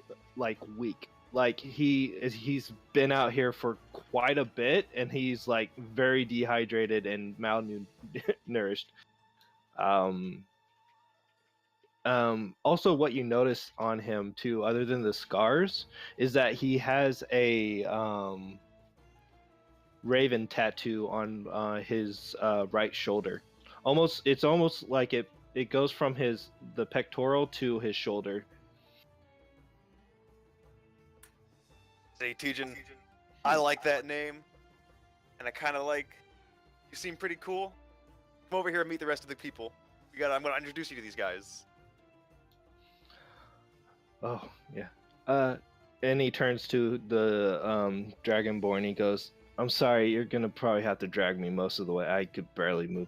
weak. Like he's been out here for quite a bit, and he's like very dehydrated and malnourished. Also, what you notice on him too, other than the scars, is that he has a raven tattoo on his right shoulder. It's almost like it goes from the pectoral to his shoulder. Say, Tejan, I like that name, and I kind of like. You seem pretty cool. Come over here and meet the rest of the people. I'm gonna introduce you to these guys. Oh yeah. And he turns to the Dragonborn. He goes, "I'm sorry, you're gonna probably have to drag me most of the way. I could barely move."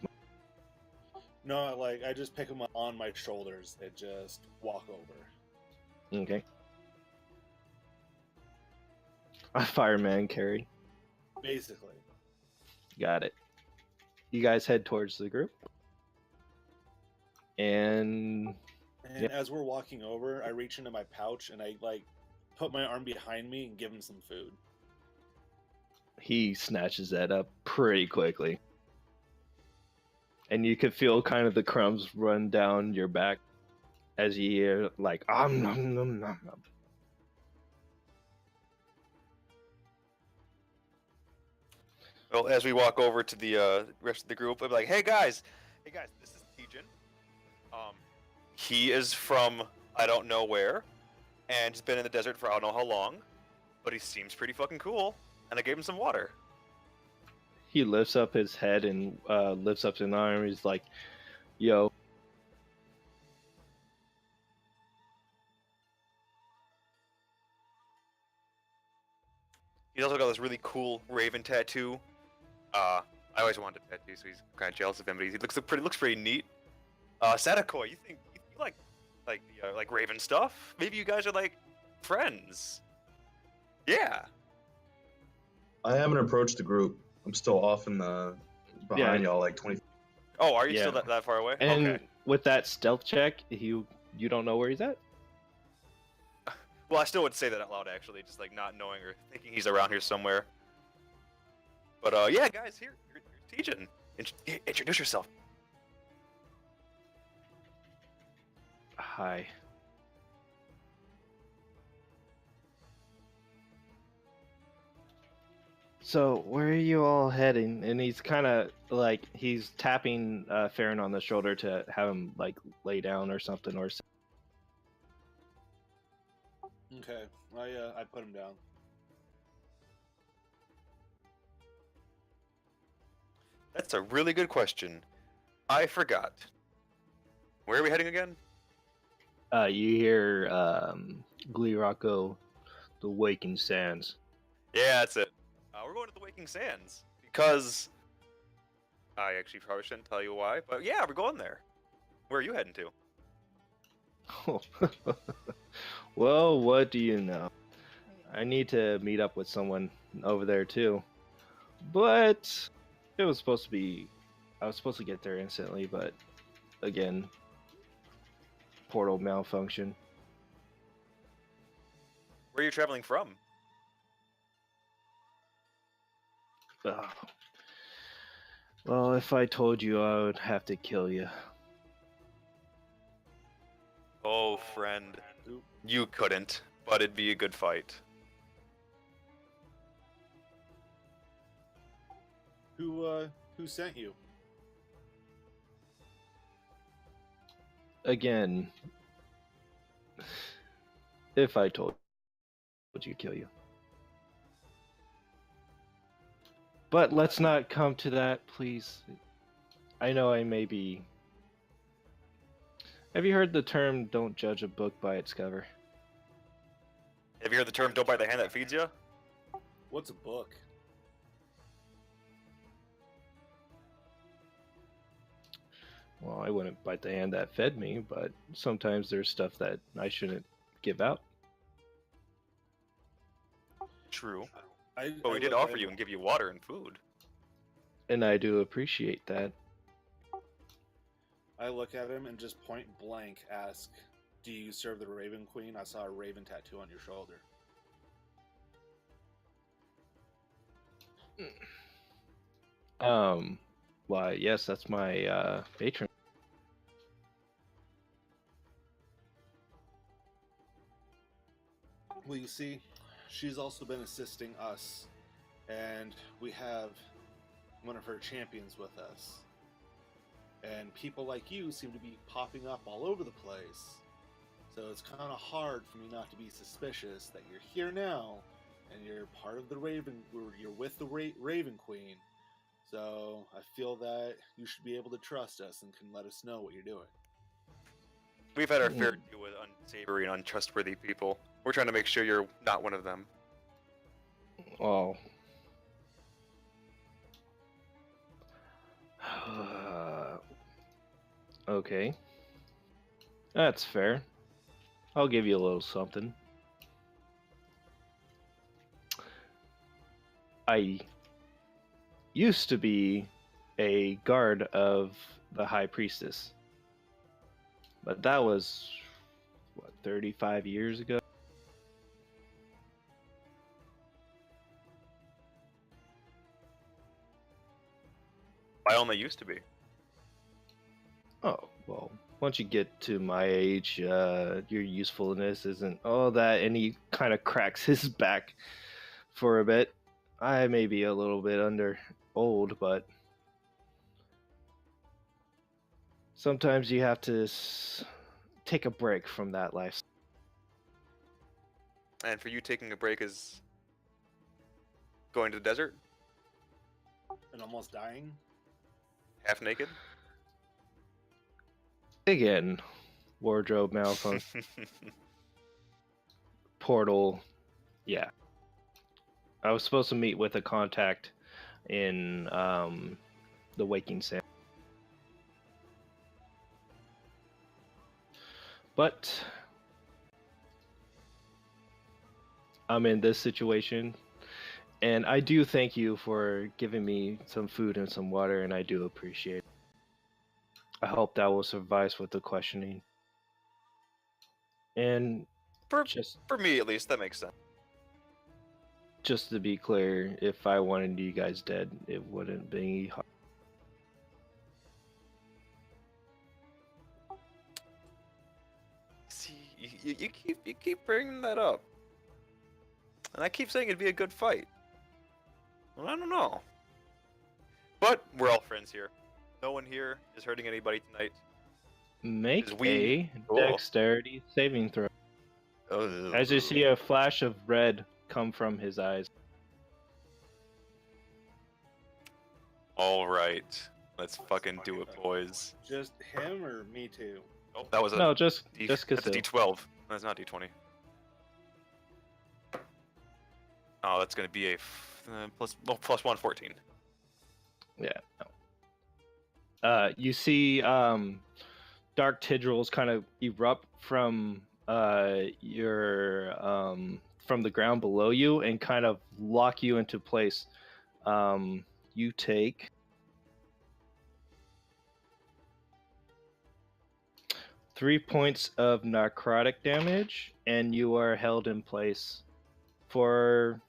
No, like I just pick him up on my shoulders and just walk over. Okay. A fireman carry. Basically. Got it. You guys head towards the group. And as we're walking over, I reach into my pouch and I like put my arm behind me and give him some food. He snatches that up pretty quickly. And you could feel kind of the crumbs run down your back as you hear like nom nom nom nom. Well, as we walk over to the rest of the group, I'm like, hey guys, this is Tejan. He is from I don't know where, and he's been in the desert for I don't know how long, but he seems pretty fucking cool, and I gave him some water. He lifts up his head and lifts up an arm. He's like, yo. He's also got this really cool raven tattoo. I always wanted a tattoo, so he's kind of jealous of him, but he looks pretty neat. Sadako, you like raven stuff? Maybe you guys are like friends. Yeah. I haven't approached the group. I'm still off in the behind y'all, like 20. Oh, are you still that far away? And okay. With that stealth check, you don't know where he's at? Well, I still would say that out loud, actually, just like not knowing or thinking he's around here somewhere. But yeah, guys, here's Tejan. Introduce yourself. Hi. So, where are you all heading? And he's kind of like he's tapping Farron on the shoulder to have him like lay down or something. Or Okay, I put him down. That's a really good question. I forgot. Where are we heading again? you hear Glee Rocco, the Waking Sands. Yeah, that's it. We're going to the Waking Sands because I actually probably shouldn't tell you why, but yeah, we're going there. Where are you heading to? Well, what do you know? I need to meet up with someone over there too. But it was supposed to be I was supposed to get there instantly, but again, portal malfunction. Where are you traveling from? Ugh. Well, if I told you, I would have to kill you. Oh, friend. Who You couldn't, but it'd be a good fight. who sent you? Again, if I told you, kill you. But let's not come to that, please. I know I may be. Have you heard the term "don't judge a book by its cover"? Have you heard the term "don't bite the hand that feeds you"? What's a book? Well, I wouldn't bite the hand that fed me, but sometimes there's stuff that I shouldn't give out. True. I But we did look at offer him- you and give you water and food. And I do appreciate that. I look at him and just point blank ask, "Do you serve the Raven Queen? I saw a raven tattoo on your shoulder." Why, yes, that's my patron. Well, you see, she's also been assisting us, and we have one of her champions with us. And people like you seem to be popping up all over the place. So it's kind of hard for me not to be suspicious that you're here now, and you're part of the Raven. You're with the Raven Queen. So I feel that you should be able to trust us and can let us know what you're doing. We've had our fair deal with unsavory and untrustworthy people. We're trying to make sure you're not one of them. Oh. Okay. That's fair. I'll give you a little something. I used to be a guard of the High Priestess. But that was, what, 35 years ago? I only used to be. Oh, well, once you get to my age, your usefulness isn't all that, and he kind of cracks his back for a bit. I may be a little bit under old, but sometimes you have to take a break from that life. And for you, taking a break is going to the desert, And almost dying? half naked. Again, wardrobe malfunction, portal, yeah. I was supposed to meet with a contact in the Waking Sand. But I'm in this situation, and I do thank you for giving me some food and some water, and I do appreciate it. I hope that will suffice with the questioning. And for just me, at least, that makes sense. just to be clear, if I wanted you guys dead, it wouldn't be hard. you keep bringing that up, and I keep saying it'd be a good fight. Well, I don't know. But we're all friends here. No one here is hurting anybody tonight. Make Is we- a Cool. dexterity saving throw. As you see a flash of red come from his eyes. All right, let's fucking do it, boys. Just him or me too? Oh, that was a No, just that's a Casil. D12. That's not D20. Oh, that's gonna be a plus 1, 14. Yeah. No. You see dark tendrils kind of erupt from your from the ground below you and kind of lock you into place. You take 3 points of necrotic damage, and you are held in place for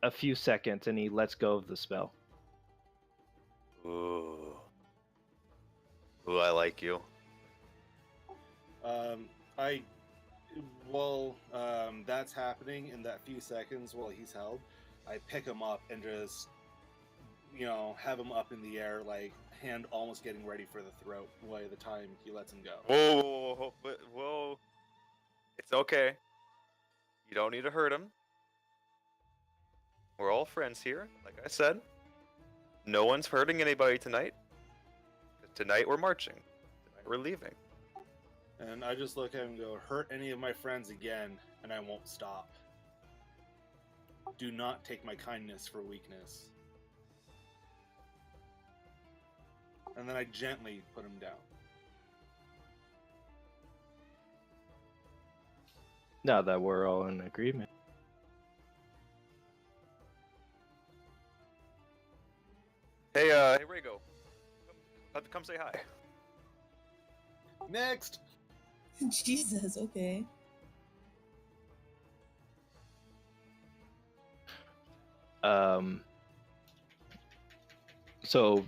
a few seconds, and he lets go of the spell. Ooh. Ooh, I like you. That's happening in that few seconds while he's held. I pick him up and just, have him up in the air, like hand almost getting ready for the throat by the time he lets him go. Whoa. It's okay. You don't need to hurt him. We're all friends here, like I said. No one's hurting anybody tonight. Tonight we're marching. Tonight we're leaving. And I just look at him and go, hurt any of my friends again, and I won't stop. Do not take my kindness for weakness. And then I gently put him down. Now that we're all in agreement. Hey, Rego. Come say hi. Next! Jesus, okay. So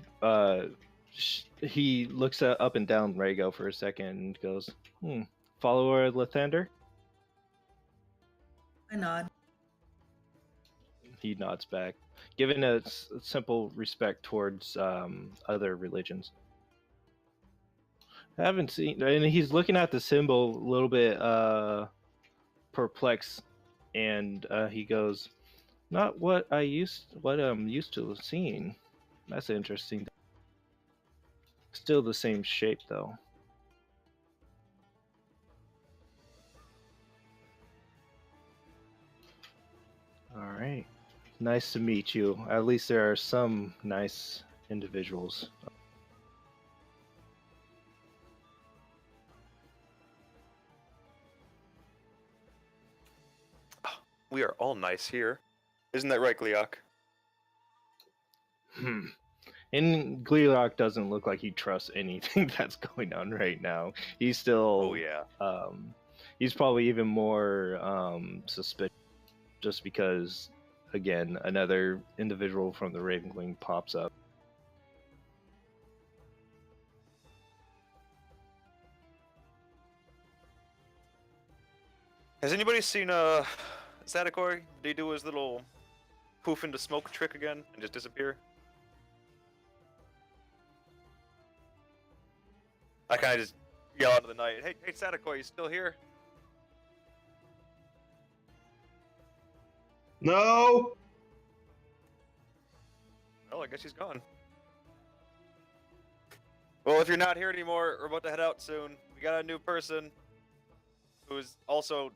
he looks up and down Rhaego for a second and goes, follower Lathander? I nod. He nods back, giving a simple respect towards other religions. I haven't seen, and he's looking at the symbol a little bit perplexed, and he goes, "Not what I'm used to seeing. That's interesting. Still the same shape, though." All right. Nice to meet you. At least there are some nice individuals. We are all nice here. Isn't that right, Gliok? And Gleelock doesn't look like he trusts anything that's going on right now. He's still... Oh, yeah. He's probably even more suspicious just because, again, another individual from the Raven Queen pops up. Has anybody seen Sadakori? Did he do his little poof into smoke trick again and just disappear? I kind of just yell out of the night, hey Sadakori, you still here? No. Well, I guess he's gone. Well, if you're not here anymore, we're about to head out soon. We got a new person who's also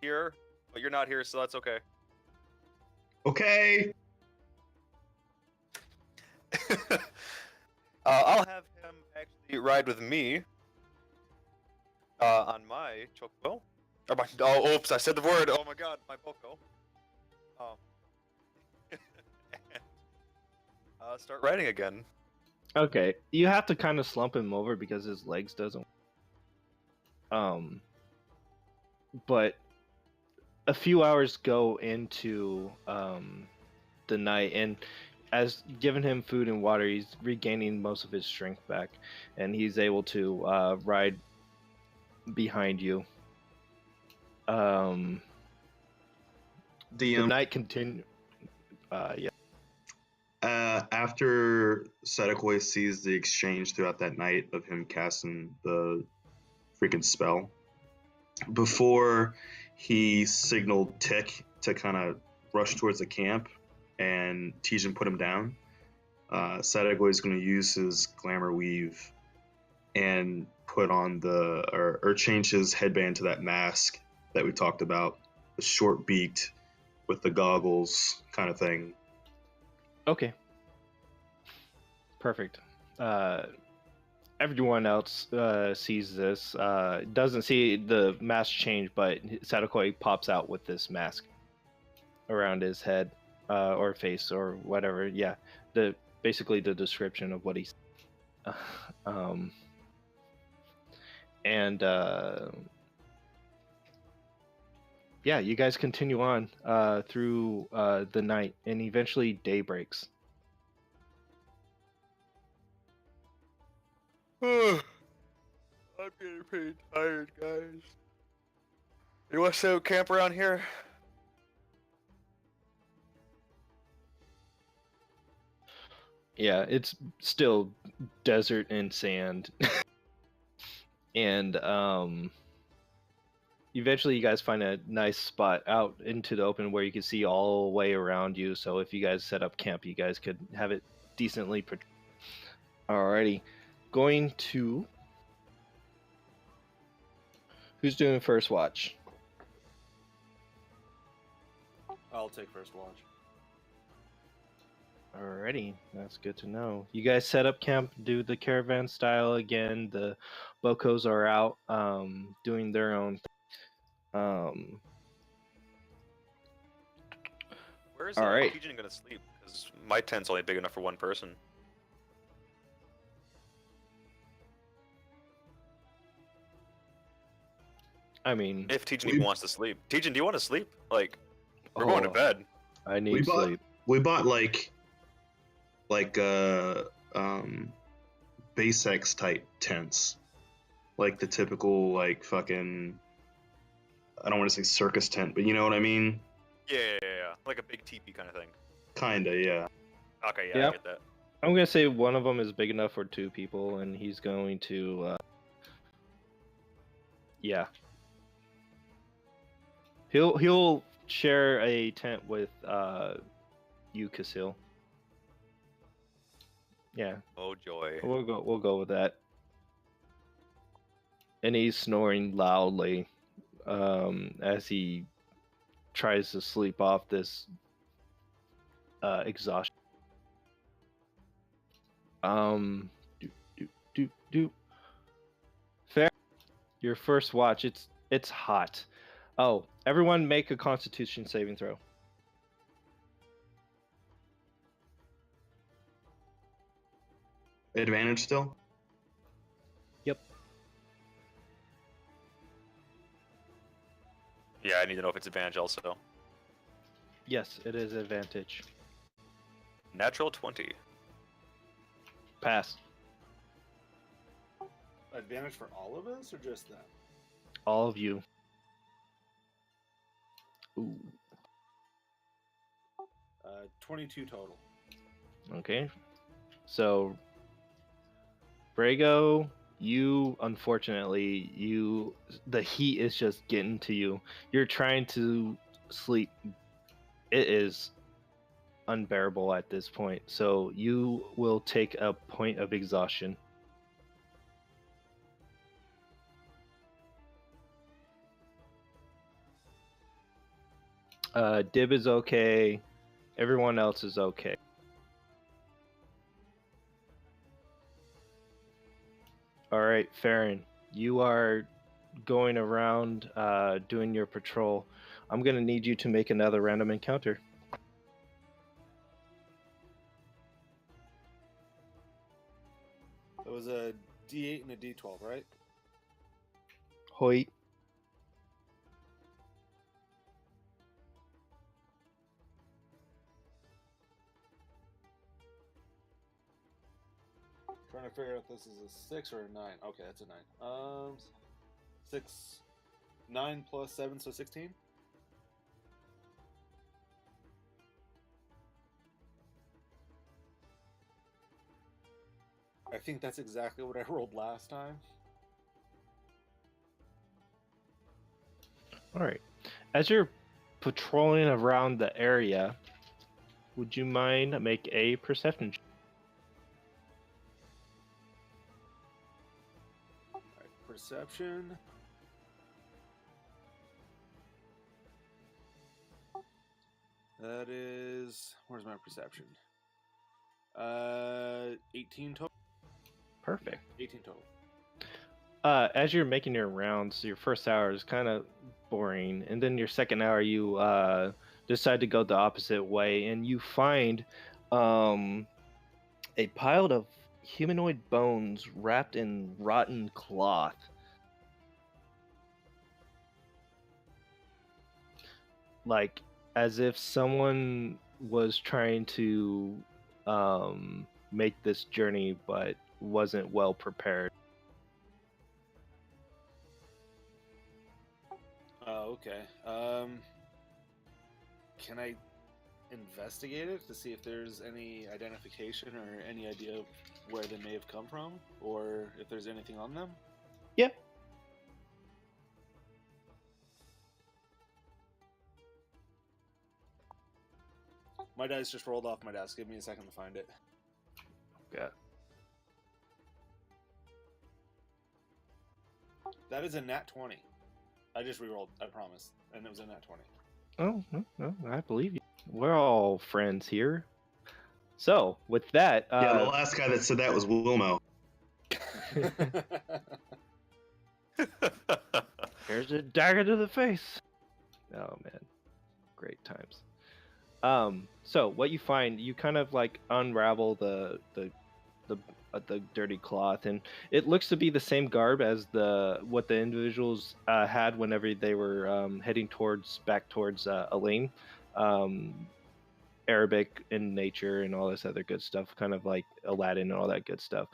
here, but you're not here, so that's okay. Okay. I'll have him actually ride with me on my chocobo. Or my, oh, oops! I said the word. Oh my God, my boko. And, start riding again. Okay, you have to kind of slump him over because his legs doesn't. But a few hours go into the night, and as giving him food and water, he's regaining most of his strength back, and he's able to ride behind you. The DM. night continue. Yeah. After Sadakoi sees the exchange throughout that night of him casting the freaking spell, before he signaled Tick to kind of rush towards the camp and Tijin put him down, Sadakoi is going to use his glamour weave and put on or change his headband to that mask that we talked about, the short beaked with the goggles kind of thing. Okay. Perfect. Everyone else sees this. Doesn't see the mask change, but Sadakoi pops out with this mask around his head or face or whatever. Yeah, basically the description of what he's. And yeah, you guys continue on through the night, and eventually day breaks. I'm getting pretty tired, guys. You want to set up camp around here? Yeah, it's still desert and sand. And eventually you guys find a nice spot out into the open where you can see all the way around you. So if you guys set up camp, you guys could have it decently. Alrighty, going to who's doing first watch? I'll take first watch. Alrighty, that's good to know. You guys set up camp, do the caravan style again. The Bokos are out doing their own thing. Where's All right. Pigeon gonna sleep? Because my tent's only big enough for one person. I mean, If Pigeon even wants to sleep. Pigeon, do you want to sleep? Like, we're going to bed. I need sleep. We bought like base X type tents, like the typical like fucking, I don't want to say circus tent, but you know what I mean. Yeah. Like a big teepee kind of thing. Kinda, yeah. Okay, yeah, Yep. I get that. I'm gonna say one of them is big enough for 2 people, and he's going to. Yeah. He'll share a tent with you, Kasil. Yeah, Oh joy. we'll go with that. And he's snoring loudly as he tries to sleep off this exhaustion. Do. Fair. Your first watch. It's hot. Oh, everyone make a Constitution saving throw. Advantage still. Yep. Yeah, I need to know if it's advantage also. Yes, it is advantage. Natural 20. Pass. Advantage for all of us or just them? All of you. Ooh. 22 total. Okay. So, Brago, you unfortunately, the heat is just getting to you. You're trying to sleep. It is unbearable at this point. So you will take a point of exhaustion. Dib is okay. Everyone else is okay. All right, Farron, you are going around doing your patrol. I'm going to need you to make another random encounter. It was a D8 and a D12, right? Hoyt. Trying to figure out if this is a 6 or a 9. Okay, that's a 9. 6, 9 plus 7, so 16. I think that's exactly what I rolled last time. All right. As you're patrolling around the area, would you mind make a perception check? Alright, perception. That is... Where's my perception? 18 total. Perfect. 18 total. As you're making your rounds, your first hour is kind of boring, and then your second hour you decide to go the opposite way, and you find a pile of humanoid bones wrapped in rotten cloth. Like as if someone was trying to make this journey but wasn't well prepared. Oh, okay. Can I investigate it to see if there's any identification or any idea of where they may have come from, or if there's anything on them? Yep. My dice just rolled off my desk. Give me a second to find it. Yeah. That is a nat 20. I just re-rolled, I promise. And it was a nat 20. Oh, no, I believe you. We're all friends here. So, with that, Yeah, the last guy that said that was Wilmo. here's a dagger to the face. Oh man, great times. So what you find, you kind of like unravel the dirty cloth, and it looks to be the same garb as what the individuals had whenever they were heading back towards Elaine. Arabic in nature and all this other good stuff, kind of like Aladdin and all that good stuff.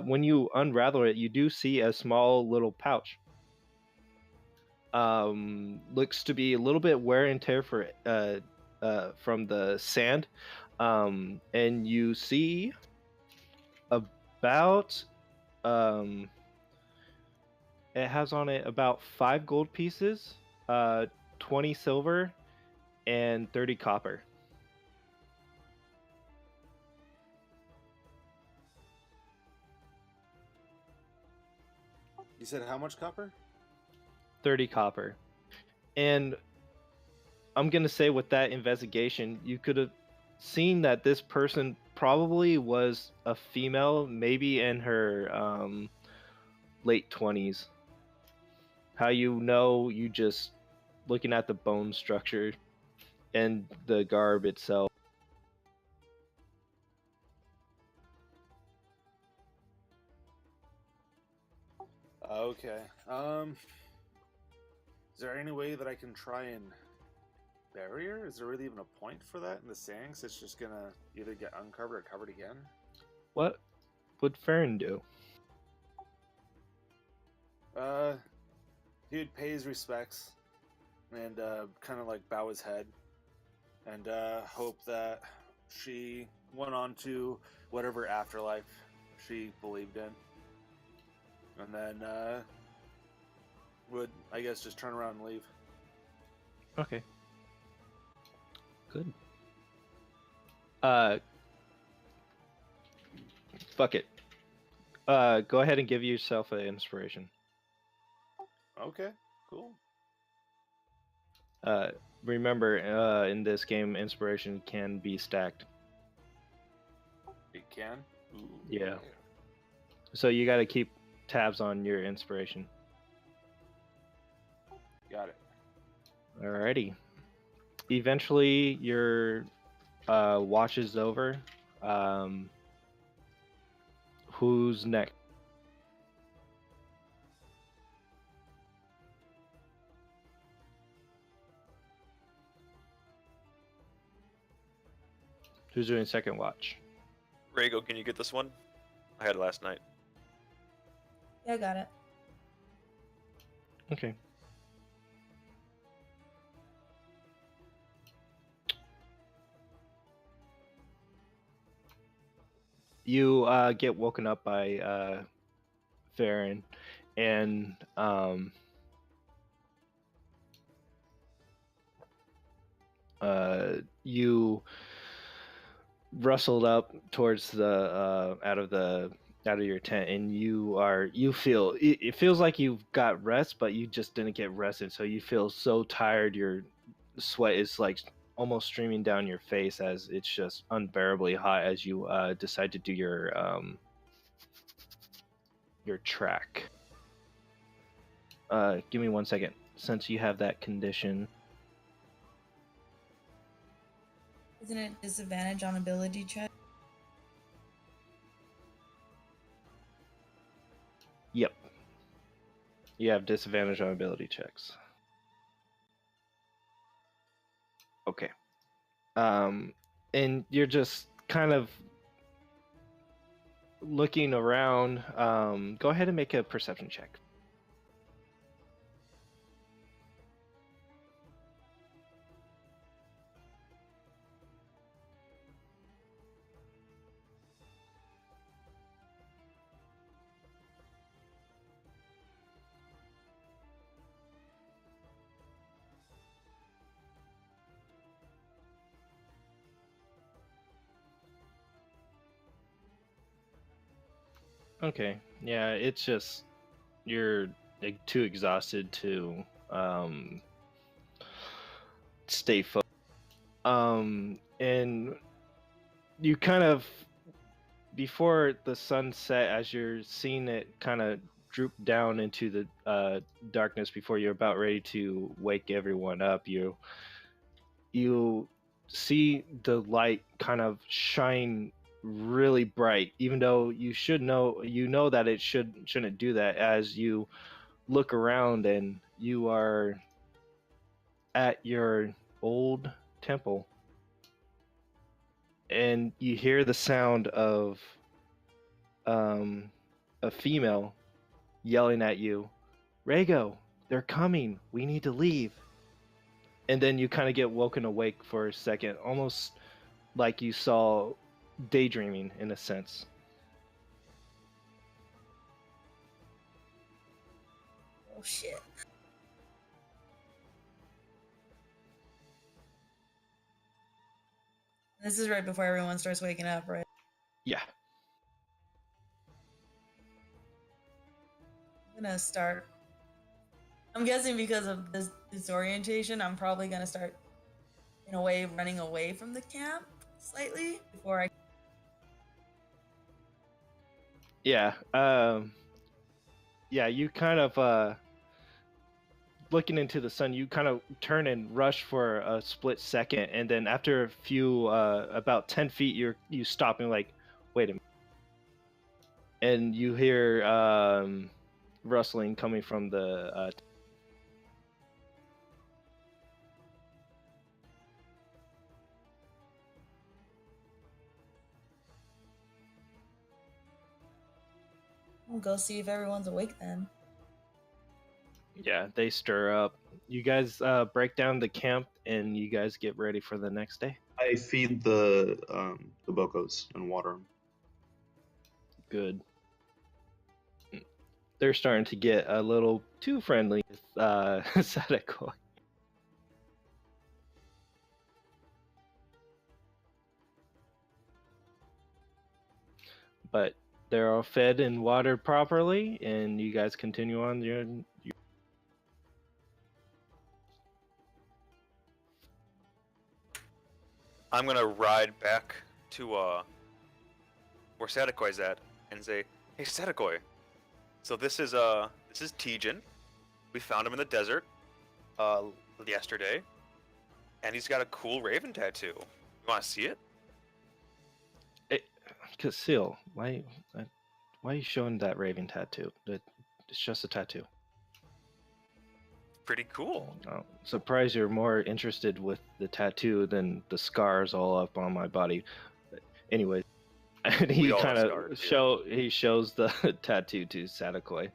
When you unravel it, you do see a small little pouch. Looks to be a little bit wear and tear from the sand, and you see about it has on it about 5 gold pieces, 20 silver, and 30 copper. You said how much copper? 30 copper. And I'm going to say with that investigation, you could have seen that this person probably was a female, maybe in her late 20s. How you know, you just looking at the bone structure and the garb itself. Okay. Is there any way that I can try and bury her? Is there really even a point for that in the saying? 'Cause it's just gonna either get uncovered or covered again? What would Farron do? He would pay his respects and kind of like bow his head and hope that she went on to whatever afterlife she believed in. And then would, I guess, just turn around and leave. Okay. Good. Fuck it. Go ahead and give yourself an inspiration. Okay, cool. Remember, in this game, inspiration can be stacked. It can? Ooh, Yeah. So you got to keep tabs on your inspiration. Got it. Alrighty. Eventually, your watch is over. Who's next? Who's doing second watch? Rhaego, can you get this one? I had it last night. Yeah, I got it. Okay. You get woken up by Farron, and you rustled up towards the out of your tent, and you feel it feels like you've got rest, but you just didn't get rested, so you feel so tired. Your sweat is like almost streaming down your face as it's just unbearably hot as you decide to do your track. Give me 1 second. Since you have that condition, Isn't it disadvantage on ability check? yep, you have disadvantage on ability checks. Okay. And you're just kind of looking around. Go ahead and make a perception check. Okay. Yeah, it's just you're like, too exhausted to stay focused. And you kind of before the sunset, as you're seeing it kind of droop down into the darkness before you're about ready to wake everyone up, you see the light kind of shine really bright, even though you know that it shouldn't do that. As you look around, and you are at your old temple, and you hear the sound of a female yelling at you, Rego, they're coming, we need to leave. And then you kind of get woken awake for a second, almost like you saw daydreaming in a sense. Oh shit. This is right before everyone starts waking up, right? Yeah. I'm gonna start. I'm guessing because of this disorientation, I'm probably gonna start, in a way, running away from the camp slightly before I. Yeah. Yeah, you kind of looking into the sun, you kind of turn and rush for a split second, and then after a few about 10 feet, you stop and like, wait a minute. And you hear rustling coming from the I'll go see if everyone's awake then. yeah, they stir up. You guys break down the camp, and you guys get ready for the next day. I feed the bocos and water them. Good. They're starting to get a little too friendly with Sadako. But they're all fed and watered properly, and you guys continue on your I'm gonna ride back to where Satakoi's at and say, "Hey, Satakoi. So this is Tijin. We found him in the desert yesterday, and he's got a cool raven tattoo. You want to see it?" Casil, why are you showing that raven tattoo? It's just a tattoo. Pretty cool. I'm surprised you're more interested with the tattoo than the scars all up on my body. Anyway, and he We all have kind of scars, yeah. he shows the tattoo to Sadakoi.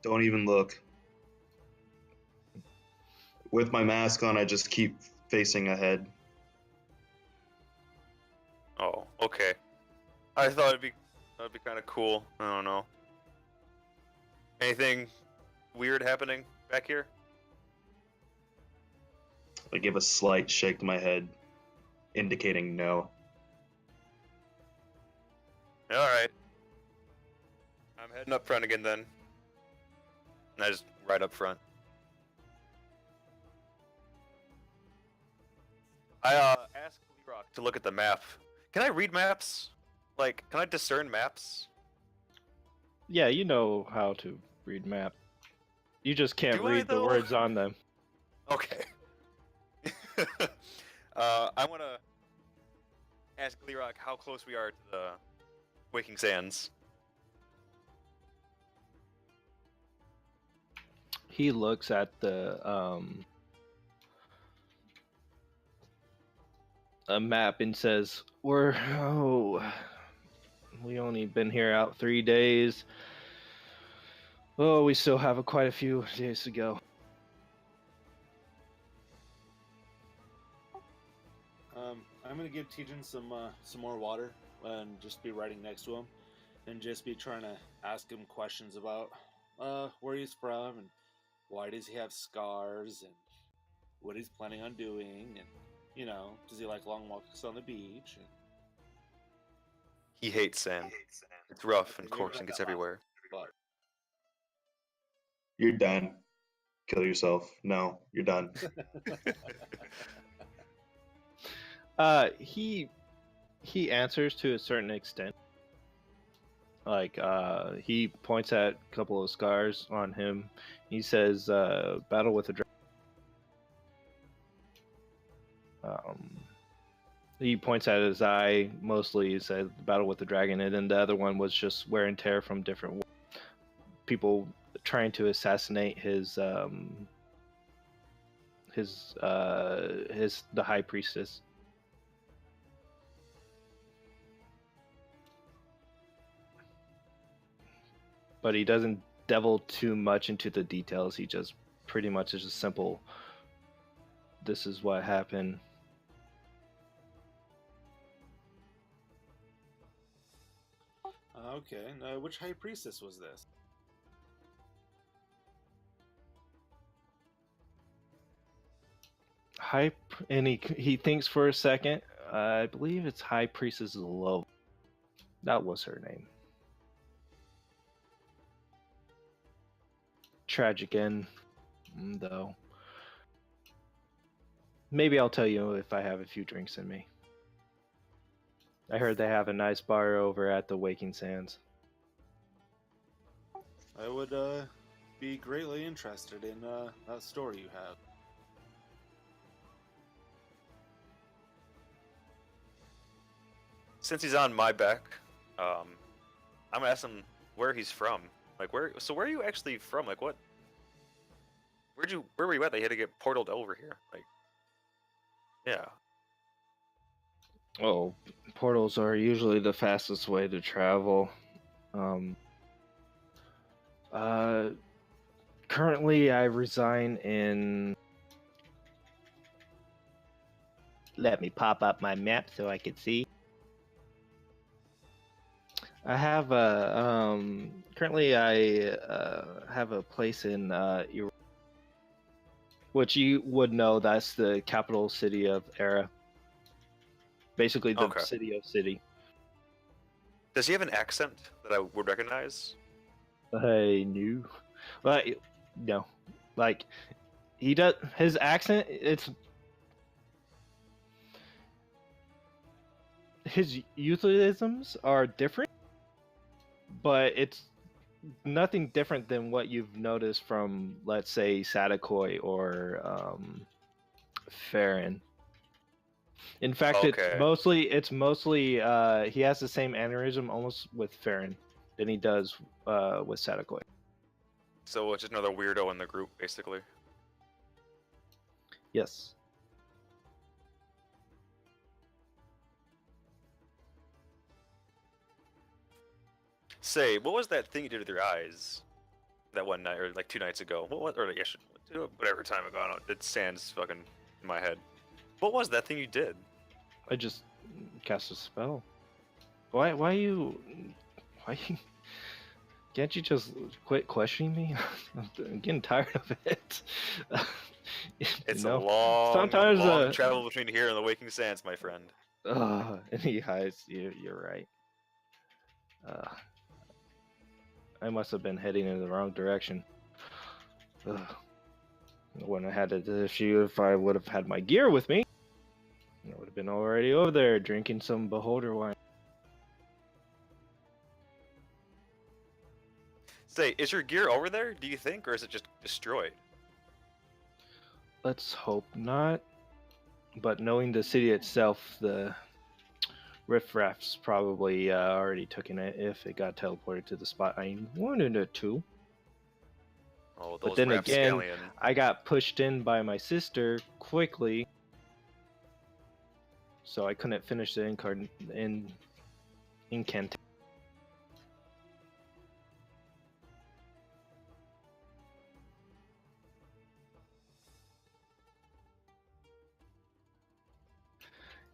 Don't even look. With my mask on, I just keep facing ahead. Oh, okay. I thought that'd be kind of cool. I don't know. Anything weird happening back here? I give a slight shake to my head, indicating no. All right. I'm heading up front again then. And I just right up front. I asked Lerock to look at the map. Can I read maps? Like, can I discern maps? Yeah, you know how to read map. You just can't Do I, read the though? words on them. Okay. I want to ask Lerock how close we are to the Waking Sands. He looks at the a map and says, we only been here out 3 days. Oh, we still have quite a few days to go. I'm gonna give Tejan some more water and just be riding next to him, and just be trying to ask him questions about where he's from and why does he have scars and what he's planning on doing, and does he like long walks on the beach? And... He hates sand. It's rough and coarse and gets everywhere. But You're done. Kill yourself. No, you're done. He answers to a certain extent. Like he points at a couple of scars on him. He says, "Battle with a dragon." He points at his eye. Mostly, he said, "Battle with the dragon," and then the other one was just wear and tear from different people trying to assassinate the high priestess. But he doesn't delve too much into the details. He just pretty much is just simple. This is what happened. Okay, now which high priestess was this? And he thinks for a second. I believe it's High Priestess Love. That was her name. Tragic end, though. Maybe I'll tell you if I have a few drinks in me. I heard they have a nice bar over at the Waking Sands. I would be greatly interested in that story you have. Since he's on my back, I'm gonna ask him where he's from. Like, where are you actually from? Like, where were you at? They had to get portaled over here. Like, yeah. Oh, portals are usually the fastest way to travel. Currently I reside in... Let me pop up my map so I can see. I have currently I have a place in which you would know that's the capital city of Era. Basically the city of city. Does he have an accent that I would recognize? I knew. But no. Like he does his accent, his euphemisms are different, but it's nothing different than what you've noticed from, let's say, Sadakoi or Farron. In fact, it's mostly he has the same aneurysm almost with Farron than he does with Sadakoi. So it's just another weirdo in the group, basically. Yes. Say, what was that thing you did with your eyes that one night, or like 2 nights ago? Whatever time ago, I don't know. It stands fucking in my head. What was that thing you did? I just cast a spell. Why you? Why you? Can't you just quit questioning me? I'm getting tired of it. You It's a know, long, sometimes long travel between here and the Waking Sands, my friend. yeah, you're right. Uh, I must have been heading in the wrong direction. Ugh. When I had the issue, if I would have had my gear with me, I would have been already over there drinking some beholder wine. Say, is your gear over there, do you think, or is it just destroyed? Let's hope not. But knowing the city itself, the riffraff's probably already taken it if it got teleported to the spot I wanted it to. Oh, But those then again, rapscallion. I got pushed in by my sister quickly, so I couldn't finish the incantation.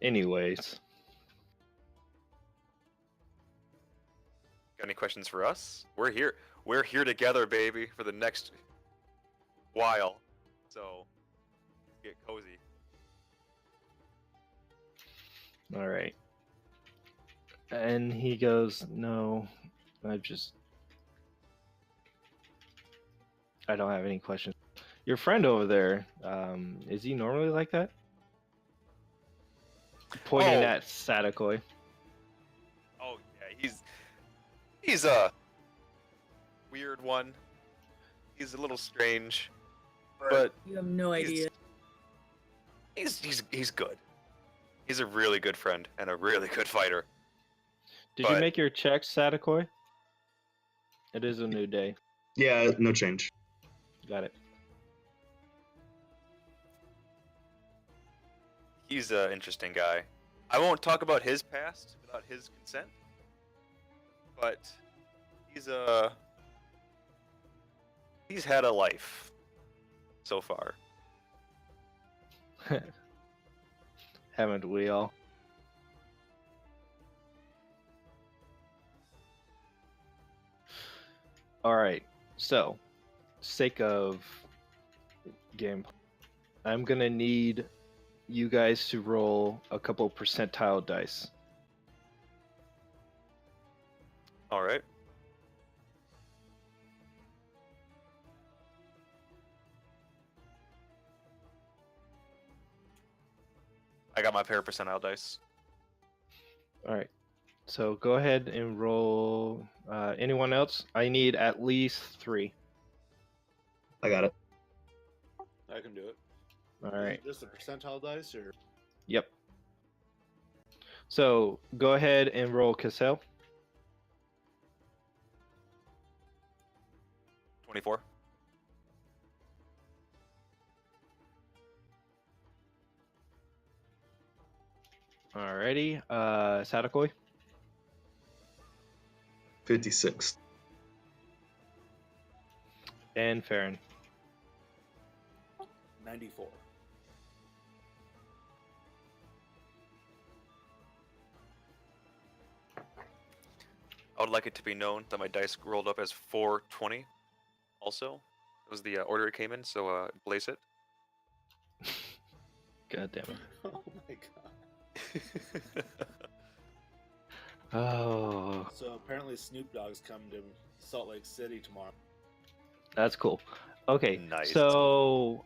Anyways, Got any questions for us? We're here. We're here together, baby, for the next while. So, get cozy. all right. And he goes, "No, I don't have any questions. Your friend over there, is he normally like that?" Pointing Oh. at Sadakoi. Oh yeah, he's a weird one. He's a little strange, but You have no idea. he's good. He's a really good friend and a really good fighter. Did you But- make your checks, Sadakoi? It is a new day. Yeah, no change. Got it. He's an interesting guy. I won't talk about his past without his consent, but he's had a life so far. Haven't we all? Alright, so, sake of game, I'm gonna need you guys to roll a couple percentile dice. All right. I got my pair of percentile dice. Alright, so go ahead and roll. Anyone else? I need at least 3. I got it. I can do it. Alright, Just the percentile dice, or yep. So go ahead and roll Cassell. 24. Alrighty, Sadakoi. 56. And Farron. 94. I would like it to be known that my dice rolled up as 420. Also, it was the order it came in, so place it. God damn it. Oh my god. Oh, So apparently Snoop Dogg's coming to Salt Lake City tomorrow. that's cool. Okay, Nice. so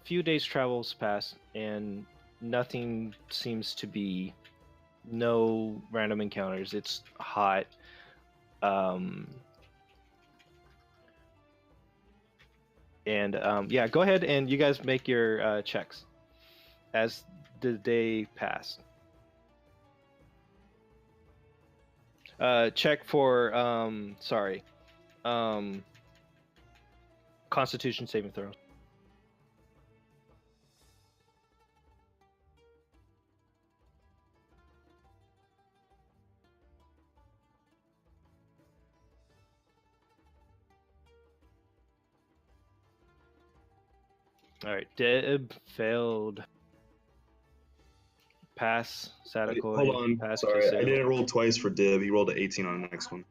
few days travels past and nothing seems to be, no random encounters. It's hot. Yeah, go ahead and you guys make your checks as the day passed. Check for Constitution saving throws. All right, Dib failed. Pass Wait, Sadakoi. hold on. Pass Sorry, I Kisil. didn't roll twice for Div. He rolled an 18 on the next one.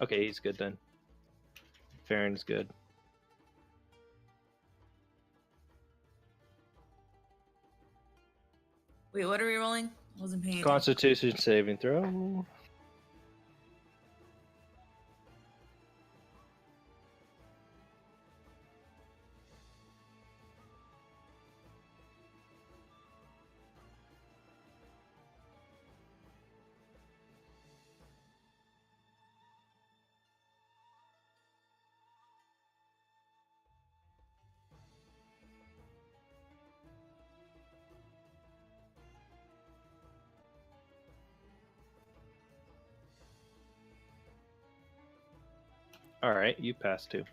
Okay, he's good then. Farron's good. Wait, what are we rolling? I wasn't paying attention. Constitution saving throw. All right, you passed too.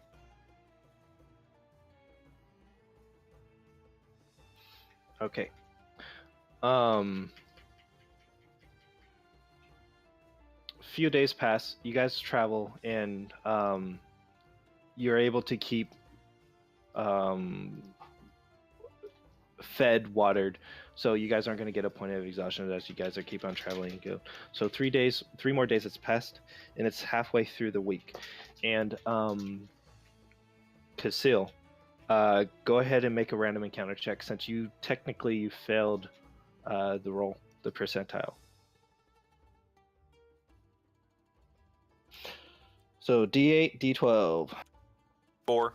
Okay. Few days pass. You guys travel, and you're able to keep fed, watered. So you guys aren't going to get a point of exhaustion as you guys are keep on traveling and go. So 3 more days it's passed, and it's halfway through the week. And Casil, go ahead and make a random encounter check since you failed the roll, the percentile. So D8, D12. 4.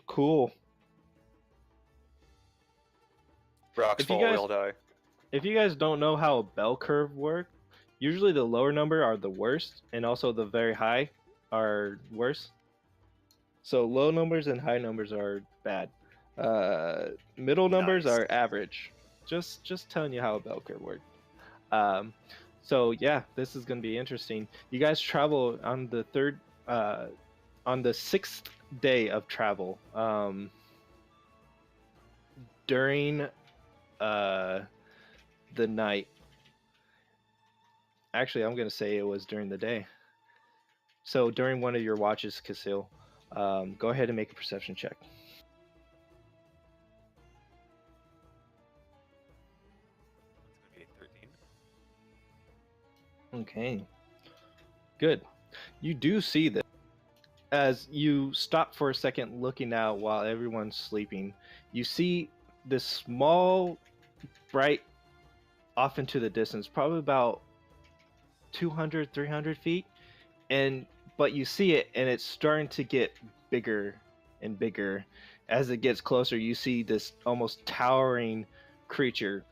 Cool. Rocks If you fall, we guys- all die. If you guys don't know how a bell curve works, usually the lower number are the worst, and also the very high are worse. So low numbers and high numbers are bad. Middle numbers Nice. are average. Just telling you how a bell curve works. So yeah, this is gonna be interesting. You guys travel on the 6th day of travel. During the night. Actually, I'm gonna say it was during the day. So during one of your watches, Casil, go ahead and make a perception check. It's gonna be 13. Okay. Good. You do see this. As you stop for a second looking out while everyone's sleeping, you see this small, bright, off into the distance, probably about 200, 300 feet. But you see it, and it's starting to get bigger and bigger. As it gets closer, you see this almost towering creature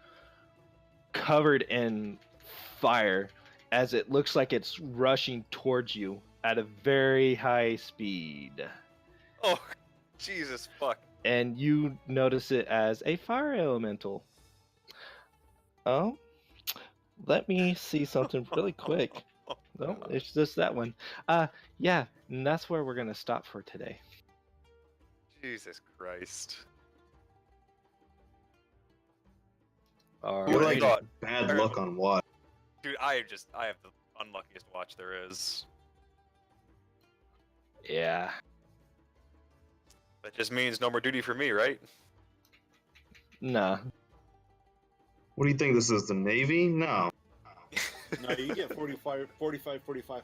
covered in fire as it looks like it's rushing towards you at a very high speed. Oh, Jesus fuck. And you notice it as a fire elemental. Oh, let me see something really quick. No, it's just that one. Yeah, and that's where we're gonna stop for today. Jesus Christ. All Who would've right. thought? Bad luck on what? Dude, I have the unluckiest watch there is. Yeah. That just means no more duty for me, right? Nah. What do you think this is, the Navy? No. No, you get 45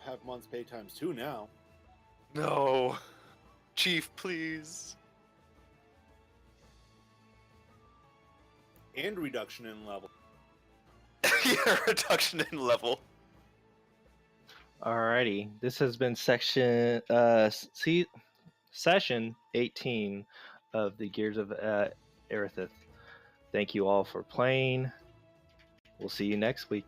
half months pay times 2 now. No. Chief, please. And reduction in level. Yeah, reduction in level. Alrighty. This has been session 18 of the Gears of Erathis. Thank you all for playing. We'll see you next week.